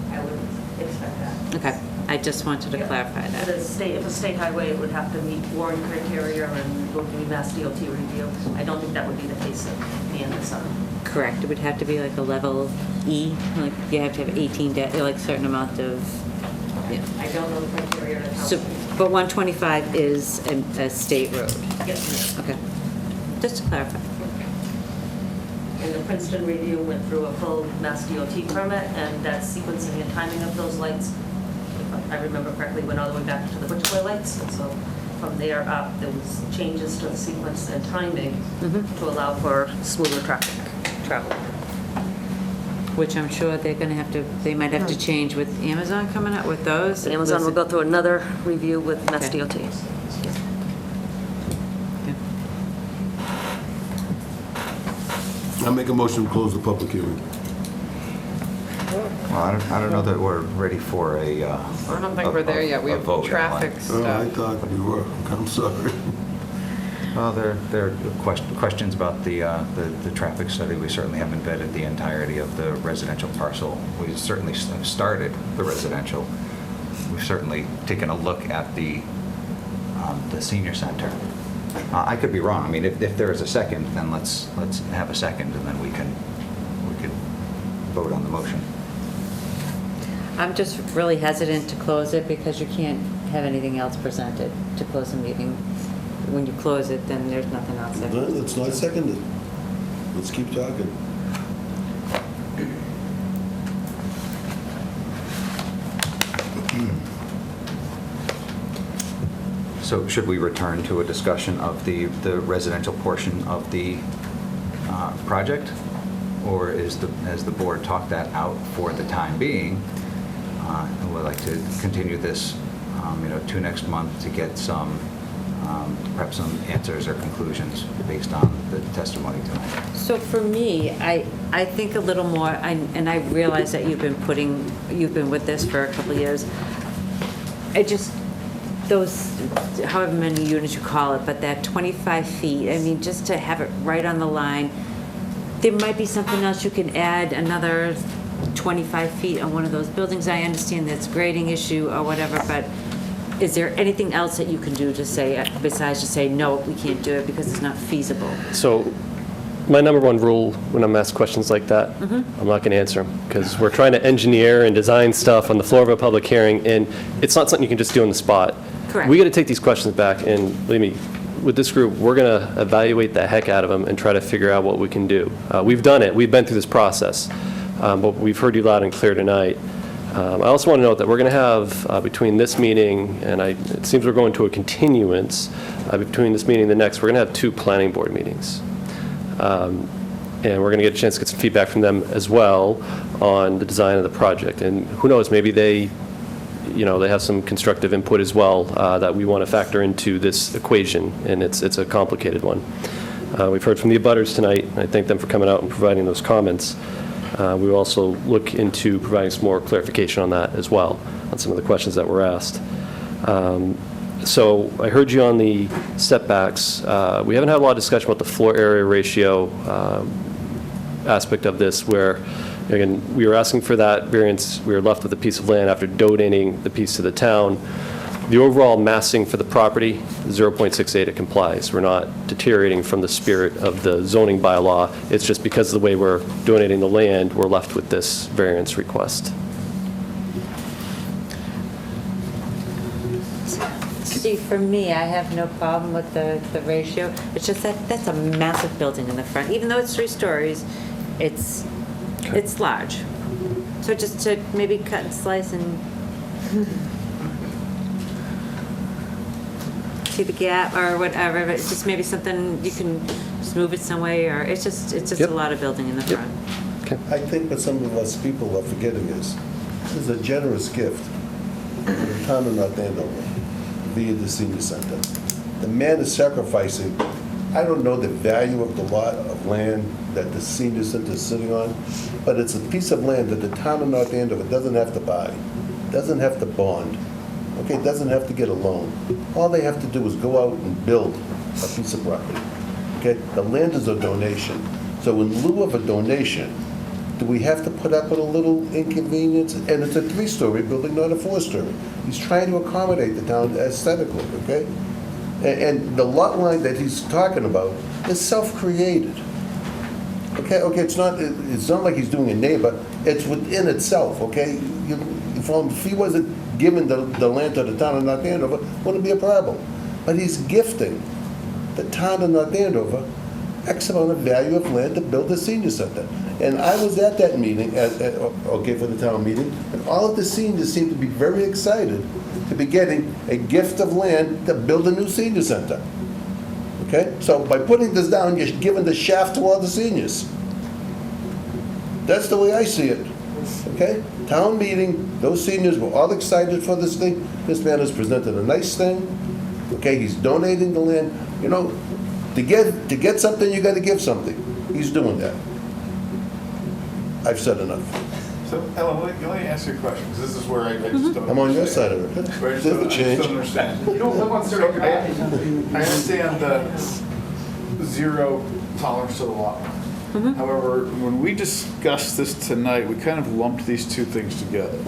I would expect that. Okay, I just wanted to clarify that. If a state highway, it would have to meet warrant criteria and go through Mass DOT review. I don't think that would be the case at the end of Sutton. Correct, it would have to be like a level E, like you have to have 18, like certain amount of, yeah. I don't know the criteria. So, but 125 is a state road? Yes. Okay, just to clarify. And the Princeton review went through a full Mass DOT permit, and that sequencing and timing of those lights, if I remember correctly, went all the way back to the Witchboy lights. And so from there up, there was changes to the sequence and timing to allow for smoother traffic travel. Which I'm sure they're gonna have to, they might have to change with Amazon coming out with those. Amazon will go through another review with Mass Okay. DOT. I make a motion to close the public hearing. Well, I don't know that we're ready for a I don't think we're there yet. We a have vote on traffic one. Oh, I stuff. thought we were. I'm sorry. Well, there are questions about the traffic study. We certainly haven't vetted the entirety of the residential parcel. We certainly started the residential. We've certainly taken a look at the senior center. I could be wrong. I mean, if there is a second, then let's have a second, and then we can vote on the motion. I'm just really hesitant to close it because you can't have anything else presented to close the meeting. When you close it, then there's nothing else there. No, it's not seconded. Let's keep talking. So should we return to a discussion of the residential portion of the project? Or has the board talked that out for the time being? And we'd like to continue this, to next month to get some, perhaps some answers or conclusions based on the testimony tonight. So for me, I think a little more, and I realize that you've been with this for a couple of years. Those, however many units you call it, but that 25 feet, I mean, just to have it right on the line, there might be something else you can add, another 25 feet on one of those buildings. I understand that's a grading issue or whatever, but is there anything else that you can do to say, besides just say, no, we can't do it because it's not feasible? So my number one rule when I'm asked questions like that, I'm not going to answer them, because we're trying to engineer and design stuff on the floor of a public hearing, and it's not something you can just do on the spot. Correct. We got to take these questions back, and believe me, with this group, we're going to evaluate the heck out of them and try to figure out what we can do. We've done it. We've been through this process, but we've heard you loud and clear tonight. I also want to note that we're going to have, between this meeting and it seems we're going to a continuance, between this meeting and the next, we're going to have 2 planning board meetings. And we're going to get a chance to get some feedback from them as well on the design of the project. And who knows, maybe they have some constructive input as well that we want to factor into this equation, and it's a complicated one. We've heard from the abutters tonight, and I thank them for coming out and providing those comments. We will also look into providing some more clarification on that as well, on some of the questions that were asked. So I heard you on the setbacks. We haven't had a lot of discussion about the floor area ratio aspect of this, where, again, we were asking for that variance. We were left with a piece of land after donating the piece to the town. The overall massing for the property, 0.68, it complies. We're not deteriorating from the spirit of the zoning bylaw. It's just because of the way we're donating the land, we're left with this variance request. See, for me, I have no problem with the ratio. It's just that's a massive building in the front. Even though it's 3 stories, it's large. So just to maybe cut and slice and see the gap or whatever, but it's just maybe something you can just move it some way, or it's just a lot of building in the front. I think what some of us people are forgetting is, this is a generous gift to the town of North Andover via the senior center. The man is sacrificing, I don't know the value of the lot of land that the senior center is sitting on, but it's a piece of land that the town of North Andover doesn't have to buy, doesn't have to bond, okay, doesn't have to get a loan. All they have to do is go out and build a piece of property, okay? The land is a donation. So in lieu of a donation, do we have to put up with a little inconvenience? And it's a 3-story building, not a 4-story. He's trying to accommodate the town aesthetically, okay? And the lot line that he's talking about is self-created. Okay, it's not like he's doing a neighbor, it's within itself, okay? If he wasn't giving the land to the town of North Andover, wouldn't be a problem. But he's gifting the town of North Andover X amount of value of land to build a senior center. And I was at that meeting, for the town meeting, and all of the seniors seemed to be very excited to be getting a gift of land to build a new senior center. Okay? So by putting this down, you're giving the shaft to all the seniors. That's the way I see it. Okay? Town meeting, those seniors were all excited for this thing. This man has presented a nice thing. Okay? He's donating the land. You know, to get something, you got to give something. He's doing that. I've said enough. So, Ellen, let me ask you a question, because this is where I just don't. I'm on your side of it. Where I just don't understand. You don't live on Surrey. I understand the 0 tolerance to the lot line. However, when we discussed this tonight, we kind of lumped these 2 things together.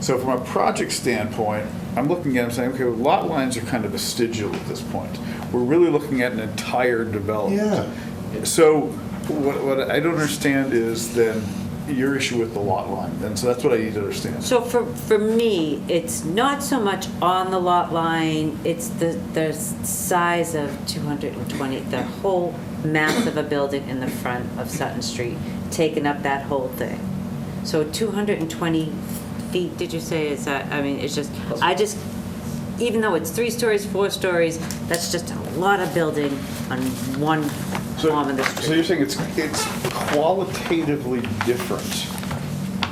So from a project standpoint, I'm looking at it and saying, okay, well, lot lines are kind of vestigial at this point. We're really looking at an entire development. Yeah. So what I don't understand is then your issue with the lot line. And so that's what I need to understand. So for me, it's not so much on the lot line, it's the size of 220, the whole mass of a building in the front of Sutton Street, taking up that whole thing. So 220 feet, did you say, is that, I mean, it's just, even though it's 3 stories, 4 stories, that's just a lot of building on one arm of the street. So you're saying it's qualitatively different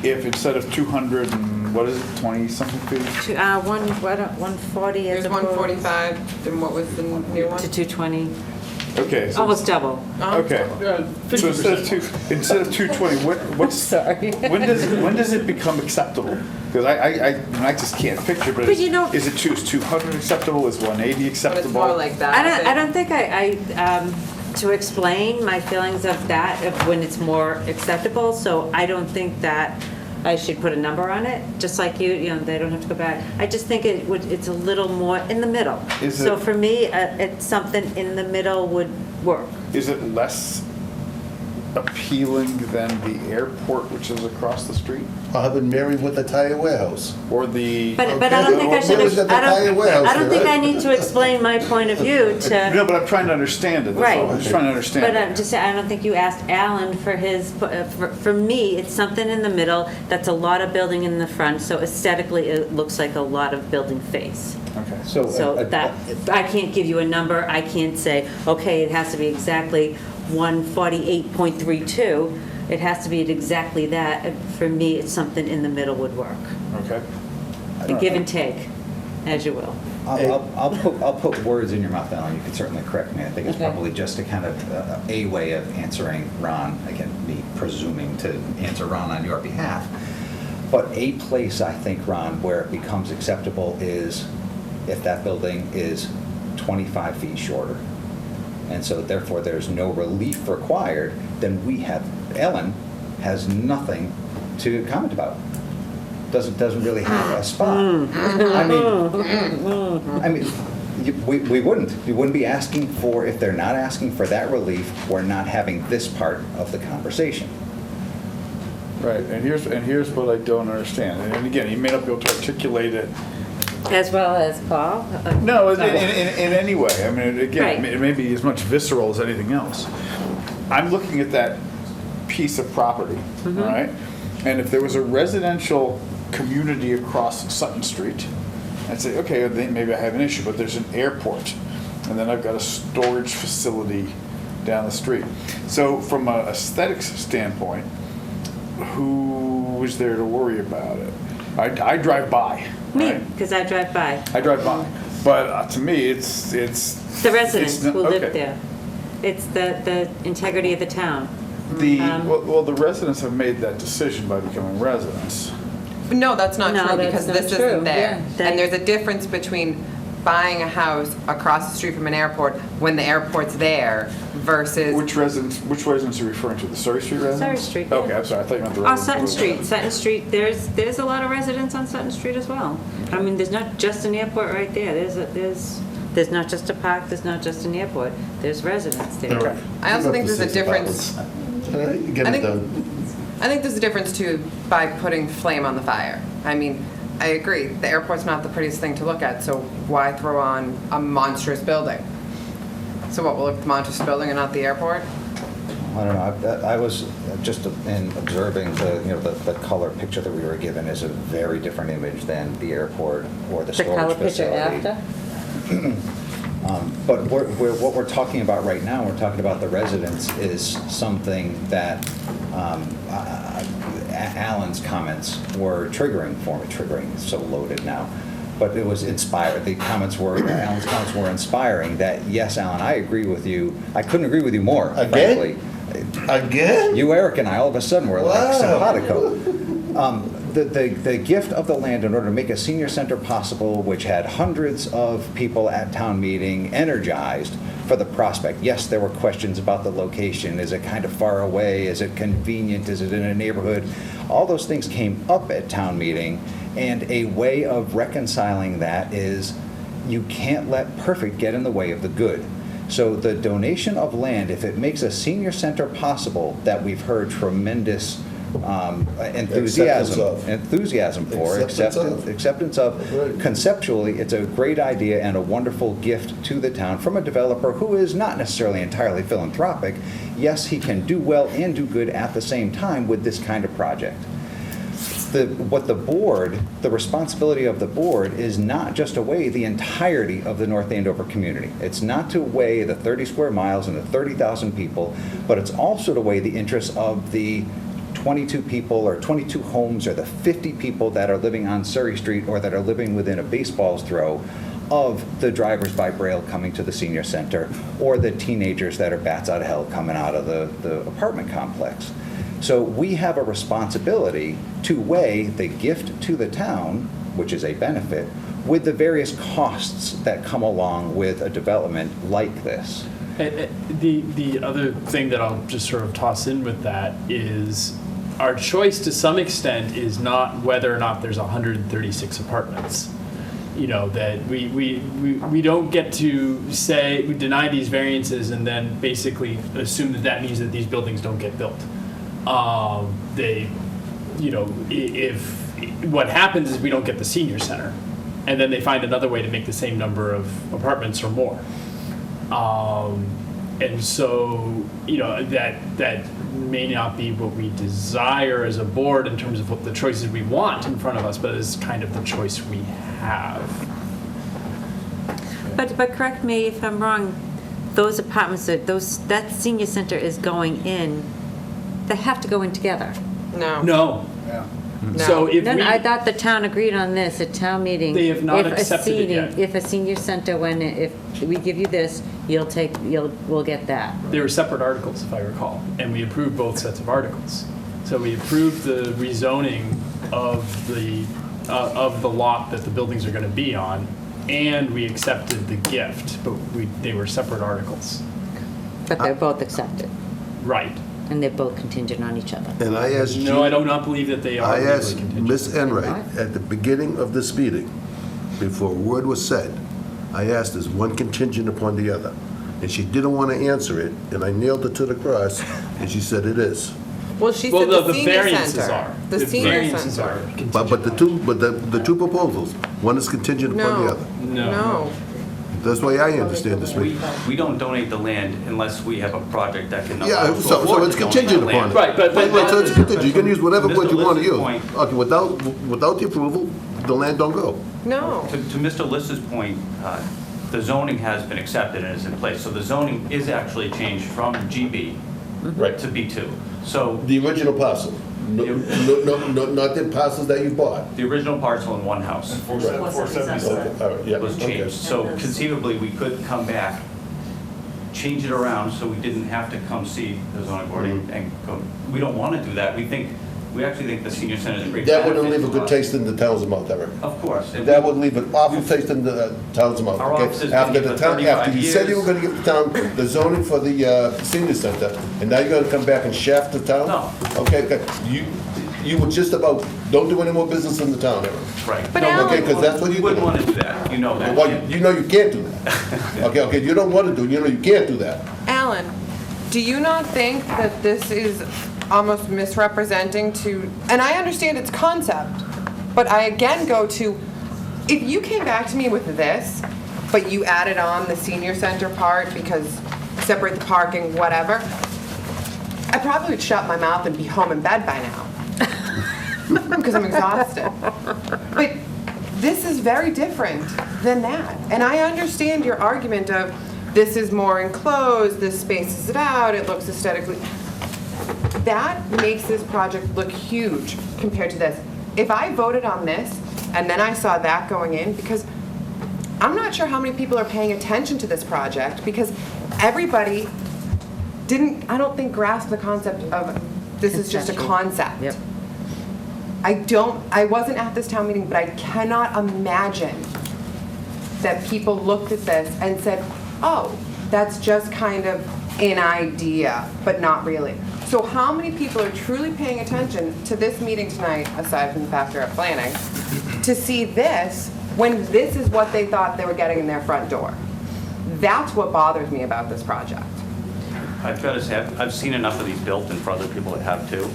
if instead of 200 and, what is it, 20-something feet? 140 as There's 145, and what was the new one? to 220. Okay. So Almost double. Okay. So instead of 220, what's Sorry. when does it become acceptable? Because I just can't picture. But you know, is it 200 acceptable? Is 180 acceptable? But it's more like that. I don't think to explain my feelings of that, of when it's more acceptable, so I don't think that I should put a number on it, just like you know, they don't have to go back. I just think it's a little more in the middle. So for me, it's something in the middle would work. Is it less appealing than the airport, which is across the street? I'll have it married with the tire warehouse. Or the... But I don't think I should, I don't think I need to explain my point of view to. No, but I'm trying to understand it. That's all. I'm just trying to understand But it. I'm just, I don't think you asked Alan for his, for me, it's something in the middle, that's a lot of building in the front, so aesthetically, it looks like a lot of building face. Okay. So that, I can't give you a number, I can't say, okay, it has to be exactly 148.32, it has to be at exactly that. For me, it's something in the middle would work. Okay. A give and take, as you will. I'll put words in your mouth, Alan. You can certainly correct me. I think it's Okay. probably just a kind of a way of answering Ron, again, me presuming to answer Ron on your behalf. But a place, I think, Ron, where it becomes acceptable is if that building is 25 feet shorter. And so therefore there's no relief required, then Ellen has nothing to comment about. Doesn't really have a spot. I mean, we wouldn't be asking for, if they're not asking for that relief, we're not having this part of the conversation. Right, and here's what I don't understand. And again, you may not be able to articulate it. As well as Paul? No, in any way. I mean, again, Right. it may be as much visceral as anything else. I'm looking at that piece of property, all right? And if there was a residential community across Sutton Street, I'd say, okay, then maybe I have an issue, but there's an airport, and then I've got a storage facility down the street. So from an aesthetics standpoint, who is there to worry about it? I drive by. Me, right? because I drive by. I drive by, but to me, it's The residents not- who live okay. there. It's the integrity of the town. Well, the residents have made that decision by becoming residents. No, that's not No, true, that's because not this true. isn't there. Yeah, And there's a difference between buying a house across the street from an airport when the airport's there versus... Which residents are you referring to? The Surrey Street residents? Surrey Street, yeah. Okay, I'm sorry, I thought you meant the Oh, residents. Sutton Street, there's a lot of residents on Sutton Street as well. I mean, there's not just an airport right there, there's not just a park, there's not just an airport, there's residents there. Okay. I also think there's a difference... Get it done. I think there's a difference too by putting flame on the fire. I mean, I agree, the airport's not the prettiest thing to look at, so why throw on a monstrous building? So what, we'll look at the monstrous building and not the airport? I don't know, I was just in observing the color picture that we were given is a very different image than the airport or the storage facility. The color picture after? But what we're talking about right now, we're talking about the residents, is something that Alan's comments were triggering for me. Triggering is so loaded now. But it was inspired. Alan's comments were inspiring that, yes, Alan, I agree with you. I couldn't agree with you more, frankly. Again? You, Eric, and I, all of a sudden, were like simpatico. The gift of the land in order to make a senior center possible, which had hundreds of people at town meeting energized for the prospect. Yes, there were questions about the location. Is it kind of far away? Is it convenient? Is it in a neighborhood? All those things came up at town meeting, and a way of reconciling that is you can't let perfect get in the way of the good. So the donation of land, if it makes a senior center possible, that we've heard tremendous enthusiasm for, acceptance of. Conceptually, it's a great idea and a wonderful gift to the town from a developer who is not necessarily entirely philanthropic. Yes, he can do well and do good at the same time with this kind of project. The responsibility of the board is not just to weigh the entirety of the North Andover community. It's not to weigh the 30 square miles and the 30,000 people, but it's also to weigh the interests of the 22 people or 22 homes or the 50 people that are living on Surrey Street or that are living within a baseball's throw of the drivers by Braille coming to the senior center or the teenagers that are bats out of hell coming out of the apartment complex. So we have a responsibility to weigh the gift to the town, which is a benefit, with the various costs that come along with a development like this. The other thing that I'll just sort of toss in with that is our choice to some extent is not whether or not there's 136 apartments. That we don't get to say, we deny these variances and then basically assume that means that these buildings don't get built. If what happens is we don't get the senior center, and then they find another way to make the same number of apartments or more. And so, that may not be what we desire as a board in terms of what the choices we want in front of us, but is kind of the choice we have. But correct me if I'm wrong, those apartments, that senior center is going in, they have to go in together. No. No. Yeah. No. So if we, I thought the town agreed on this at town meeting. They have not accepted it yet. If a senior center, if we give you this, we'll get that. they were separate articles, if I recall, and we approved both sets of articles. So we approved the rezoning of the lot that the buildings are going to be on, and we accepted the gift, but they were separate articles. But they're both accepted, Right. and they're both contingent on each other. And I asked No, I do not believe that they are I legally asked contingent. Ms. Enright at the beginning of this meeting, before a word was said, I asked, is one contingent upon the other? And she didn't want to answer it, and I nailed it to the cross, and she said it is. Well, she Well, said no, the the senior variances center. are. The senior variances center. are contingent. But the two proposals, one is contingent upon the No, other. no. That's the way I understand this meeting. We don't donate the land unless we have a project that can. Yeah, afford so to it's donate contingent the upon land. it. Right, but So it's contingent, you can use whatever Mr. word you want to Liss's use. point- Okay, without the approval, the land don't go. No. To Mr. Liss's point, the zoning has been accepted and is in place. So the zoning is actually changed from GB Right. to B2. So The original parcel, not the parcels that you bought. the original parcel in one house Okay, all right, yeah, was okay. changed. So conceivably, we could come back, change it around so we didn't have to come see the zoning board and go. We don't want to do that. We actually think the senior center is a great That wouldn't benefit leave a to good us. taste in the town's mouth, Eric. Of course. And That would leave an awful taste in the town's mouth. Our okay? office has After been the here for town, 35 after you said you were years. gonna give the town the zoning for the senior center, and now you're gonna come back and shaft the town? No. Okay, you were just about, don't do any more business in the town, Eric. Right. But No, Alan- Okay, because that's what We you wouldn't do. want to do that. You know that. Well, you know you can't do that. Okay, you don't want to do it, you know you can't do that. Alan, do you not think that this is almost misrepresenting to, and I understand its concept, but I again go to, if you came back to me with this, but you added on the senior center part because separate the parking, whatever, I probably would shut my mouth and be home in bed by now. Because I'm exhausted. But this is very different than that. And I understand your argument of this is more enclosed, this spaces it out, it looks aesthetically. That makes this project look huge compared to this. If I voted on this and then I saw that going in, because I'm not sure how many people are paying attention to this project because everybody didn't, I don't think, grasp the concept of this is just a concept. Yep. I wasn't at this town meeting, but I cannot imagine that people looked at this and said, oh, that's just kind of an idea, but not really. So how many people are truly paying attention to this meeting tonight, aside from the fact they're at planning, to see this when this is what they thought they were getting in their front door? That's what bothers me about this project. I've got to say, I've seen enough of these built and for other people that have too.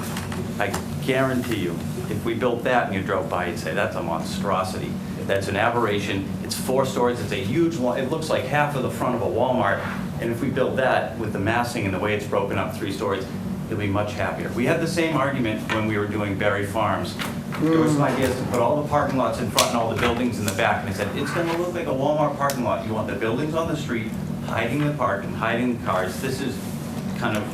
I guarantee you, if we built that and you drove by, you'd say, that's a monstrosity. That's an aberration. It's 4 stories. It's a huge one. It looks like half of the front of a Walmart. And if we built that with the massing and the way it's broken up 3 stories, you'll be much happier. We had the same argument when we were doing Berry Farms. There were some ideas to put all the parking lots in front and all the buildings in the back. And they said, it's going to look like a Walmart parking lot. You want the buildings on the street, hiding the parking, hiding the cars. This is kind of,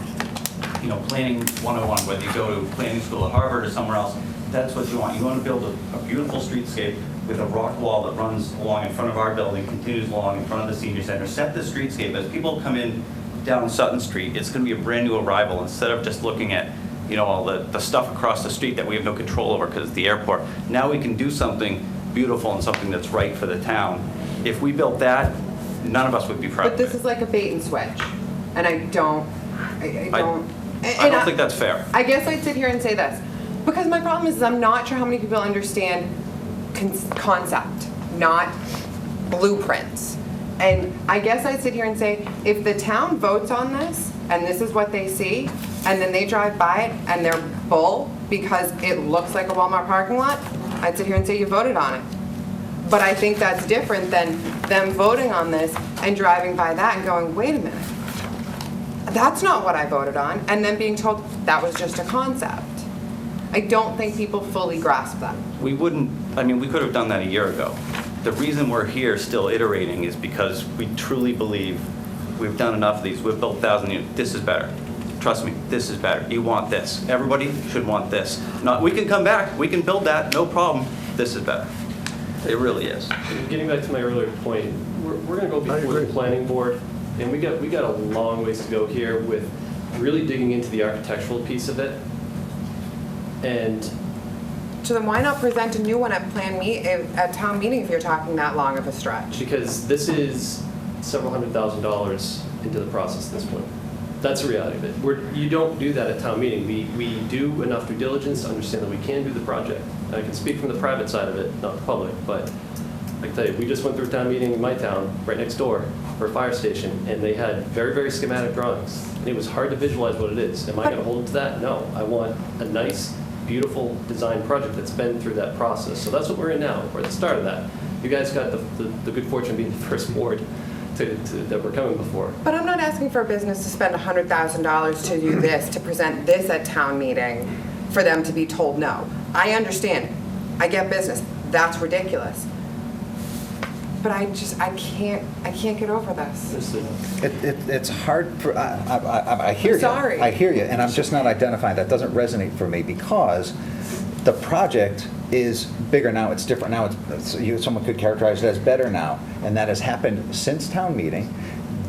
planning 101, whether you go to planning school at Harvard or somewhere else. That's what you want. You want to build a beautiful streetscape with a rock wall that runs along in front of our building, continues along in front of the senior center. Set the streetscape. As people come in down Sutton Street, it's going to be a brand new arrival instead of just looking at all the stuff across the street that we have no control over because it's the airport. Now we can do something beautiful and something that's right for the town. If we built that, none of us would be proud But of this it. is like a bait and switch. And I don't. I don't think that's fair. I guess I'd sit here and say this, because my problem is I'm not sure how many people understand concept, not blueprints. And I guess I'd sit here and say, if the town votes on this, and this is what they see, and then they drive by it and they're full because it looks like a Walmart parking lot, I'd sit here and say you voted on it. But I think that's different than them voting on this and driving by that and going, wait a minute, that's not what I voted on, and then being told that was just a concept. I don't think people fully grasp that. We wouldn't, I mean, we could have done that a year ago. The reason we're here still iterating is because we truly believe we've done enough of these. We've built 1,000 units. This is better. Trust me, this is better. You want this. Everybody should want this. Not, we can come back, we can build that, no problem. This is better. It really is. Getting back to my earlier point, we're going to go before the planning board, and we got a long ways to go here with really digging into the architectural piece of it. And so then why not present a new one at at town meeting if you're talking that long of a stretch? Because this is several $100,000 into the process at this point. That's the reality of it. You don't do that at town meeting. We do enough due diligence to understand that we can do the project. And I can speak from the private side of it, not the public, but I can tell you, we just went through a town meeting in my town, right next door, for a fire station, and they had very, very schematic drawings. And it was hard to visualize what it is. Am I going to hold them to that? No. I want a nice, beautiful design project that's been through that process. So that's what we're in now. We're at the start of that. You guys got the good fortune of being the first board that we're coming before. But I'm not asking for a business to spend $100,000 to do this, to present this at town meeting, for them to be told no. I understand. I get business. That's ridiculous. But I can't get over this. It's hard for, I hear you. I'm sorry. I hear you, and I'm just not identifying. That doesn't resonate for me because the project is bigger now, it's different now, someone could characterize it as better now, and that has happened since town meeting.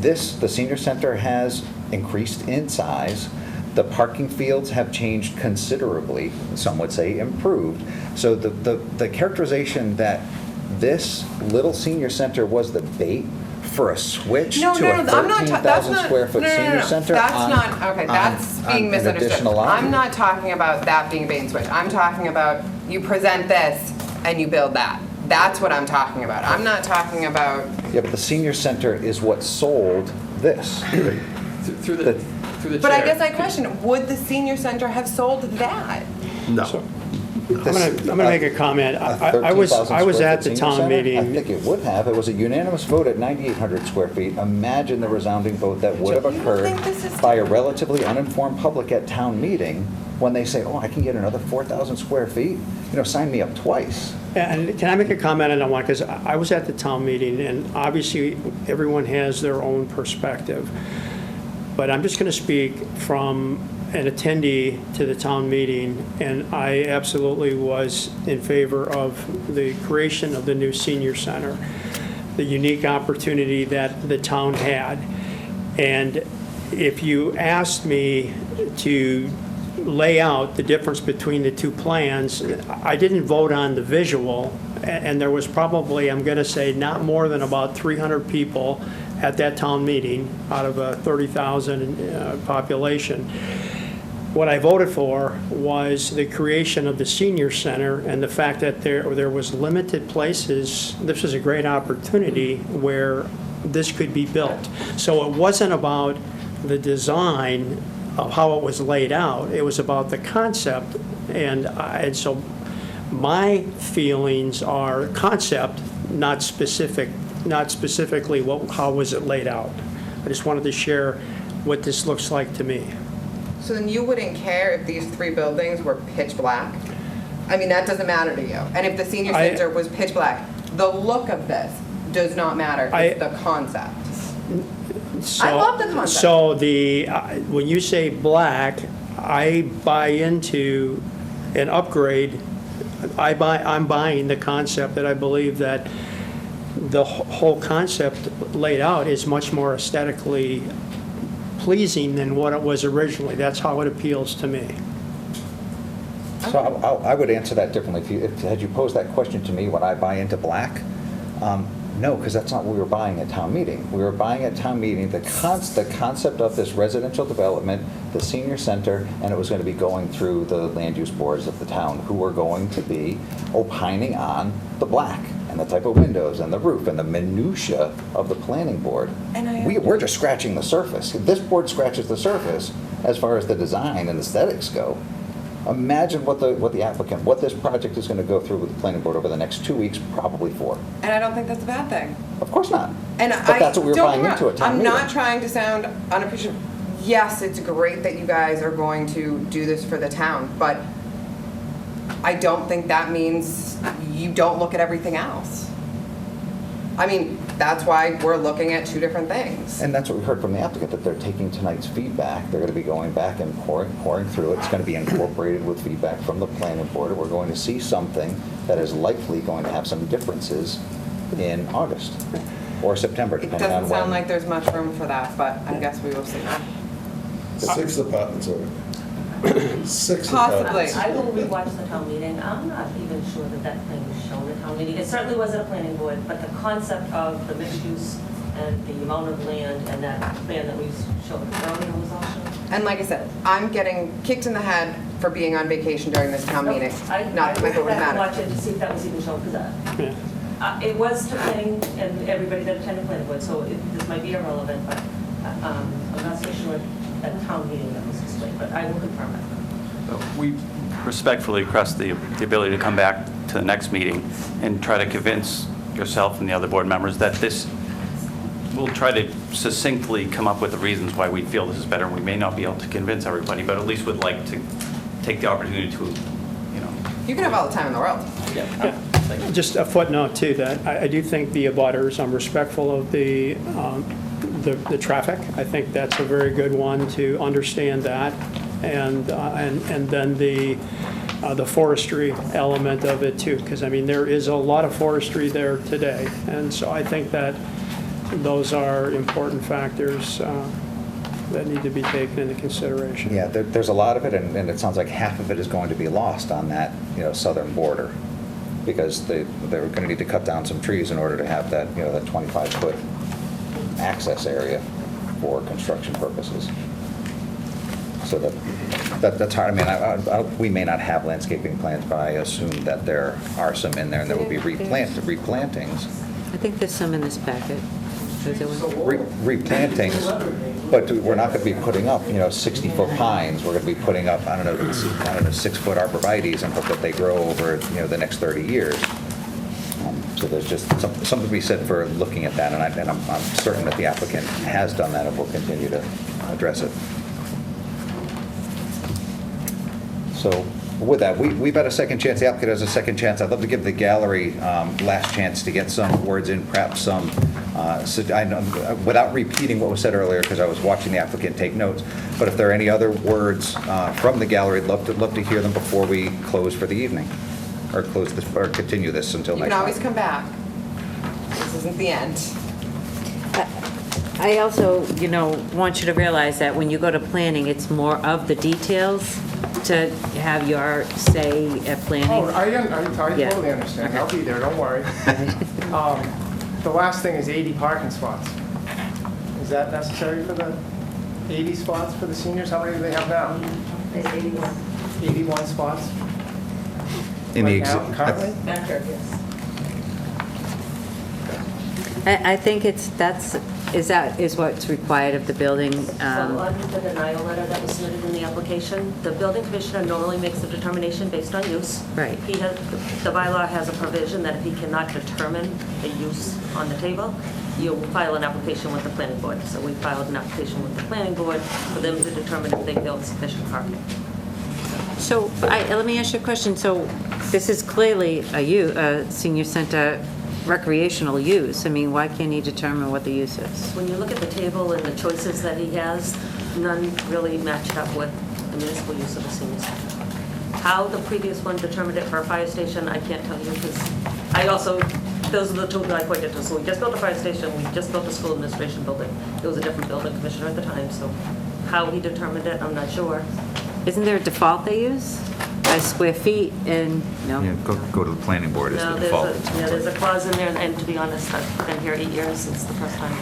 The senior center has increased in size. The parking fields have changed considerably, some would say improved. So the characterization that this little senior center was the bait for a switch to a 13,000 square foot senior center. That's being misunderstood. I'm not talking about that being a bait and switch. I'm talking about you present this and you build that. That's what I'm talking about. I'm not talking about. Yeah, but the senior center is what sold this. through the chair. But I guess I question, would the senior center have sold that? No. I'm going to make a comment. I was at the town meeting. I think it would have. It was a unanimous vote at 9,800 square feet. Imagine the resounding vote that would have occurred by a relatively uninformed public at town meeting when they say, oh, I can get another 4,000 square feet. Sign me up twice. And can I make a comment on that one? Because I was at the town meeting, and obviously everyone has their own perspective. But I'm just going to speak from an attendee to the town meeting, and I absolutely was in favor of the creation of the new senior center, the unique opportunity that the town had. And if you asked me to lay out the difference between the two plans, I didn't vote on the visual, and there was probably, I'm going to say, not more than about 300 people at that town meeting out of a 30,000 population. What I voted for was the creation of the senior center and the fact that there was limited places. This was a great opportunity where this could be built. So it wasn't about the design of how it was laid out. It was about the concept. And so my feelings are concept, not specifically how was it laid out. I just wanted to share what this looks like to me. So then you wouldn't care if these three buildings were pitch black? I mean, that doesn't matter to you. And if the senior center was pitch black, the look of this does not matter. It's the concept. I love the concept. So when you say black, I buy into an upgrade. I'm buying the concept that I believe that the whole concept laid out is much more aesthetically pleasing than what it was originally. That's how it appeals to me. So I would answer that differently. Had you posed that question to me, would I buy into black? No, because that's not what we were buying at town meeting. We were buying at town meeting the concept of this residential development, the senior center, and it was going to be going through the land use boards of the town, who were going to be opining on the black and the type of windows and the roof and the minutia of the planning board. We're just scratching the surface. This board scratches the surface as far as the design and aesthetics go. Imagine what this project is going to go through with the planning board over the next 2 weeks, probably 4. And I don't think that's a bad thing. Of course not. And But that's what we were buying into at town I'm meeting. not trying to sound unappreciative. Yes, it's great that you guys are going to do this for the town, but I don't think that means you don't look at everything else. I mean, that's why we're looking at 2 different things. And that's what we heard from the applicant, that they're taking tonight's feedback. They're going to be going back and pouring through it. It's going to be incorporated with feedback from the planning board. We're going to see something that is likely going to have some differences in August or September, It depending on doesn't when. sound like there's much room for that, but I guess we will see. 6 apartments over. 6 Possibly. apartments. I will rewatch the town meeting. I'm not even sure that that plan was shown at town meeting. It certainly wasn't a planning board, but the concept of the mixed use and the amount of land and that plan that we showed earlier was all shown. And like I said, I'm getting kicked in the head for being on vacation during this town meeting. I Not that my vote would went back and matter. watched it to see if that was even shown, because it was to planning and everybody that attended planning board, so this might be irrelevant, but I'm not so sure at town meeting that was displayed, but I will confirm it. We respectfully request the ability to come back to the next meeting and try to convince yourself and the other board members that this, we'll try to succinctly come up with the reasons why we feel this is better. We may not be able to convince everybody, but at least would like to take the opportunity to, You can have all the time in the world. Just a footnote too, that I do think the abutters, I'm respectful of the traffic. I think that's a very good one to understand that. And then the forestry element of it too, because I mean, there is a lot of forestry there today. And so I think that those are important factors that need to be taken into consideration. Yeah, there's a lot of it, and it sounds like half of it is going to be lost on that, southern border, because they're going to need to cut down some trees in order to have that, that 25-foot access area for construction purposes. So that's hard. I mean, we may not have landscaping plans, but I assume that there are some in there, and there will be replantings. I think there's some in this packet. Replantings, but we're not going to be putting up, 60-foot pines. We're going to be putting up, 6-foot arborvitaes and hope that they grow over, the next 30 years. So there's just something to be said for looking at that, and I'm certain that the applicant has done that and will continue to address it. So with that, we've had a second chance. The applicant has a second chance. I'd love to give the gallery last chance to get some words in, perhaps some, without repeating what was said earlier, because I was watching the applicant take notes. But if there are any other words from the gallery, I'd love to hear them before we close for the evening, or close this, or continue this until You next can month. always come back. This isn't the end. I also, want you to realize that when you go to planning, it's more of the details to have your say at planning. Oh, I Yeah. totally understand. I'll be there, don't worry. The last thing is 80 parking spots. Is that necessary for the 80 spots for the seniors? How many do they have now? 81. 81 spots? In the Right now, currently? Back there, yes. I think that is what's required of the building. So on the denial letter that was submitted in the application, the building commissioner normally makes a determination based on use. Right. The bylaw has a provision that if he cannot determine the use on the table, you'll file an application with the planning board. So we filed an application with the planning board for them to determine if they feel sufficient parking. So let me ask you a question. So this is clearly a senior center recreational use. I mean, why can't he determine what the use is? When you look at the table and the choices that he has, none really matched up with the municipal use of the senior center. How the previous one determined it for a fire station, I can't tell you, because those are the two that I pointed to. So we just built a fire station, we just built a school administration building. There was a different building commissioner at the time, so how he determined it, I'm not sure. Isn't there a default they use? as square feet and, no? Yeah, go to the planning board as No, the default. there's a clause in there, and to be honest, I've been here 8 years since the first time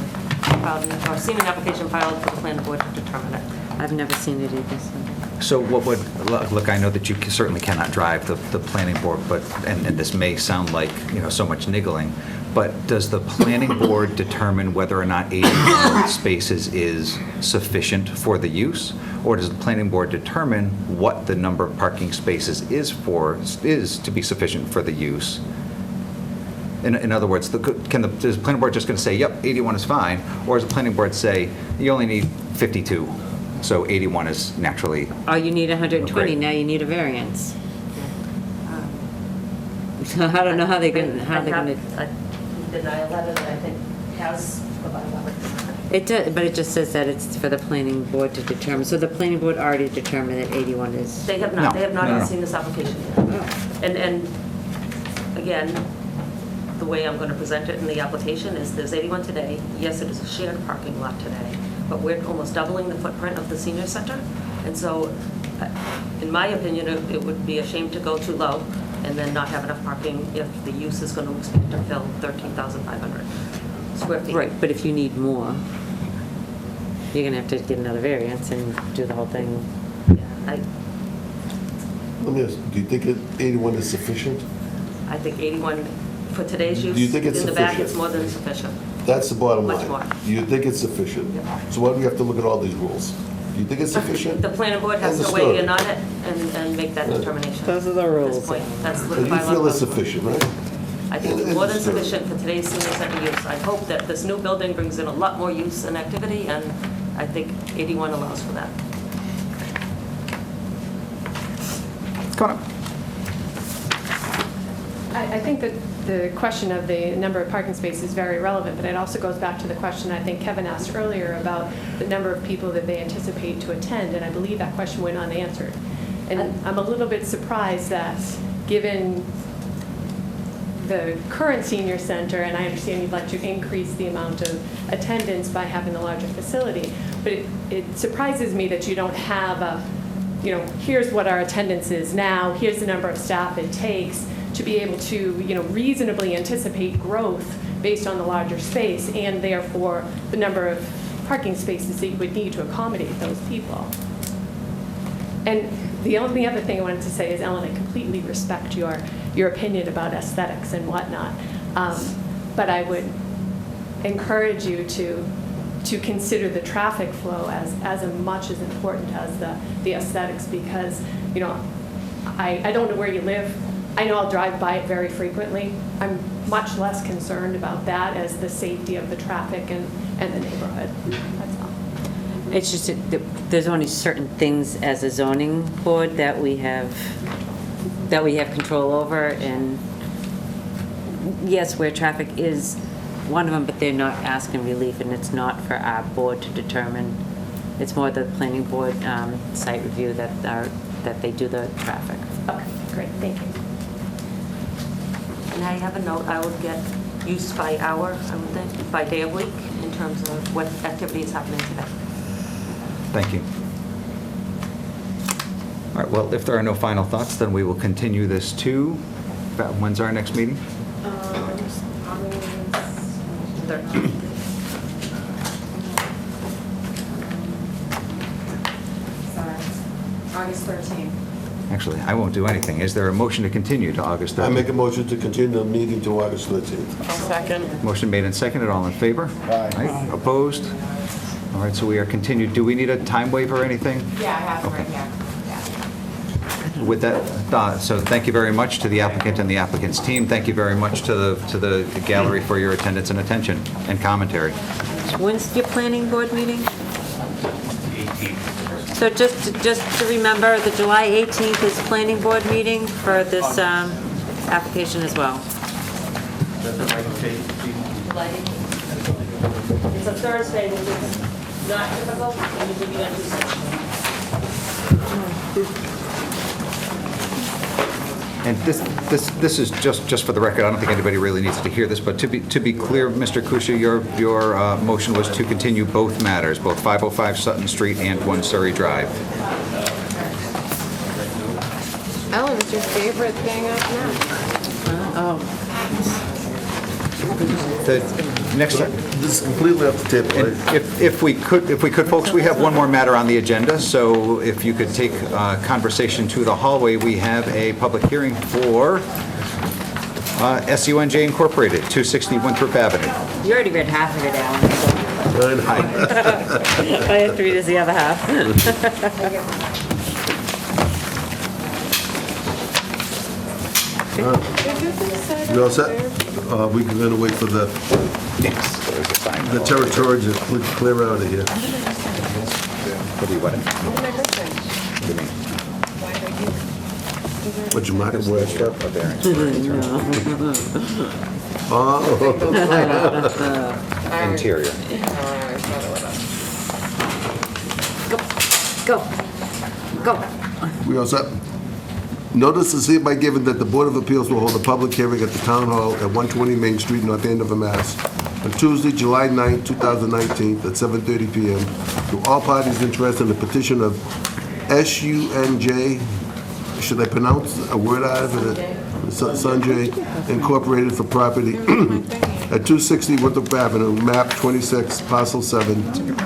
I filed, or seen an application filed for the planning board to determine it. I've never seen it either, so. So what would, look, I know that you certainly cannot drive the planning board, but, and this may sound like, so much niggling, but does the planning board determine whether or not 81 spaces is sufficient for the use? Or does the planning board determine what the number of parking spaces is to be sufficient for the use? In other words, is the planning board just going to say, yep, 81 is fine? Or does the planning board say, you only need 52? So 81 is naturally. Oh, you need 120, Great. now you need a variance. So I don't know how they're going I have a denial letter that I think has provided that. It does, but it just says that it's for the planning board to determine. So the planning board already determined that 81 is. They have No, not, they have not no, no. even seen this application yet. And again, the way I'm going to present it in the application is there's 81 today. Yes, it is a shared parking lot today, but we're almost doubling the footprint of the senior center. And so, in my opinion, it would be a shame to go too low and then not have enough parking if the use is going to expand to fill 13,500 square feet. Right, but if you need more, you're going to have to get another variance and do the whole thing. I Let me ask, do you think 81 is sufficient? I think 81, for today's use, Do you think it's in the back, sufficient? it's more than sufficient. That's the bottom Much line. more. You think it's sufficient? So why do we have to look at all these rules? Do you think it's sufficient? The planning board has to weigh in on it and make that determination. Those are the At rules. this point, that's what So the you bylaw feel it's goes. sufficient, right? I think it's And more than understood. sufficient for today's senior center use. I hope that this new building brings in a lot more use and activity, and I think 81 allows for that. Come on up. I think that the question of the number of parking spaces is very relevant, but it also goes back to the question I think Kevin asked earlier about the number of people that they anticipate to attend, and I believe that question went unanswered. And I'm a little bit surprised that, given the current senior center, and I understand you'd like to increase the amount of attendance by having the larger facility, but it surprises me that you don't have a, here's what our attendance is now, here's the number of staff it takes to be able to, reasonably anticipate growth based on the larger space and therefore the number of parking spaces that you would need to accommodate those people. And the only other thing I wanted to say is, Ellen, I completely respect your opinion about aesthetics and whatnot, but I would encourage you to consider the traffic flow as much as important as the aesthetics, because I don't know where you live. I know I'll drive by it very frequently. I'm much less concerned about that as the safety of the traffic and the neighborhood. That's all. It's just that there's only certain things as a zoning board that we have control over, and yes, where traffic is one of them, but they're not asking relief, and it's not for our board to determine. It's more the planning board site review that they do the traffic. Okay, great, thank you. And I have a note, I would get use by hour, I would think, by day of week, in terms of what activity is happening today. Thank you. All right, well, if there are no final thoughts, then we will continue this to, when's our next meeting? August 13th. Actually, I won't do anything. Is there a motion to continue to August 13th? I make a motion to continue the meeting to August 13th. I'll second. Motion made and seconded. All in favor? Aye. Opposed? All right, so we are continued. Do we need a time waiver or anything? Yeah, I have it right Okay. here. Yeah. With that, so thank you very much to the applicant and the applicant's team. Thank you very much to the gallery for your attendance and attention and commentary. When's your planning board meeting? So just to remember, the July 18th is planning board meeting for this application as well. It's a Thursday, which is not typical, and usually we don't do such. And this is just for the record, I don't think anybody really needs to hear this, but to be clear, Mr. Kusia, your motion was to continue both matters, both 505 Sutton Street and 1 Surrey Drive. Ellen, it's your favorite thing up now. The next, This is completely off the table, right? if we could, folks, we have one more matter on the agenda, so if you could take conversation to the hallway, we have a public hearing for SUNJ Incorporated, 260 Winthrop Avenue. You already read half of it, Alan. I have to read the other half. You all set? We can then wait for the territory to clear out of here. What do you want? What you mark it where it's up? Interior. Go. We all set? Notice is hereby given that the Board of Appeals will hold a public hearing at the Town Hall at 120 Main Street, North Andover, Mass. on Tuesday, July 9, 2019, at 7:30 p.m. to all parties interested in the petition of SUNJ, should I pronounce a word out of it? Sanjay Incorporated for property at 260 Winthrop Avenue, map 26, parcel 7,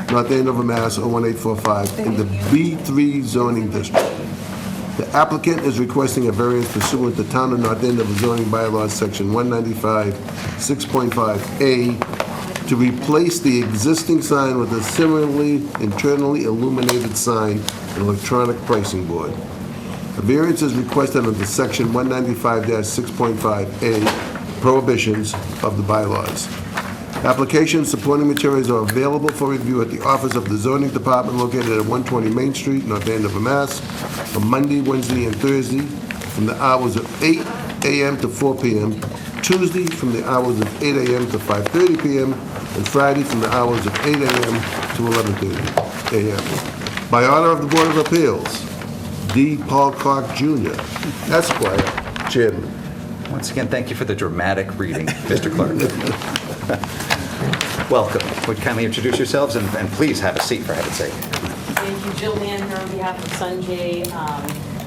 North Andover, Mass. 01845, in the B3 zoning district. The applicant is requesting a variance pursuant to Town of North Andover zoning bylaws, section 195, 6.5A, to replace the existing sign with a similarly internally illuminated sign and electronic pricing board. A variance is requested under section 195-6.5A, prohibitions of the bylaws. Application supporting materials are available for review at the office of the zoning department located at 120 Main Street, North Andover, Mass. on Monday, Wednesday, and Thursday from the hours of 8 a.m. to 4 p.m., Tuesday from the hours of 8 a.m. to 5:30 p.m., and Friday from the hours of 8 a.m. to 11:30 a.m. By order of the Board of Appeals, D. Paul Clark Jr., Esquire, Chairman. Once again, thank you for the dramatic reading, Mr. Clark. Welcome. Would you kindly introduce yourselves and please have a seat, for heaven's sake. Thank you, Jill Mann here on behalf of Sanjay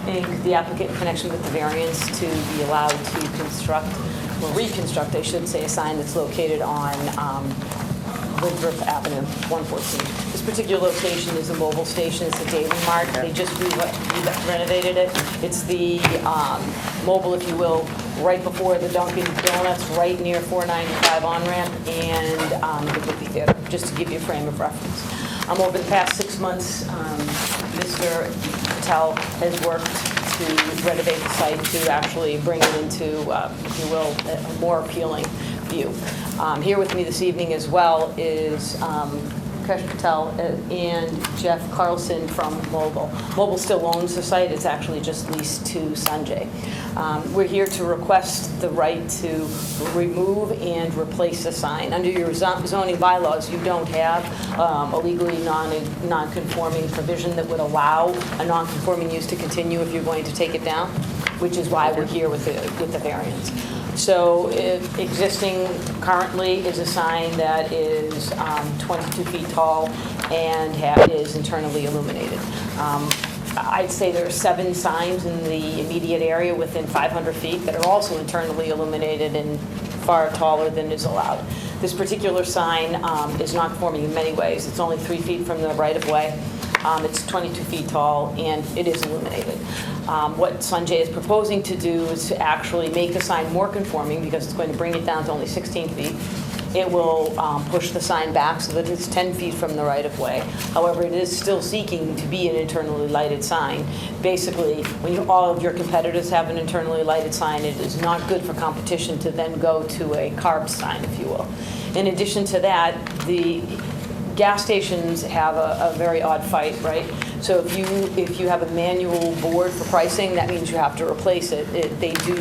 Inc., the applicant in connection with the variance to be allowed to construct, or reconstruct, I should say, a sign that's located on Winthrop Avenue, 114. This particular location is a mobile station. It's a Daily Mart. They just renovated it. It's the mobile, if you will, right before the Dunkin' Donuts, right near 495 on-ramp, and the movie theater, just to give you a frame of reference. Over the past 6 months, Mr. Patel has worked to renovate the site to actually bring it into, if you will, a more appealing view. Here with me this evening as well is Kesh Patel and Jeff Carlson from Mobile. Mobile still owns the site. It's actually just leased to Sanjay. We're here to request the right to remove and replace a sign. Under your zoning bylaws, you don't have a legally non-conforming provision that would allow a non-conforming use to continue if you're going to take it down, which is why we're here with the variance. So existing currently is a sign that is 22 feet tall and is internally illuminated. I'd say there are 7 signs in the immediate area within 500 feet that are also internally illuminated and far taller than is allowed. This particular sign is not conforming in many ways. It's only 3 feet from the right-of-way. It's 22 feet tall, and it is illuminated. What Sanjay is proposing to do is to actually make the sign more conforming because it's going to bring it down to only 16 feet. It will push the sign back so that it's 10 feet from the right-of-way. However, it is still seeking to be an internally lighted sign. Basically, when all of your competitors have an internally lighted sign, it is not good for competition to then go to a carved sign, if you will. In addition to that, the gas stations have a very odd fight, right? So if you have a manual board for pricing, that means you have to replace it. They do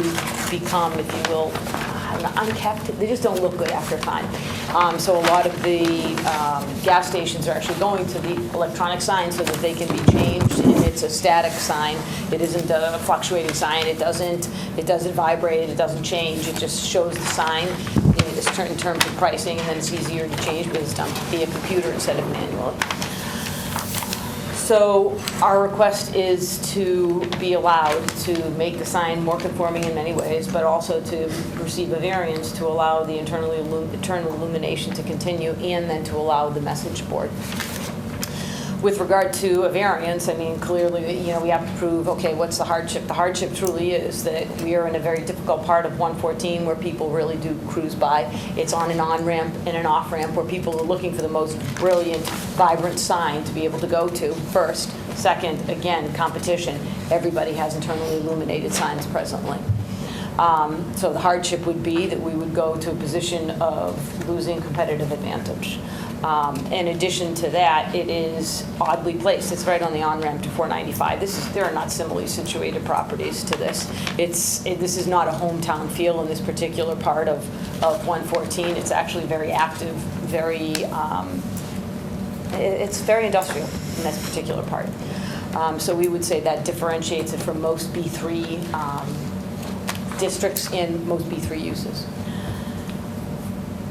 become, if you will, unkept. They just don't look good after time. So a lot of the gas stations are actually going to the electronic sign so that they can be changed. And it's a static sign. It isn't a fluctuating sign. It doesn't vibrate. It doesn't change. It just shows the sign in terms of pricing, and then it's easier to change because it's done via computer instead of manual. So our request is to be allowed to make the sign more conforming in many ways, but also to receive a variance to allow the internal illumination to continue and then to allow the message board. With regard to a variance, I mean, clearly, you know, we have to prove, okay, what's the hardship? The hardship truly is that we are in a very difficult part of 114 where people really do cruise by. It's on an on-ramp and an off-ramp where people are looking for the most brilliant, vibrant sign to be able to go to first. Second, again, competition. Everybody has internally illuminated signs presently. So the hardship would be that we would go to a position of losing competitive advantage. In addition to that, it is oddly placed. It's right on the on-ramp to 495. There are not similarly situated properties to this. This is not a hometown feel in this particular part of 114. It's actually very active, it's very industrial in this particular part. So we would say that differentiates it from most B3 districts and most B3 uses.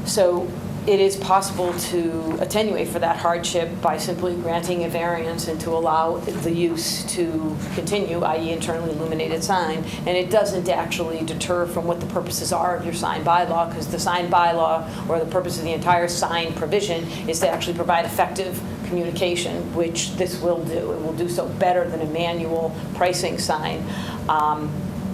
So it is possible to attenuate for that hardship by simply granting a variance and to allow the use to continue, i.e. internally illuminated sign. And it doesn't actually deter from what the purposes are of your sign bylaw, because the sign bylaw, or the purpose of the entire sign provision, is to actually provide effective communication, which this will do. It will do so better than a manual pricing sign.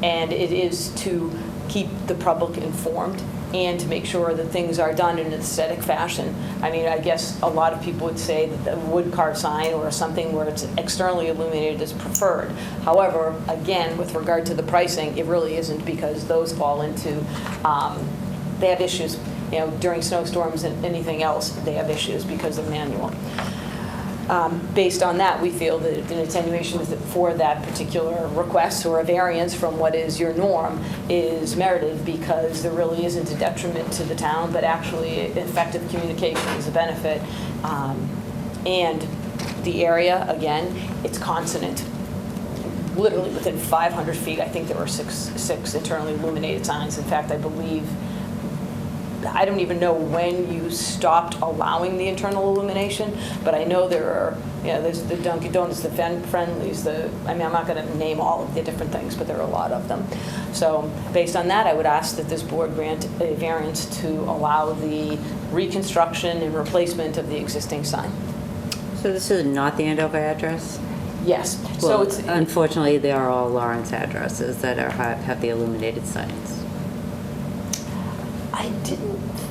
And it is to keep the public informed and to make sure that things are done in an aesthetic fashion. I mean, I guess a lot of people would say that the wood carved sign or something where it's externally illuminated is preferred. However, again, with regard to the pricing, it really isn't, because those fall into, they have issues. You know, during snowstorms and anything else, they have issues because of manual. Based on that, we feel that an attenuation for that particular request or a variance from what is your norm is merited, because there really isn't a detriment to the town, but actually effective communication is a benefit. And the area, again, it's consonant. Literally within 500 feet, I think there were six internally illuminated signs. In fact, I believe, I don't even know when you stopped allowing the internal illumination, but I know there are, you know, there's the Dunkin' Donuts, the Friendlies, I mean, I'm not going to name all of the different things, but there are a lot of them. So based on that, I would ask that this board grant a variance to allow the reconstruction and replacement of the existing sign. So this is a North Andover address? Yes. Well, so unfortunately, they are all Lawrence addresses that have the illuminated signs.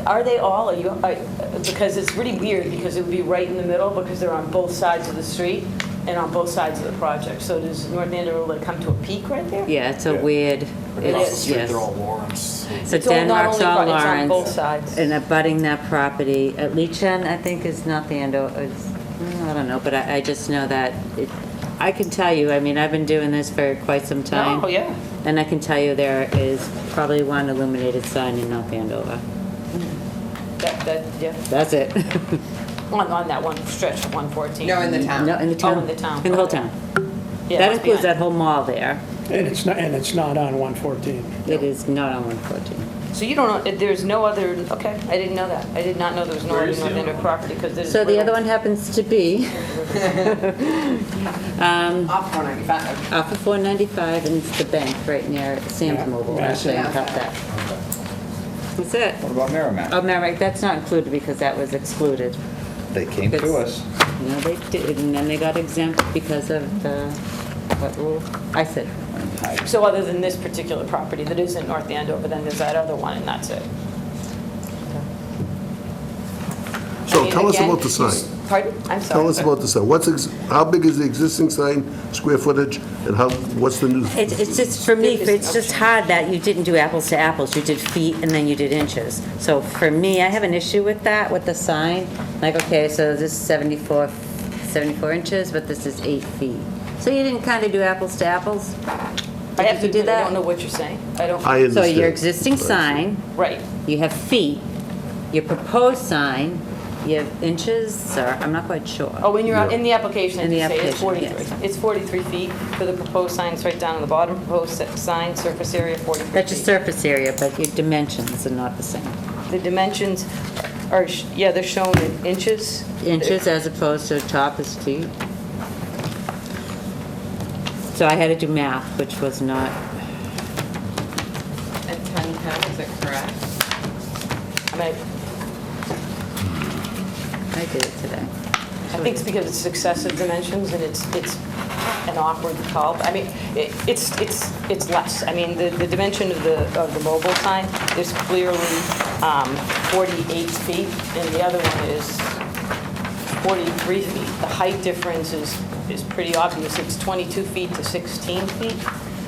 Are they all? Because it's really weird, because it would be right in the middle, because they're on both sides of the street and on both sides of the project. So does North Andover come to a peak right there? Yeah, it's a weird. It is. Yes. They're all Lawrence. So Denmark's all Lawrence. It's on both sides. And abutting that property, Leechen, I think, is North Andover. I don't know, but I just know that I can tell you, I mean, I've been doing this for quite some time. Oh, yeah. And I can tell you there is probably one illuminated sign in North Andover. Yeah. That's it. On that one stretch of 114. No, in the town. No, in the town. Oh, in the town. In the whole town. Yeah, That it's includes behind. that whole mall there. And it's not on 114. It is not on 114. So you don't know, there's no other, okay, I didn't know that. I did not know there was no other North Andover property, because there's. So the other one happens to be Off 495. off of 495, and it's the bank right near Sam's Mobile, actually, on top of that. That's it. What about Merrimack? Oh, Merrimack, that's not included because that was excluded. They came to us. No, they did, and then they got exempt because of the, what rule? I said. So other than this particular property that isn't North Andover, then there's that other one, and that's it. So I mean, tell us again, about the sign. Pardon? I'm sorry. Tell us about the sign. How big is the existing sign, square footage, and what's the new? It's just, for me, it's just hard that you didn't do apples to apples. You did feet and then you did inches. So for me, I have an issue with that, with the sign. Like, okay, so this is 74 inches, but this is 8 feet. So you didn't kind of do apples to apples? I have to do that? I don't know what you're saying. I understand. So your existing sign. Right. You have feet. Your proposed sign, you have inches, or I'm not quite sure. Oh, when you're in the application, In you the say it's application, 43. yes. It's 43 feet for the proposed sign. It's right down on the bottom. Proposed sign, surface area, 43 feet. That's your surface area, but your dimensions are not the same. The dimensions are, they're shown in inches. Inches as opposed to top is feet. So I had to do math, which was not, At 10:10, is it correct? I did it today. I think it's because it's successive dimensions and it's an awkward call. I mean, it's less. I mean, the dimension of the mobile sign is clearly 48 feet and the other one is 43 feet. The height difference is pretty obvious. It's 22 feet to 16 feet.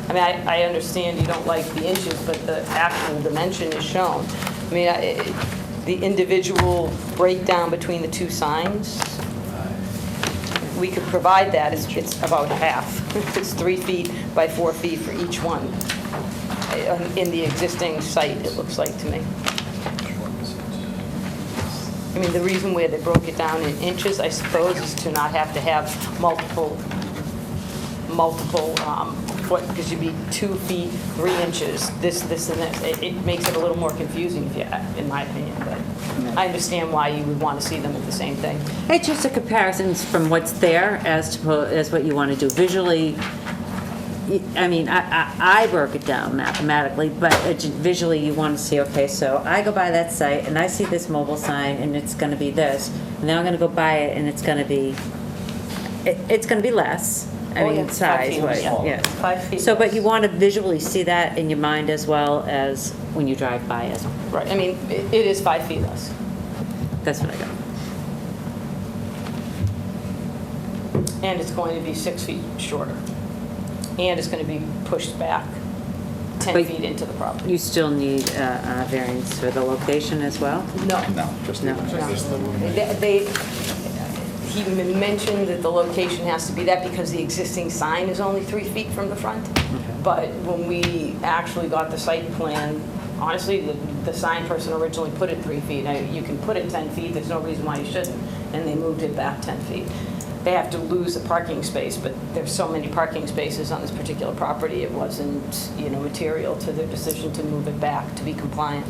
I mean, I understand you don't like the inches, but the actual dimension is shown. I mean, the individual breakdown between the two signs, we could provide that. It's about half. It's 3 feet by 4 feet for each one. In the existing site, it looks like to me. I mean, the reason where they broke it down in inches, I suppose, is to not have to have multiple foot, because you'd be 2 feet, 3 inches, this, and this. It makes it a little more confusing, in my opinion, but I understand why you would want to see them at the same thing. It's just a comparison from what's there as what you want to do visually. I mean, I broke it down mathematically, but visually you want to see, okay, so I go by that site and I see this mobile sign and it's going to be this, and then I'm going to go by it and it's going to be less. I mean, size-wise, yeah. 5 feet. So, but you want to visually see that in your mind as well as when you drive by it. Right, I mean, it is 5 feet less. That's what I got. And it's going to be 6 feet shorter. And it's going to be pushed back 10 But feet into the property. You still need a variance for the location as well? No. No, just No. He mentioned that the location has to be that because the existing sign is only 3 feet from the front. But when we actually got the site plan, honestly, the sign person originally put it 3 feet. Now, you can put it 10 feet, there's no reason why you shouldn't, and they moved it back 10 feet. They have to lose a parking space, but there's so many parking spaces on this particular property, it wasn't, material to their decision to move it back to be compliant.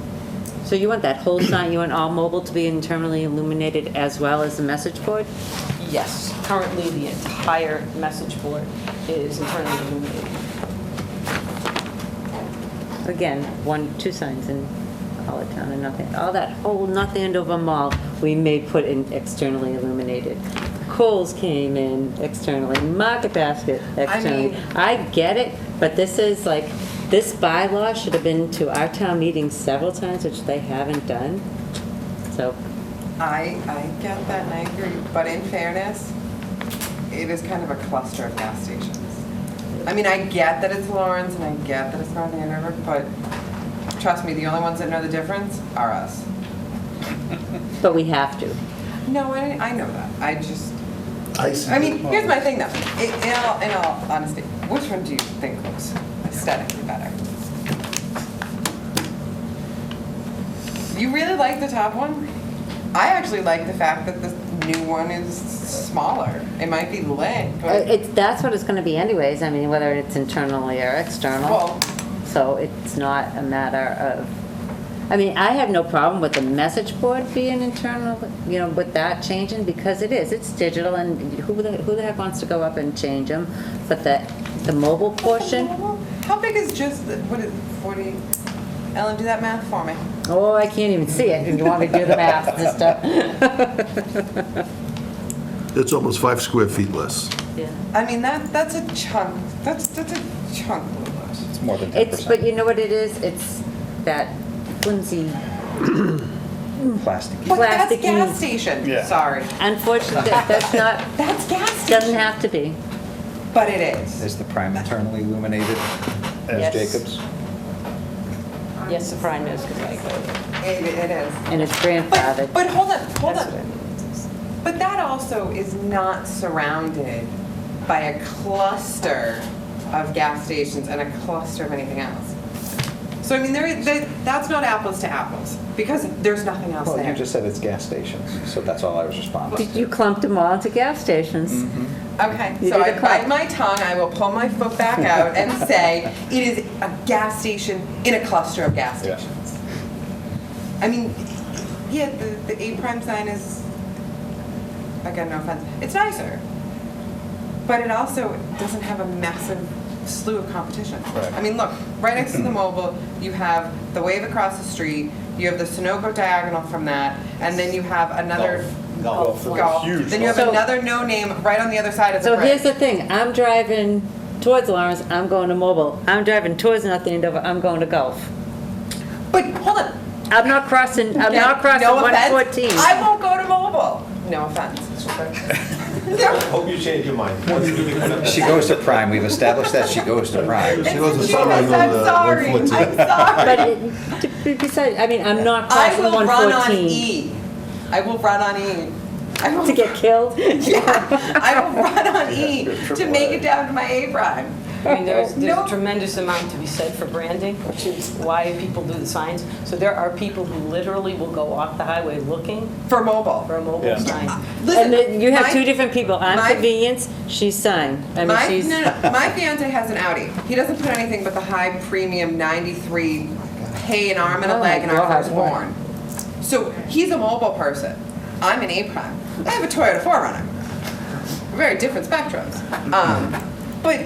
So you want that whole sign, you want all mobile to be internally illuminated as well as the message board? Yes, currently the entire message board is internally illuminated. Again, 2 signs in all of town and nothing. All that whole North Andover Mall, we made put in externally illuminated. Kohl's came in externally, Market Basket externally. I get it, but this is like, this bylaw should have been to our town meeting several times, which they haven't done. So, I get that and I agree, but in fairness, it is kind of a cluster of gas stations. I mean, I get that it's Lawrence and I get that it's North Andover, but trust me, the only ones that know the difference are us. but we have to. No, I know that. I mean, here's my thing though. In all honesty, which one do you think looks aesthetically better? You really like the top one? I actually like the fact that the new one is smaller. It might be lit, but That's what it's going to be anyways. I mean, whether it's internally or external. Well, so it's not a matter of, I mean, I have no problem with the message board being internal, with that changing, because it's digital, and who the heck wants to go up and change them? But the mobile portion, how big is just, what is it, 40? Ellen, do that math for me. oh, I can't even see it. You want me to do the math and stuff? It's almost 5 square feet less. Yeah. I mean, that's a chunk. That's a chunk of less. It's more than 10%. But you know what it is? It's that flimsy Plastic. But that's plasticky. gas station. Yeah. Sorry. Unfortunately, that's not, That's gas station. doesn't have to be. But it is. Is the prime internally illuminated as Yes. Jacobs? Yes, the prime is, because I go. It is. And it's grandfathered. But hold on. That's what I mean. But that also is not surrounded by a cluster of gas stations and a cluster of anything else. So, I mean, that's not apples to apples, because there's nothing else Well, there. you just said it's gas stations, so that's all I was responding to. You clumped them all into gas stations. Okay, You so did I a clump. bite my tongue, I will pull my foot back out and say, it is a gas station in a cluster of gas Yeah. stations. I mean, yeah, the A prime sign is, again, no offense, it's nicer. But it also doesn't have a massive slew of competition. Right. I mean, look, right next to the Mobile, you have the Wave across the street, you have the Sunoco diagonal from that, and then you have another Golf. golf. Huge Then you have golf. another no-name right on the other side of the So bridge. here's the thing, I'm driving towards Lawrence, I'm going to Mobile. I'm driving towards North Andover, I'm going to Gulf. But hold on. I'm not crossing, I'm not crossing No offense, 114. I won't go to Mobile. No offense. Hope you change your mind. She goes to Prime. We've established that she goes to Prime. She goes to Yes, Sunrise I'm on sorry, 114. I'm sorry. But besides, I mean, I'm not I crossing will run on 114. E. I will run on E. I will, To get killed? yeah, I will run on E to make it down to my A prime. I mean, there's No. a tremendous amount to be said for branding, which is why people do the signs. So there are people who literally will go off the highway looking For Mobile. for a mobile Yeah. sign. Listen, And then you have my- two different people. I'm my- convenience, she's sign. I mean, she's. My fiance has an Audi. He doesn't put anything but the high premium 93 pay an arm and a Oh leg my and our God. firstborn. So he's a mobile person. I'm an A prime. I have a Toyota 4Runner. Very different spectrums. But,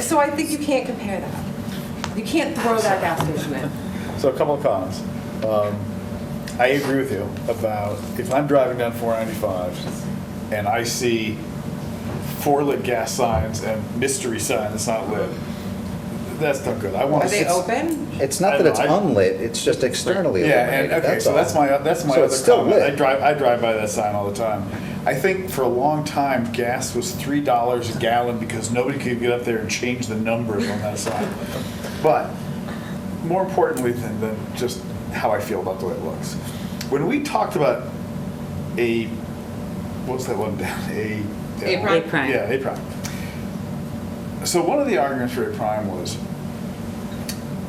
so I think you can't compare that. You can't throw that gas station in. So a couple of comments. I agree with you about if I'm driving down 495 and I see 4 lit gas signs and mystery sign that's not lit, that's not good. I want Are to. they open? It's not that it's unlit, it's just externally Yeah, illuminated. and okay, so all. that's my So other it's still comment. lit. I drive by that sign all the time. I think for a long time, gas was $3 a gallon because nobody could get up there and change the numbers on that sign. But more importantly than just how I feel about the way it looks, when we talked about what's that one down? A prime? A prime. Yeah, A prime. So one of the arguments for A prime was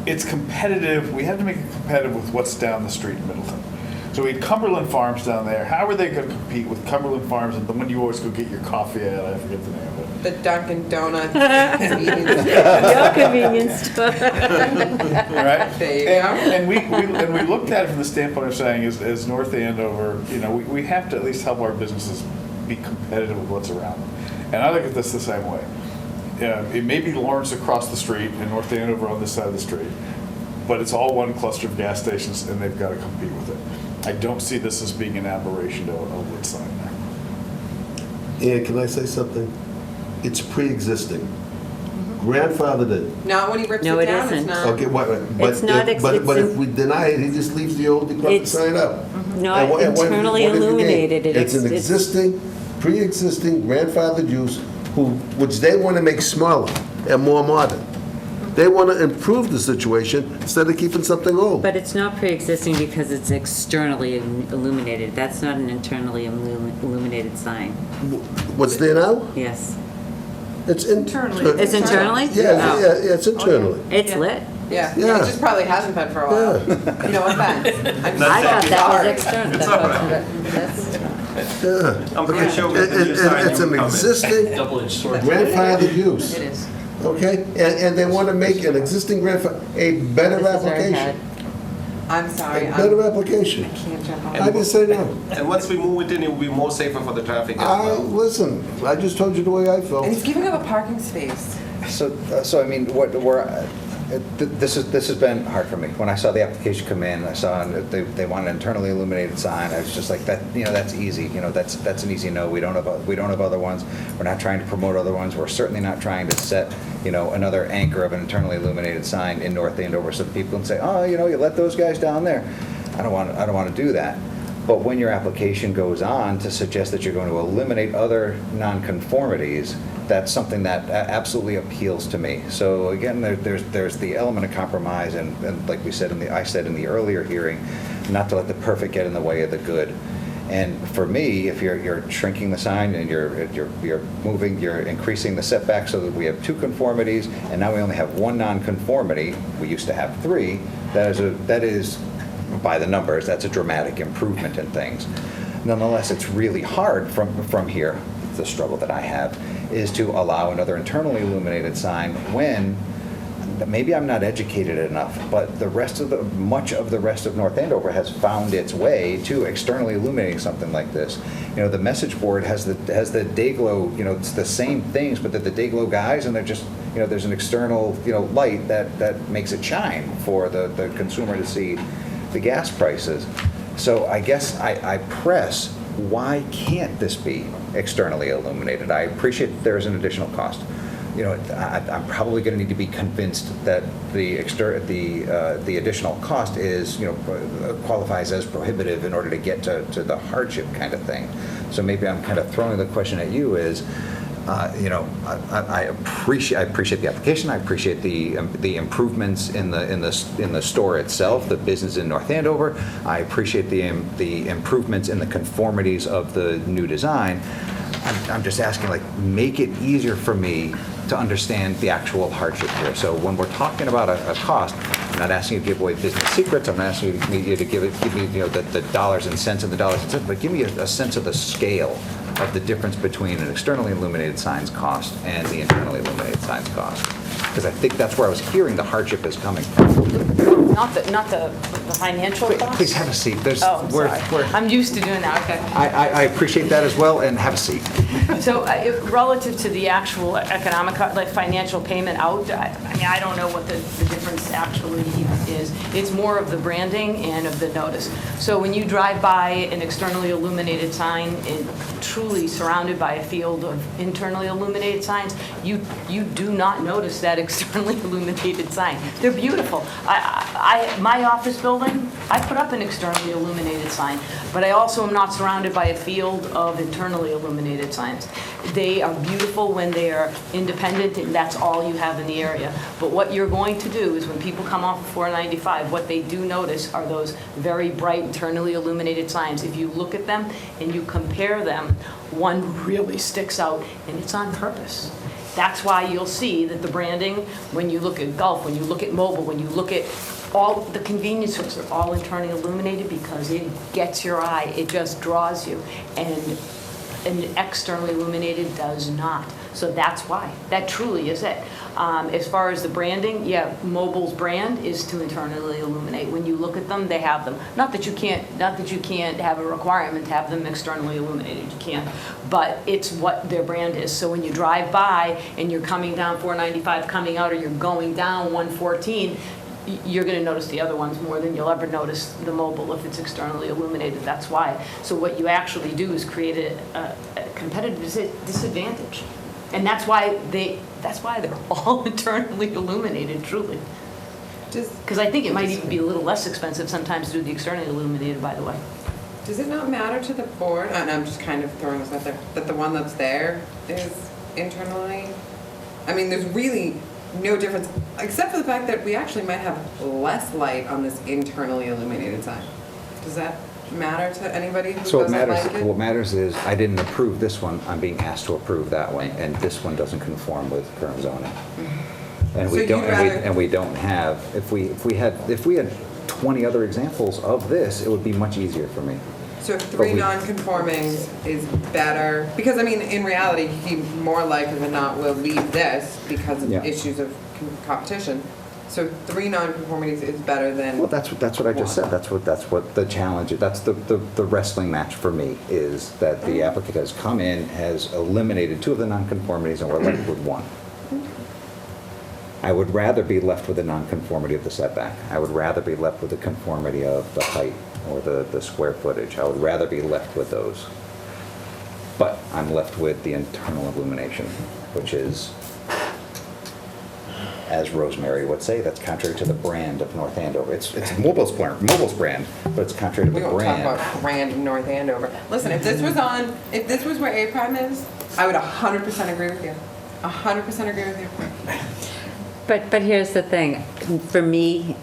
it's competitive. We have to make it competitive with what's down the street in Middleton. So we had Cumberland Farms down there. How are they going to compete with Cumberland Farms and the one you always go get your coffee at? I forget the name of it. The Dunkin' Donuts convenience. Your convenience store. Right? There you go. And we looked at it from the standpoint of saying, as North Andover, we have to at least help our businesses be competitive with what's around them. And I look at this the same way. It may be Lawrence across the street and North Andover on this side of the street, but it's all one cluster of gas stations and they've got to compete with it. I don't see this as being an aberration to a lit sign there. And can I say something? It's pre-existing. Grandfathered in. Not when he rips No, it it down, it's isn't. not. Okay, It's not but if we deny it, he just leaves the old decrepit It's sign up. not And what internally have you gained? illuminated. It's an existing, pre-existing grandfathered use which they want to make smaller and more modern. They want to improve the situation instead of keeping something old. But it's not pre-existing because it's externally illuminated. That's not an internally illuminated sign. What's there now? Yes. It's internally. It's internally? Yeah, Oh. yeah, it's internally. It's lit? Yeah, Yeah. it just probably hasn't been for a while. No offense. I'm I thought that was sorry. external. It's all right. Yeah. I'm pretty sure with the new sign, It's you an would come in. existing Double-edged sword. grandfathered use. It is. Okay, and they want to make an existing a better This is our application. head. I'm sorry. A better I application. can't jump on. I didn't say no. And once we move it in, it will be more safer for the traffic as well. Listen, I just told you the way I felt. And he's giving up a parking space. So I mean, this has been hard for me. When I saw the application come in, I saw they want an internally illuminated sign. I was just like, that's easy. That's an easy no. We don't have other ones. We're not trying to promote other ones. We're certainly not trying to set another anchor of an internally illuminated sign in North Andover so that people can say, oh, you let those guys down there. I don't want to do that. But when your application goes on to suggest that you're going to eliminate other nonconformities, that's something that absolutely appeals to me. So again, there's the element of compromise, and like I said in the earlier hearing, not to let the perfect get in the way of the good. And for me, if you're shrinking the sign and you're increasing the setback so that we have 2 conformities, and now we only have 1 nonconformity. We used to have 3. That is by the numbers, that's a dramatic improvement in things. Nonetheless, it's really hard from here. The struggle that I have is to allow another internally illuminated sign when maybe I'm not educated enough, but much of the rest of North Andover has found its way to externally illuminating something like this. The message board has the day glow, it's the same things, but they're the day glow guys, and they're just, there's an external, light that makes it shine for the consumer to see the gas prices. So I guess I press, why can't this be externally illuminated? I appreciate there's an additional cost. I'm probably going to need to be convinced that the additional cost is, qualifies as prohibitive in order to get to the hardship kind of thing. So maybe I'm kind of throwing the question at you is, I appreciate the application. I appreciate the improvements in the store itself, the business in North Andover. I appreciate the improvements in the conformities of the new design. I'm just asking, make it easier for me to understand the actual hardship here. So when we're talking about a cost, I'm not asking you to give away business secrets. I'm not asking you to give me the dollars and cents, but give me a sense of the scale of the difference between an externally illuminated sign's cost and the internally illuminated sign's cost. Because I think that's where I was hearing the hardship is coming from. Not the financial cost? Please have a seat. I'm sorry. I'm used to doing that, okay. I appreciate that as well, and have a seat. So relative to the actual economic, financial payment out, I don't know what the difference actually is. It's more of the branding and of the notice. So when you drive by an externally illuminated sign, truly surrounded by a field of internally illuminated signs, you do not notice that externally illuminated sign. They're beautiful. My office building, I put up an externally illuminated sign, but I also am not surrounded by a field of internally illuminated signs. They are beautiful when they are independent, and that's all you have in the area. But what you're going to do is when people come off of 495, what they do notice are those very bright internally illuminated signs. If you look at them and you compare them, one really sticks out, and it's on purpose. That's why you'll see that the branding, when you look at Gulf, when you look at Mobile, when you look at all the convenience stores, are all internally illuminated because it gets your eye. It just draws you. And externally illuminated does not. So that's why. That truly is it. As far as the branding, yeah, Mobile's brand is to internally illuminate. When you look at them, they have them. Not that you can't have a requirement to have them externally illuminated. You can't. But it's what their brand is. So when you drive by and you're coming down 495, coming out, or you're going down 114, you're going to notice the other ones more than you'll ever notice the Mobile if it's externally illuminated. That's why. So what you actually do is create a competitive disadvantage, and that's why they're all internally illuminated, truly. Because I think it might even be a little less expensive sometimes to do the externally illuminated, by the way. Does it not matter to the board, and I'm just kind of throwing this out there, that the one that's there is internally? I mean, there's really no difference, except for the fact that we actually might have less light on this internally illuminated sign. Does that matter to anybody who doesn't like it? What matters is I didn't approve this one. I'm being asked to approve that one, and this one doesn't conform with current zoning. And we don't have. If we had 20 other examples of this, it would be much easier for me. So 3 non-conformings is better, because I mean, in reality, he more likely than not will leave this because of issues of competition. So 3 non-conformities is better than. Well, that's what I just said. That's what the challenge is. That's the wrestling match for me, is that the applicant has come in, has eliminated 2 of the non-conformities, and we're left with 1. I would rather be left with the non-conformity of the setback. I would rather be left with the conformity of the height or the square footage. I would rather be left with those. But I'm left with the internal illumination, which is, as Rosemary would say, that's contrary to the brand of North Andover. It's Mobile's brand, but it's contrary to the brand. We won't talk about brand of North Andover. Listen, if this was where A-Prime is, I would 100% agree with you. 100% agree with you. But here's the thing. For me,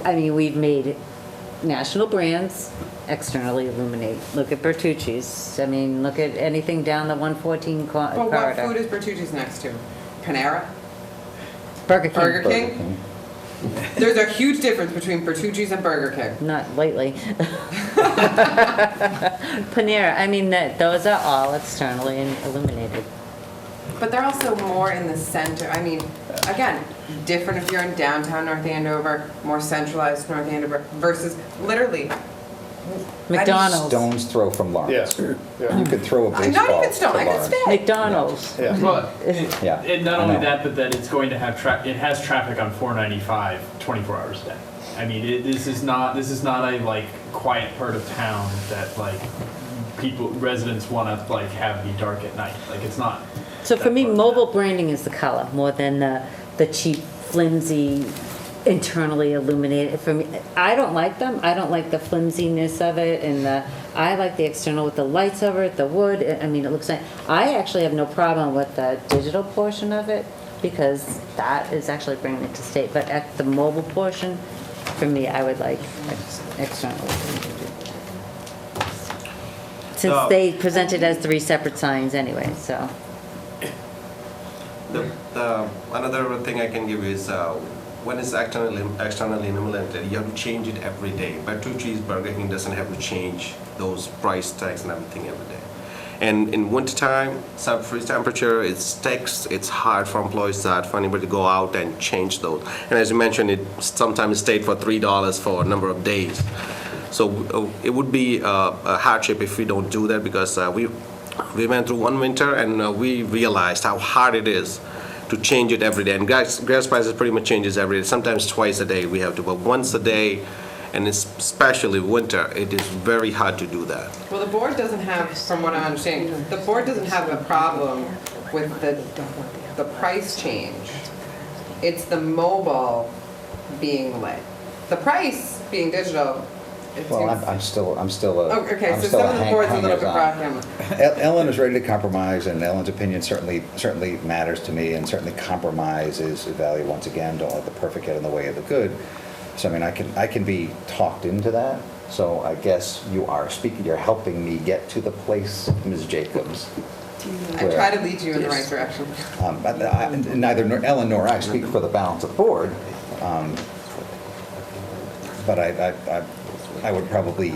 I mean, we've made national brands externally illuminate. Look at Bertucci's. I mean, look at anything down the 114 corridor. Well, what food is Bertucci's next to? Panera? Burger King. Burger King? There's a huge difference between Bertucci's and Burger King. Not lately. Panera. I mean, those are all externally illuminated. But they're also more in the center. I mean, again, different if you're in downtown North Andover, more centralized North Andover, versus literally McDonald's. Stone's throw from Lawrence. Yeah. You could throw a baseball Not even Stone, to I could Lawrence. stay. McDonald's. Yeah. Well, Yeah. and not I only know. that, but that it's going to have it has traffic on 495 24 hours a day. I mean, this is not a like quiet part of town that like residents want to like have be dark at night. Like it's not. So for me, mobile branding is the color more than the cheap, flimsy, internally illuminated. For me, I don't like them. I don't like the flimsiness of it, and I like the external with the lights over it, the wood. I mean, it looks nice. I actually have no problem with the digital portion of it because that is actually bringing it to state. But at the mobile portion, for me, I would like external. Since they presented as 3 separate signs anyway, so. Another thing I can give is when it's externally illuminated, you have to change it every day. Bertucci's Burger King doesn't have to change those price tags and everything every day. And in wintertime, sub-freeze temperature, it sticks. It's hard for employees, it's hard for anybody to go out and change those. And as you mentioned, it sometimes stayed for $3 for a number of days. So it would be a hardship if we don't do that because we went through one winter and we realized how hard it is to change it every day. And gas prices pretty much changes every day. Sometimes twice a day we have to, but once a day, and especially winter, it is very hard to do that. Well, the board doesn't have, from what I'm understanding, the board doesn't have a problem with the price change. It's the mobile being lit. The price being digital, it Well, seems- I'm still Oh, okay, I'm so still some of the board's a little bit hangers-on. rocky. Ellen is ready to compromise, and Ellen's opinion certainly matters to me, and certainly compromise is valuable. Once again, don't let the perfect get in the way of the good. So I mean, I can be talked into that. So I guess you are speaking. You're helping me get to the place, Ms. Jacobs. I try to lead you in the right direction. But neither Ellen nor I speak for the balance of the board. But I would probably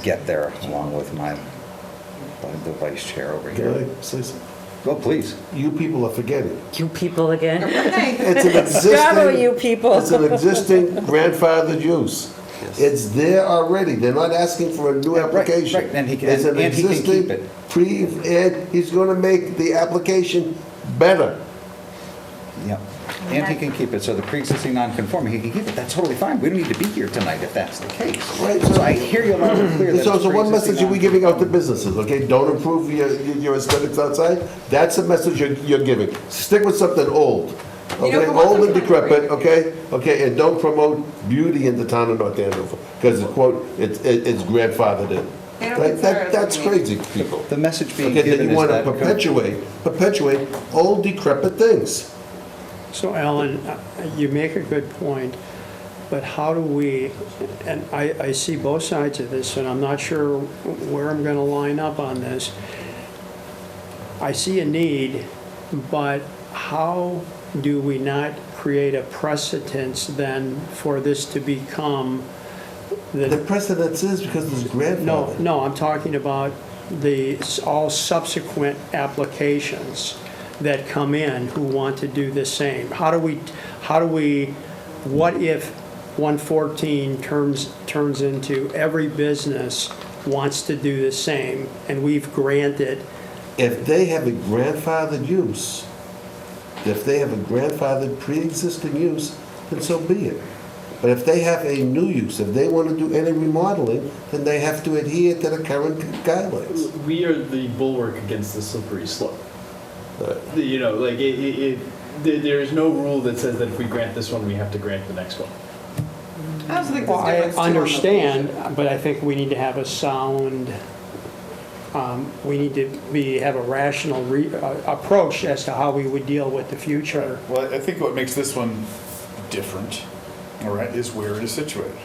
get there along with the vice chair over Can here. I say something? Well, please. You people are forgetting. You people again? It's an existing. Bravo, you people. It's an existing grandfathered use. It's there already. They're not asking for a new application. right. And he can- It's an and he can existing keep it. and he's gonna make the application better. Yeah. And he can keep it, so the pre-existing non-conforming, he can keep it, that's totally fine. We don't need to be here tonight if that's the case. Right, So I hear you loud and clear that So it's what pre-existing message are we giving out to businesses, okay? Don't improve your aesthetics outside? That's the message you're giving. Stick with something old, You know, okay? for once Old I'm and decrepit, okay? Okay, and don't promote beauty in the town of North Andover, because quote, it's grandfathered in. They don't consider it That's something. crazy, people. The message being Okay, then given you is want to that. perpetuate old decrepit things. So Alan, you make a good point, but how do we, and I see both sides of this, and I'm not sure where I'm going to line up on this. I see a need, but how do we not create a precedence then for this to become The precedence is because there's grandfather. No, I'm talking about all subsequent applications that come in who want to do the same. How do we, what if 114 turns into every business wants to do the same, and we've granted? If they have a grandfathered use, if they have a grandfathered pre-existing use, then so be it. But if they have a new use, if they want to do any remodeling, then they have to adhere to the current guidelines. We are the bulwark against the slippery slope. You know, like there is no rule that says that if we grant this one, we have to grant the next one. I also think Well, there's difference I too on the understand, but I think we need to have a sound, we need to have a rational approach as to how we would deal with the future. Well, I think what makes this one different, all right, is where it is situated.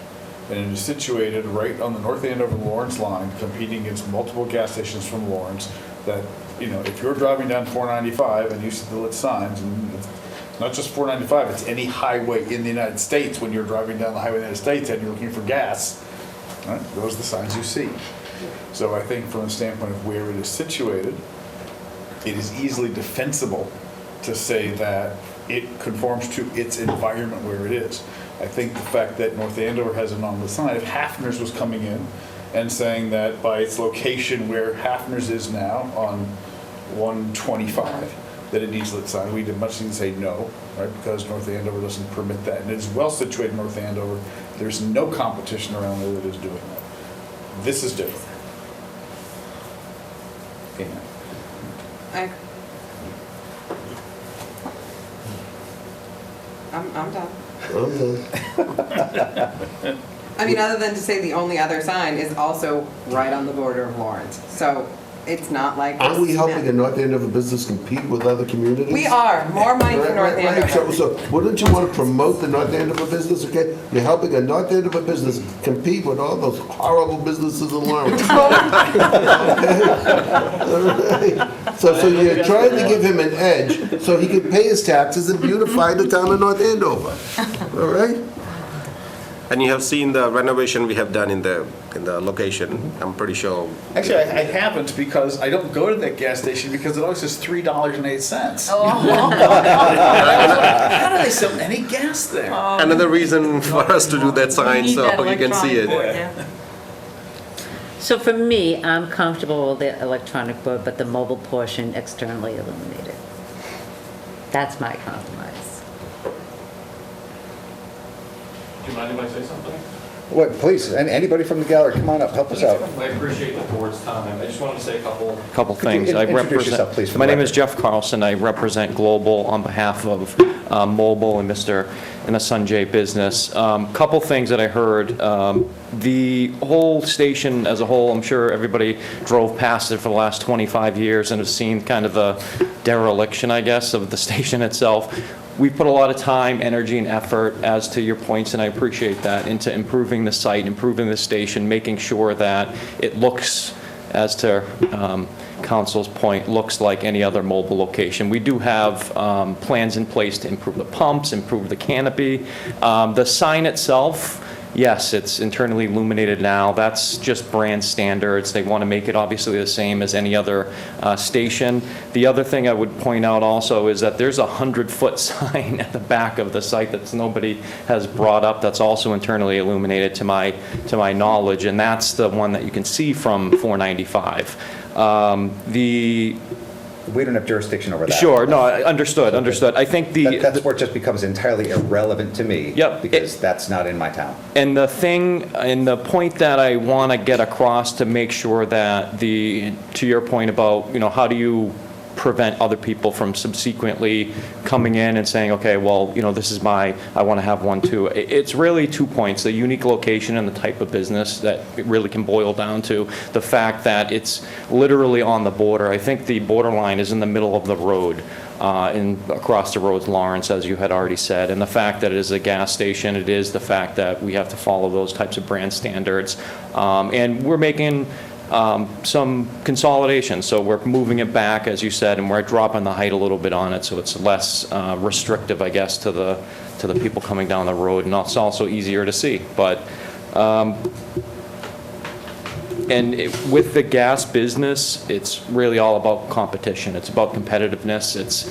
And it is situated right on the North Andover Lawrence line, competing against multiple gas stations from Lawrence that, you know, if you're driving down 495 and you see the lit signs, and it's not just 495, it's any highway in the United States, when you're driving down the highway in the United States and you're looking for gas, right, those are the signs you see. So I think from the standpoint of where it is situated, it is easily defensible to say that it conforms to its environment where it is. I think the fact that North Andover has it on the sign, if Hafner's was coming in and saying that by its location where Hafner's is now on 125, that it needs lit sign, we'd much as say no, right? Because North Andover doesn't permit that. And it's well situated in North Andover. There's no competition around there that is doing that. This is different. I'm done. I mean, other than to say the only other sign is also right on the border of Lawrence. So it's not like. Aren't we helping a North Andover business compete with other communities? We are. More money for North Andover. So wouldn't you want to promote the North Andover business, okay? You're helping a North Andover business compete with all those horrible businesses in Lawrence. Okay? So you're trying to give him an edge so he can pay his taxes and beautify the town of North Andover. All right? And you have seen the renovation we have done in the location, I'm pretty sure. Actually, I haven't, because I don't go to that gas station because it always says $3.08. Oh. How do they sell any gas there? Another reason for us to do that sign so you can see it. So for me, I'm comfortable with the electronic board, but the mobile portion externally illuminated. That's my compromise. Do you mind if I say something? What, please, anybody from the gallery, come on up, help us out. I appreciate the board's time. I just wanted to say a couple things. Introduce yourself, please, for the My name record. is Jeff Carlson. I represent Global on behalf of Mobile and the Sanjay business. Couple things that I heard. The whole station as a whole, I'm sure everybody drove past it for the last 25 years and have seen kind of the dereliction, I guess, of the station itself. We put a lot of time, energy, and effort, as to your points, and I appreciate that, into improving the site, improving the station, making sure that it looks, as to Council's point, looks like any other mobile location. We do have plans in place to improve the pumps, improve the canopy. The sign itself, yes, it's internally illuminated now. That's just brand standards. They want to make it obviously the same as any other station. The other thing I would point out also is that there's a 100-foot sign at the back of the site that nobody has brought up that's also internally illuminated to my knowledge, and that's the one that you can see from 495. We don't have jurisdiction over that. Sure, no, understood. I think that's where it just becomes entirely irrelevant to me. Yep. Because that's not in my town. And the thing, and the point that I want to get across to make sure that to your point about, how do you prevent other people from subsequently coming in and saying, okay, well, this is I want to have one too. It's really 2 points, the unique location and the type of business that it really can boil down to. The fact that it's literally on the border. I think the borderline is in the middle of the road. Across the road's Lawrence, as you had already said, and the fact that it is a gas station, it is the fact that we have to follow those types of brand standards. And we're making some consolidation, so we're moving it back, as you said, and we're dropping the height a little bit on it, so it's less restrictive, I guess, to the people coming down the road, and it's also easier to see. But with the gas business, it's really all about competition. It's about competitiveness. It's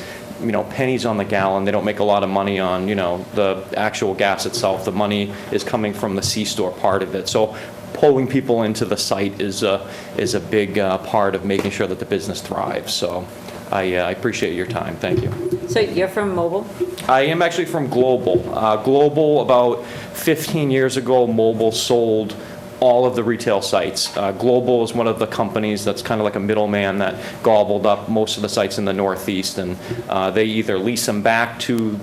pennies on the gallon. They don't make a lot of money on the actual gas itself. The money is coming from the C-store part of it. So pulling people into the site is a big part of making sure that the business thrives. So I appreciate your time. Thank you. So you're from Mobile? I am actually from Global. Global, about 15 years ago, Mobile sold all of the retail sites. Global is one of the companies that's kind of like a middleman that gobbled up most of the sites in the Northeast, and they either lease them back to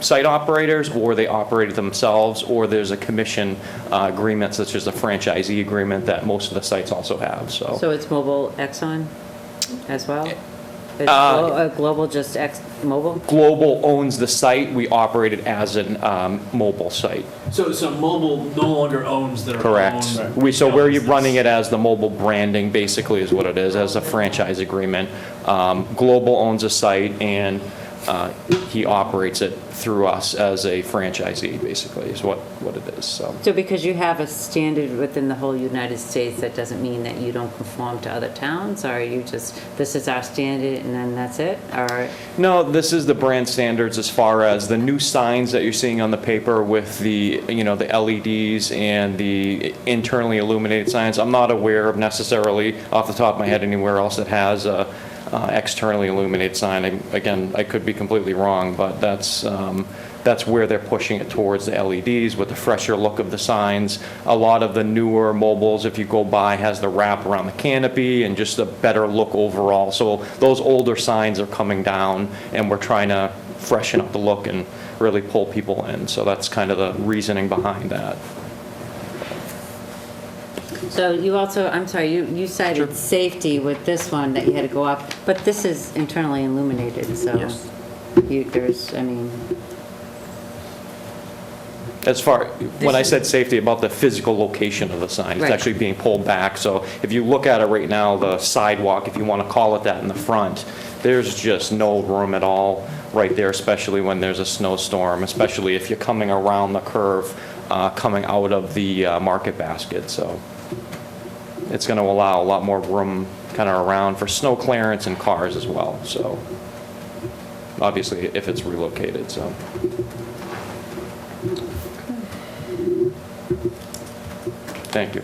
site operators, or they operate it themselves, or there's a commission agreement, such as a franchisee agreement, that most of the sites also have. So it's Mobile Exxon as well? Is Global just Mobile? Global owns the site. We operate it as a mobile site. So Mobile no longer owns their Correct. own. So we're running it as the Mobile branding, basically, is what it is, as a franchise agreement. Global owns a site, and he operates it through us as a franchisee, basically, is what it is, so. So because you have a standard within the whole United States, that doesn't mean that you don't conform to other towns? Or are you just, this is our standard and then that's it? Or? No, this is the brand standards as far as the new signs that you're seeing on the paper with the, the LEDs and the internally illuminated signs. I'm not aware of necessarily, off the top of my head, anywhere else that has a externally illuminated sign. Again, I could be completely wrong, but that's where they're pushing it towards, the LEDs with the fresher look of the signs. A lot of the newer mobiles, if you go by, has the wrap around the canopy and just a better look overall. So those older signs are coming down, and we're trying to freshen up the look and really pull people in. So that's kind of the reasoning behind that. So you also, I'm sorry, you cited safety with this one, that you had to go up, but this is internally illuminated, so. Yes. There's, I mean. As far, when I said safety, about the physical location of the sign, it's Right. actually being pulled back. So if you look at it right now, the sidewalk, if you want to call it that in the front, there's just no room at all right there, especially when there's a snowstorm, especially if you're coming around the curve, coming out of the market basket. So it's going to allow a lot more room kind of around for snow clearance and cars as well. So obviously, if it's relocated, so. Thank you.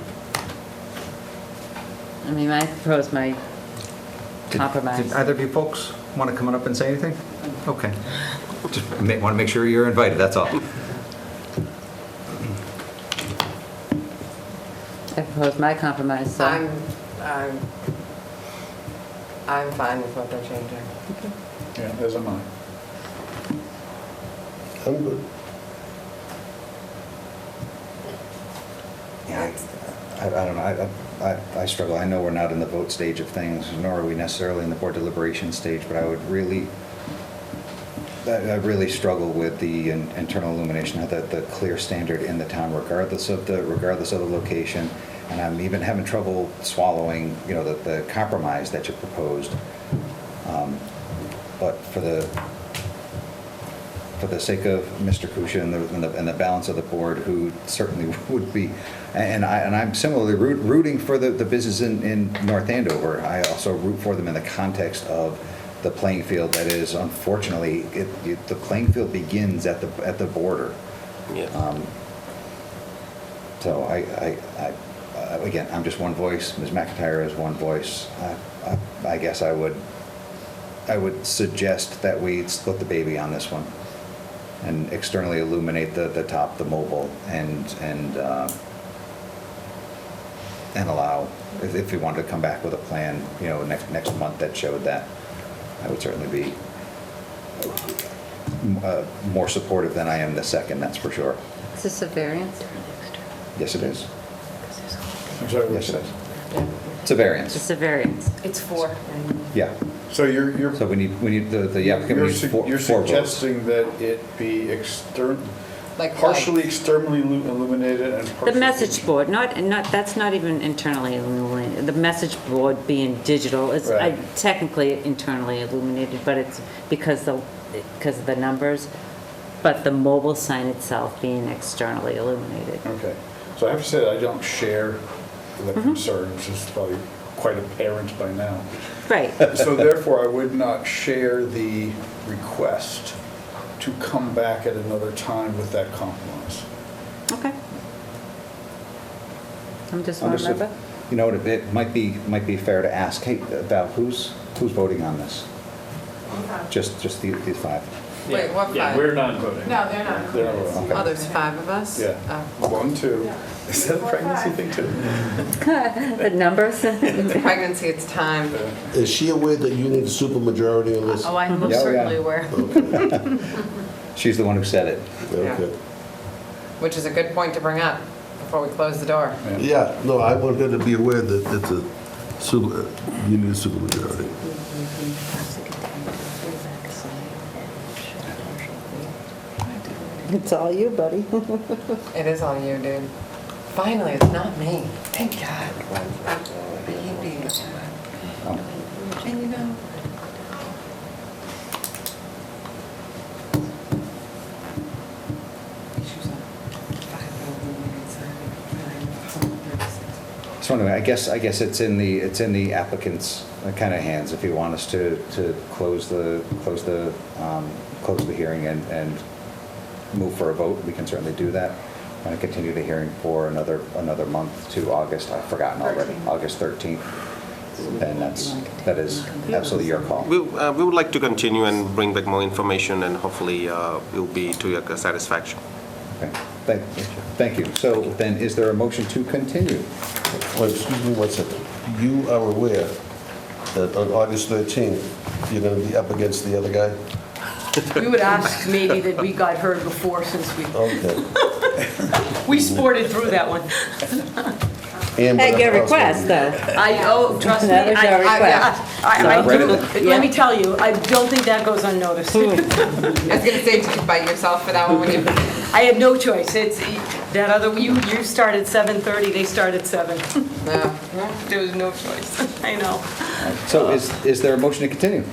I mean, I propose my compromise. Did either of you folks want to come on up and say anything? Okay. Just want to make sure you're invited, that's all. I propose my compromise, so. I'm fine with what they're changing. Yeah, as am I. I'm good. Yeah, I don't know, I struggle. I know we're not in the vote stage of things, nor are we necessarily in the board deliberation stage, but I really struggle with the internal illumination, the clear standard in the town, regardless of the location. And I'm even having trouble swallowing, the compromise that you proposed. But for the sake of Mr. Kusha and the balance of the board, who certainly would be, and I'm similarly rooting for the business in North Andover. I also root for them in the context of the playing field that is, unfortunately, the playing field begins at the border. Yeah. So again, I'm just one voice. Ms. McIntyre is one voice. I guess I would suggest that we split the baby on this one and externally illuminate the top, the mobile, and allow, if we wanted to come back with a plan, next month that showed that, I would certainly be more supportive than I am the second, that's for sure. Is this a variance? Yes, it is. I'm sorry, Yes, it is. It's a variance. It's a variance. It's 4. Yeah. So you're. So we need the applicant needs four You're votes. suggesting that it be partially externally illuminated and The partially. message board, that's not even internally illuminated. The message board being digital is Right. technically internally illuminated, but it's because of the numbers, but the mobile sign itself being externally illuminated. Okay. So I have to say that I don't share the concern, which is probably quite apparent by now. Right. So therefore, I would not share the request to come back at another time with that compromise. Okay. I'm just one Understood. member. You know, it might be fair to ask, hey, Val, who's voting on this? Just these 5. Wait, what 5? Yeah, we're not voting. No, they're not. They're not voting. Oh, there's 5 of us? Yeah. Oh. 1, 2. Is that a pregnancy thing too? The numbers. It's pregnancy, it's time. Is she aware that you need a supermajority on this? Oh, I'm most Yeah, certainly yeah. aware. She's the one who said it. Okay. Which is a good point to bring up before we close the door. Yeah, no, I want her to be aware that it's you need a supermajority. It's all you, buddy. It is all you, dude. Finally, it's not me. Thank God. Baby. And So anyway, I guess it's in the applicant's kind of hands. If you want us to close the hearing and move for a vote, we can certainly do that. And continue the hearing for another month to August, I've forgotten already, August 13th. And that is absolutely your call. We would like to continue and bring back more information, and hopefully will be to your satisfaction. Okay, thank you. So then, is there a motion to continue? Well, excuse me one second. You are aware that on August 13th, you're going to be up against the other guy? We would ask maybe that we got heard before, since Okay. we sported through that one. At your request, though. Trust me. That was your request. Let me tell you, I don't think that goes unnoticed. I was gonna say, did you bite yourself for that one when you? I had no choice. It's, that other, you started 7:30, they started 7. No. There was no choice. I know. So is there a motion to continue?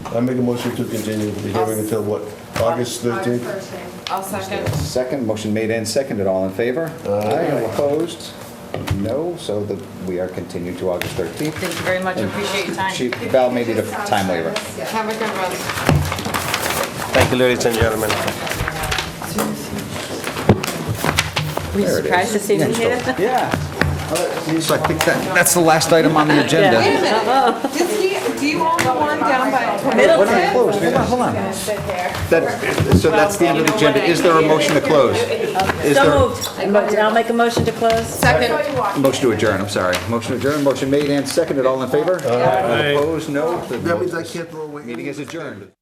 I make a motion to continue the hearing until what, August 13th? I'll second. Second, motion made and seconded, all in favor? Aye. All opposed? No, so we are continued to August 13th. Thank you very much. I appreciate your time. Val may need a time waiver. Have a good one. Thank you, ladies and gentlemen. Were you surprised to see me here? Yeah. So I think that's the last item on the agenda. Wait a minute. Do you own the one down by What did I close? Hold on. So that's the end of the agenda. Is there a motion to close? So moved. I'll make a motion to close. Second. Motion to adjourn, I'm sorry. Motion to adjourn, motion made and seconded, all in favor? All opposed, no. That means I can't throw away. Meeting is adjourned.